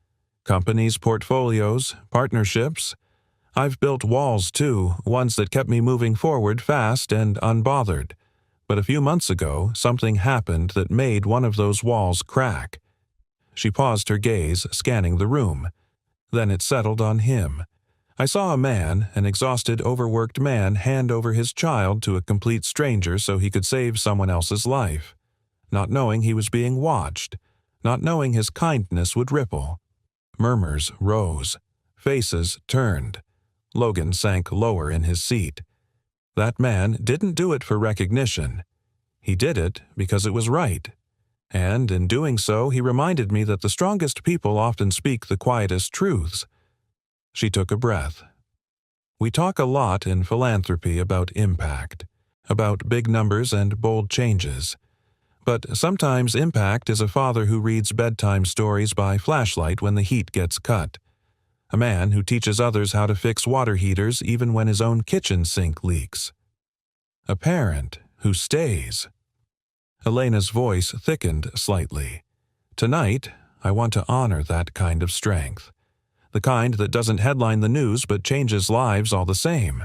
Companies, portfolios, partnerships. I've built walls too, ones that kept me moving forward fast and unbothered. But a few months ago, something happened that made one of those walls crack." She paused, her gaze scanning the room. Then it settled on him. "I saw a man, an exhausted, overworked man, hand over his child to a complete stranger so he could save someone else's life. Not knowing he was being watched. Not knowing his kindness would ripple." Murmurs rose. Faces turned. Logan sank lower in his seat. That man didn't do it for recognition. He did it because it was right. And in doing so, he reminded me that the strongest people often speak the quietest truths. She took a breath. "We talk a lot in philanthropy about impact, about big numbers and bold changes. But sometimes impact is a father who reads bedtime stories by flashlight when the heat gets cut. A man who teaches others how to fix water heaters even when his own kitchen sink leaks. A parent who stays." Elena's voice thickened slightly. "Tonight, I want to honor that kind of strength. The kind that doesn't headline the news but changes lives all the same."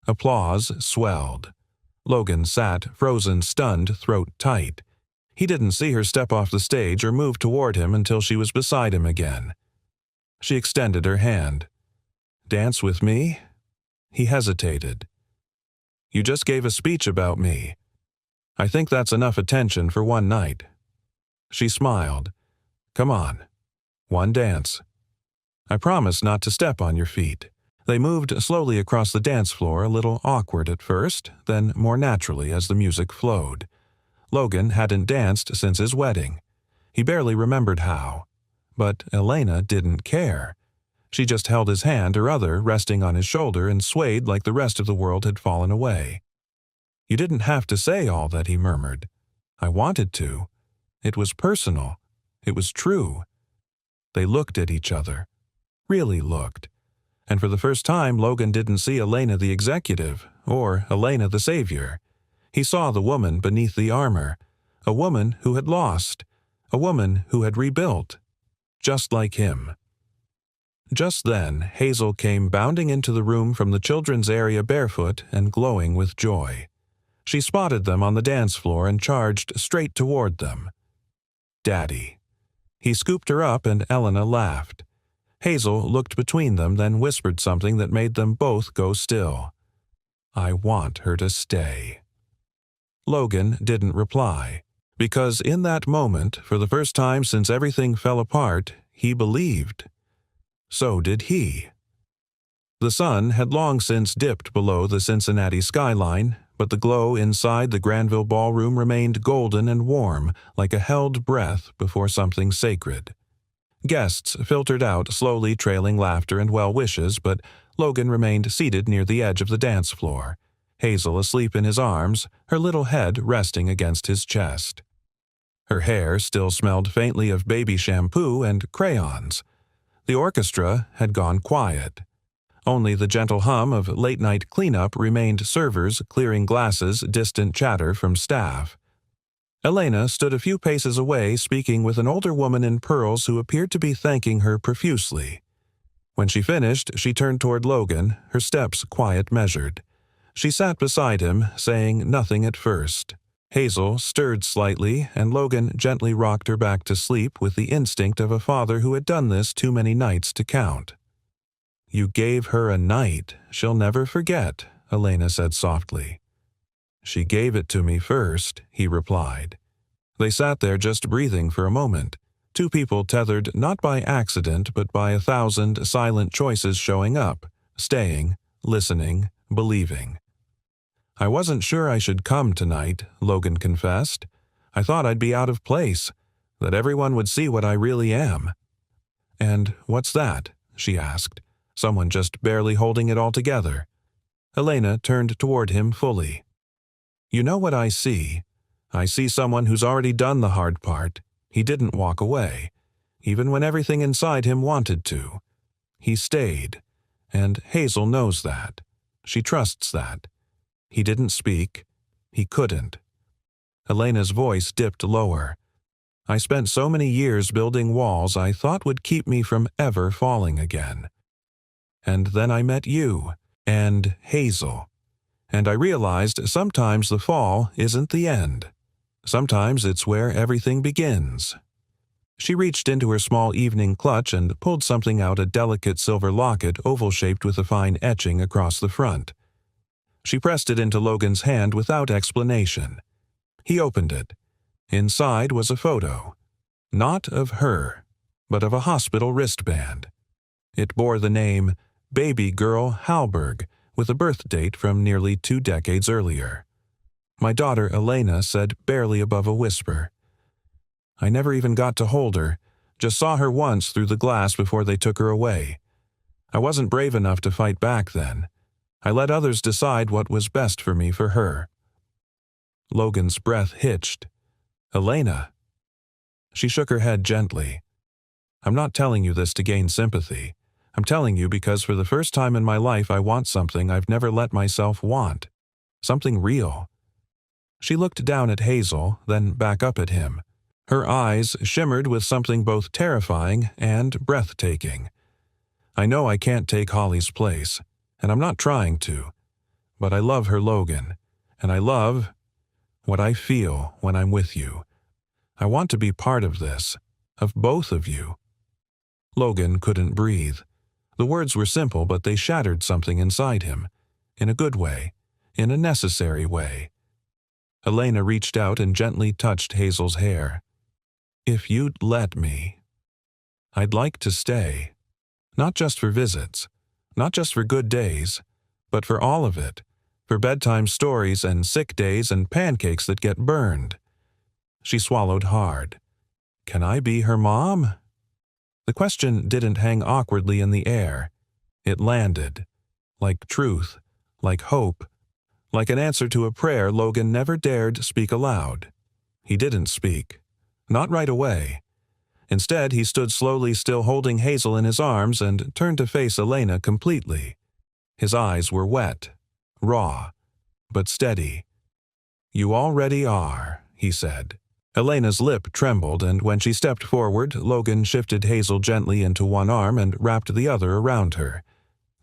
Applause swelled. Logan sat, frozen, stunned, throat tight. He didn't see her step off the stage or move toward him until she was beside him again. She extended her hand. "Dance with me?" He hesitated. "You just gave a speech about me. I think that's enough attention for one night." She smiled. "Come on. One dance. I promise not to step on your feet." They moved slowly across the dance floor, a little awkward at first, then more naturally as the music flowed. Logan hadn't danced since his wedding. He barely remembered how. But Elena didn't care. She just held his hand, her other resting on his shoulder, and swayed like the rest of the world had fallen away. "You didn't have to say all that," he murmured. "I wanted to. It was personal. It was true." They looked at each other. Really looked. And for the first time, Logan didn't see Elena the executive, or Elena the savior. He saw the woman beneath the armor, a woman who had lost, a woman who had rebuilt, just like him. Just then, Hazel came bounding into the room from the children's area barefoot and glowing with joy. She spotted them on the dance floor and charged straight toward them. "Daddy." He scooped her up and Elena laughed. Hazel looked between them, then whispered something that made them both go still. "I want her to stay." Logan didn't reply, because in that moment, for the first time since everything fell apart, he believed. So did he. The sun had long since dipped below the Cincinnati skyline, but the glow inside the Granville ballroom remained golden and warm, like a held breath before something sacred. Guests filtered out, slowly trailing laughter and well wishes, but Logan remained seated near the edge of the dance floor, Hazel asleep in his arms, her little head resting against his chest. Her hair still smelled faintly of baby shampoo and crayons. The orchestra had gone quiet. Only the gentle hum of late-night cleanup remained, servers clearing glasses, distant chatter from staff. Elena stood a few paces away, speaking with an older woman in pearls who appeared to be thanking her profusely. When she finished, she turned toward Logan, her steps quiet, measured. She sat beside him, saying nothing at first. Hazel stirred slightly, and Logan gently rocked her back to sleep with the instinct of a father who had done this too many nights to count. "You gave her a night she'll never forget," Elena said softly. "She gave it to me first," he replied. They sat there just breathing for a moment, two people tethered not by accident but by 1,000 silent choices showing up, staying, listening, believing. "I wasn't sure I should come tonight," Logan confessed. "I thought I'd be out of place, that everyone would see what I really am." "And what's that?" she asked, someone just barely holding it all together. Elena turned toward him fully. "You know what I see? I see someone who's already done the hard part. He didn't walk away, even when everything inside him wanted to. He stayed, and Hazel knows that. She trusts that. He didn't speak. He couldn't." Elena's voice dipped lower. "I spent so many years building walls I thought would keep me from ever falling again. And then I met you, and Hazel. And I realized sometimes the fall isn't the end. Sometimes it's where everything begins." She reached into her small evening clutch and pulled something out, a delicate silver locket oval-shaped with a fine etching across the front. She pressed it into Logan's hand without explanation. He opened it. Inside was a photo. Not of her, but of a hospital wristband. It bore the name Baby Girl Halberg, with a birth date from nearly 2 decades earlier. My daughter Elena said barely above a whisper. "I never even got to hold her, just saw her once through the glass before they took her away. I wasn't brave enough to fight back then. I let others decide what was best for me for her." Logan's breath hitched. "Elena." She shook her head gently. "I'm not telling you this to gain sympathy. I'm telling you because for the first time in my life I want something I've never let myself want. Something real." She looked down at Hazel, then back up at him. Her eyes shimmered with something both terrifying and breathtaking. "I know I can't take Holly's place, and I'm not trying to. But I love her, Logan, and I love what I feel when I'm with you. I want to be part of this, of both of you." Logan couldn't breathe. The words were simple, but they shattered something inside him. In a good way, in a necessary way. Elena reached out and gently touched Hazel's hair. "If you'd let me, I'd like to stay. Not just for visits. Not just for good days, but for all of it, for bedtime stories and sick days and pancakes that get burned." She swallowed hard. "Can I be her mom?" The question didn't hang awkwardly in the air. It landed, like truth, like hope, like an answer to a prayer Logan never dared speak aloud. He didn't speak. Not right away. Instead, he stood slowly, still holding Hazel in his arms, and turned to face Elena completely. His eyes were wet, raw, but steady. "You already are," he said. Elena's lip trembled, and when she stepped forward, Logan shifted Hazel gently into one arm and wrapped the other around her.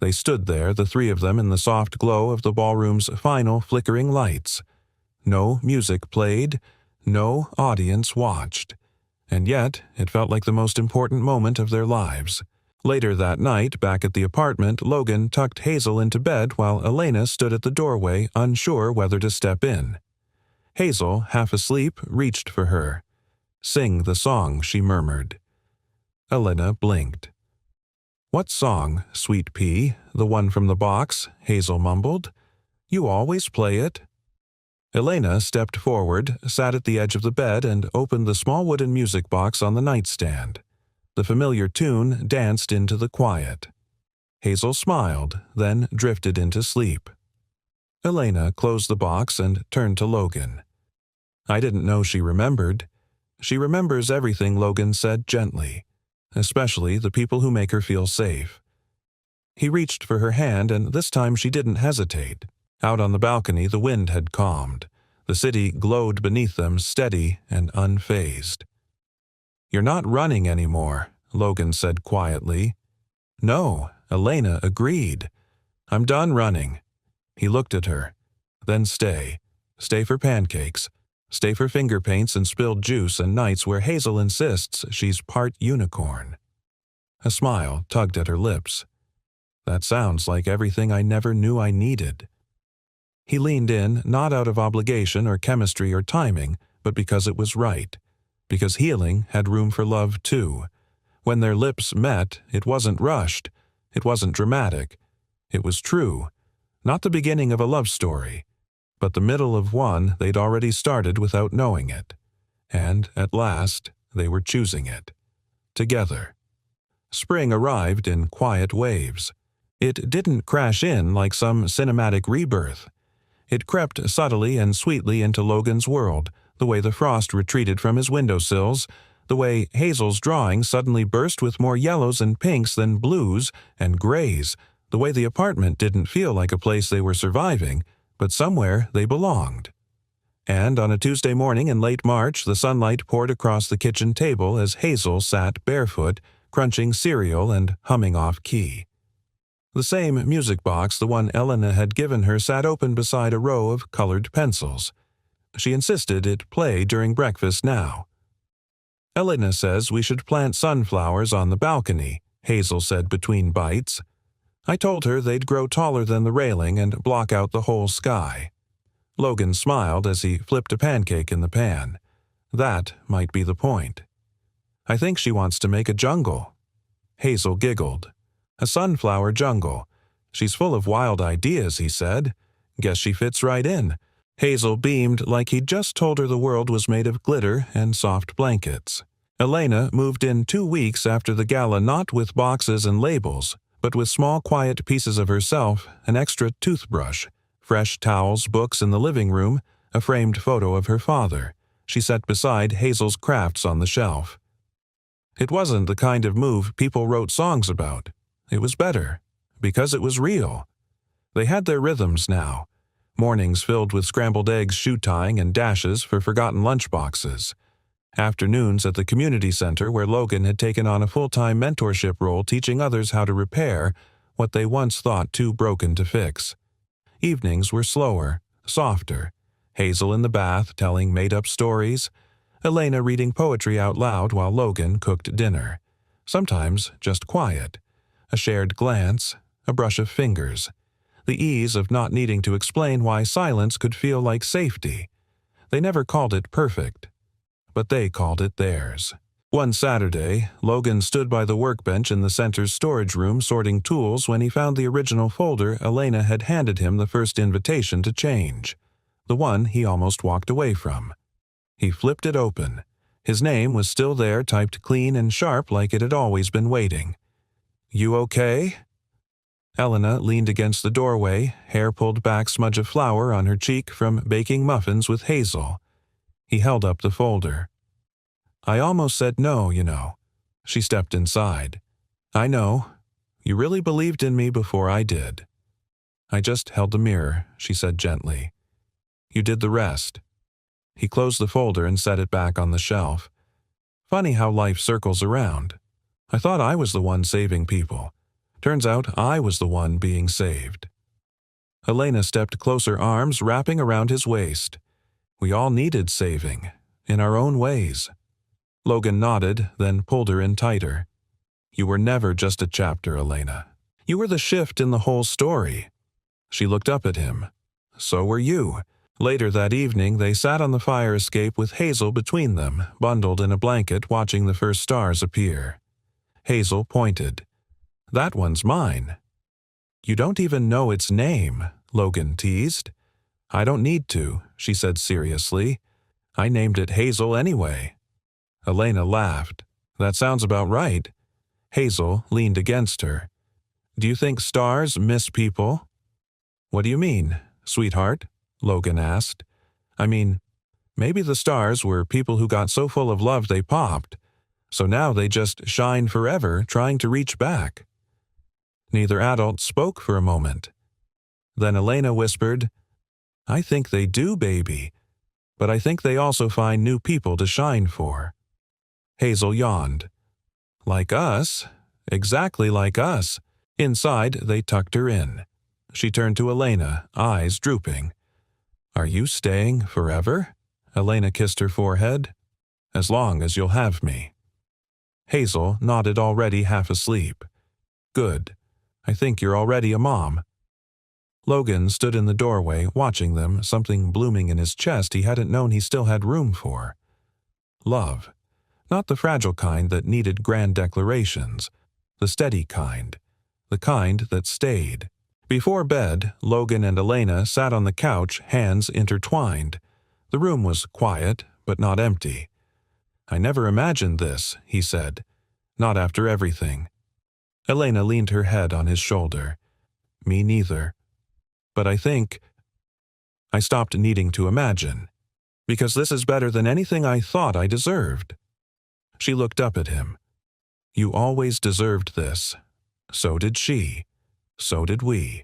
They stood there, the three of them, in the soft glow of the ballroom's final flickering lights. No music played, no audience watched. And yet, it felt like the most important moment of their lives. Later that night, back at the apartment, Logan tucked Hazel into bed while Elena stood at the doorway, unsure whether to step in. Hazel, half asleep, reached for her. "Sing the song," she murmured. Elena blinked. "What song, sweet pea? The one from the box?" Hazel mumbled. "You always play it." Elena stepped forward, sat at the edge of the bed, and opened the small wooden music box on the nightstand. The familiar tune danced into the quiet. Hazel smiled, then drifted into sleep. Elena closed the box and turned to Logan. I didn't know she remembered. She remembers everything Logan said gently, especially the people who make her feel safe. He reached for her hand, and this time she didn't hesitate. Out on the balcony, the wind had calmed. The city glowed beneath them, steady and unfazed. "You're not running anymore," Logan said quietly. "No," Elena agreed. "I'm done running." He looked at her. "Then stay. Stay for pancakes. Stay for finger paints and spilled juice and nights where Hazel insists she's part unicorn." A smile tugged at her lips. "That sounds like everything I never knew I needed." He leaned in, not out of obligation or chemistry or timing, but because it was right. Because healing had room for love, too. When their lips met, it wasn't rushed. It wasn't dramatic. It was true. Not the beginning of a love story, but the middle of one they'd already started without knowing it. And, at last, they were choosing it. Together. Spring arrived in quiet waves. It didn't crash in like some cinematic rebirth. It crept subtly and sweetly into Logan's world, the way the frost retreated from his windowsills, the way Hazel's drawing suddenly burst with more yellows and pinks than blues and grays, the way the apartment didn't feel like a place they were surviving, but somewhere they belonged. And on a Tuesday morning in late March, the sunlight poured across the kitchen table as Hazel sat barefoot, crunching cereal and humming off-key. The same music box, the one Elena had given her, sat open beside a row of colored pencils. She insisted it play during breakfast now. "Elena says we should plant sunflowers on the balcony," Hazel said between bites. "I told her they'd grow taller than the railing and block out the whole sky." Logan smiled as he flipped a pancake in the pan. That might be the point. "I think she wants to make a jungle." Hazel giggled. "A sunflower jungle. She's full of wild ideas," he said. "Guess she fits right in." Hazel beamed like he'd just told her the world was made of glitter and soft blankets. Elena moved in 2 weeks after the gala, not with boxes and labels, but with small quiet pieces of herself, an extra toothbrush, fresh towels, books in the living room, a framed photo of her father. She sat beside Hazel's crafts on the shelf. It wasn't the kind of move people wrote songs about. It was better, because it was real. They had their rhythms now. Mornings filled with scrambled eggs, shoe-tying, and dashes for forgotten lunchboxes. Afternoons at the community center where Logan had taken on a full-time mentorship role teaching others how to repair what they once thought too broken to fix. Evenings were slower, softer. Hazel in the bath telling made-up stories. Elena reading poetry out loud while Logan cooked dinner. Sometimes just quiet. A shared glance, a brush of fingers. The ease of not needing to explain why silence could feel like safety. They never called it perfect, but they called it theirs. One Saturday, Logan stood by the workbench in the center's storage room sorting tools when he found the original folder Elena had handed him the first invitation to change, the one he almost walked away from. He flipped it open. His name was still there, typed clean and sharp like it had always been waiting. "You okay?" Elena leaned against the doorway, hair pulled back, smudge of flour on her cheek from baking muffins with Hazel. He held up the folder. "I almost said no, you know." She stepped inside. "I know. You really believed in me before I did." "I just held the mirror," she said gently. "You did the rest." He closed the folder and set it back on the shelf. "Funny how life circles around. I thought I was the one saving people. Turns out I was the one being saved." Elena stepped closer, arms wrapping around his waist. "We all needed saving, in our own ways." Logan nodded, then pulled her in tighter. "You were never just a chapter, Elena. You were the shift in the whole story." She looked up at him. "So were you." Later that evening, they sat on the fire escape with Hazel between them, bundled in a blanket, watching the first stars appear. Hazel pointed. "That one's mine." "You don't even know its name," Logan teased. I don't need to, she said seriously. I named it Hazel anyway. Elena laughed. That sounds about right. Hazel leaned against her. Do you think stars miss people? What do you mean, sweetheart? Logan asked. I mean, maybe the stars were people who got so full of love they popped, so now they just shine forever trying to reach back. Neither adult spoke for a moment. Then Elena whispered, I think they do, baby, but I think they also find new people to shine for. Hazel yawned. Like us? Exactly like us. Inside, they tucked her in. She turned to Elena, eyes drooping. Are you staying forever? Elena kissed her forehead. As long as you'll have me. Hazel nodded, already half asleep. Good. I think you're already a mom. Logan stood in the doorway, watching them, something blooming in his chest he hadn't known he still had room for. Love. Not the fragile kind that needed grand declarations. The steady kind. The kind that stayed. Before bed, Logan and Elena sat on the couch, hands intertwined. The room was quiet, but not empty. I never imagined this, he said. Not after everything. Elena leaned her head on his shoulder. Me neither. But I think I stopped needing to imagine, because this is better than anything I thought I deserved. She looked up at him. You always deserved this. So did she. So did we.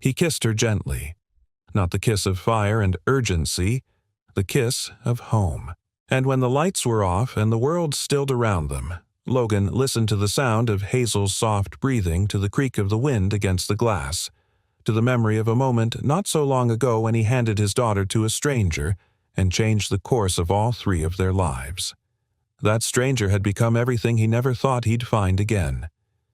He kissed her gently. Not the kiss of fire and urgency, the kiss of home. And when the lights were off and the world stilled around them, Logan listened to the sound of Hazel's soft breathing, to the creak of the wind against the glass, to the memory of a moment not so long ago when he handed his daughter to a stranger and changed the course of all three of their lives. That stranger had become everything he never thought he'd find again.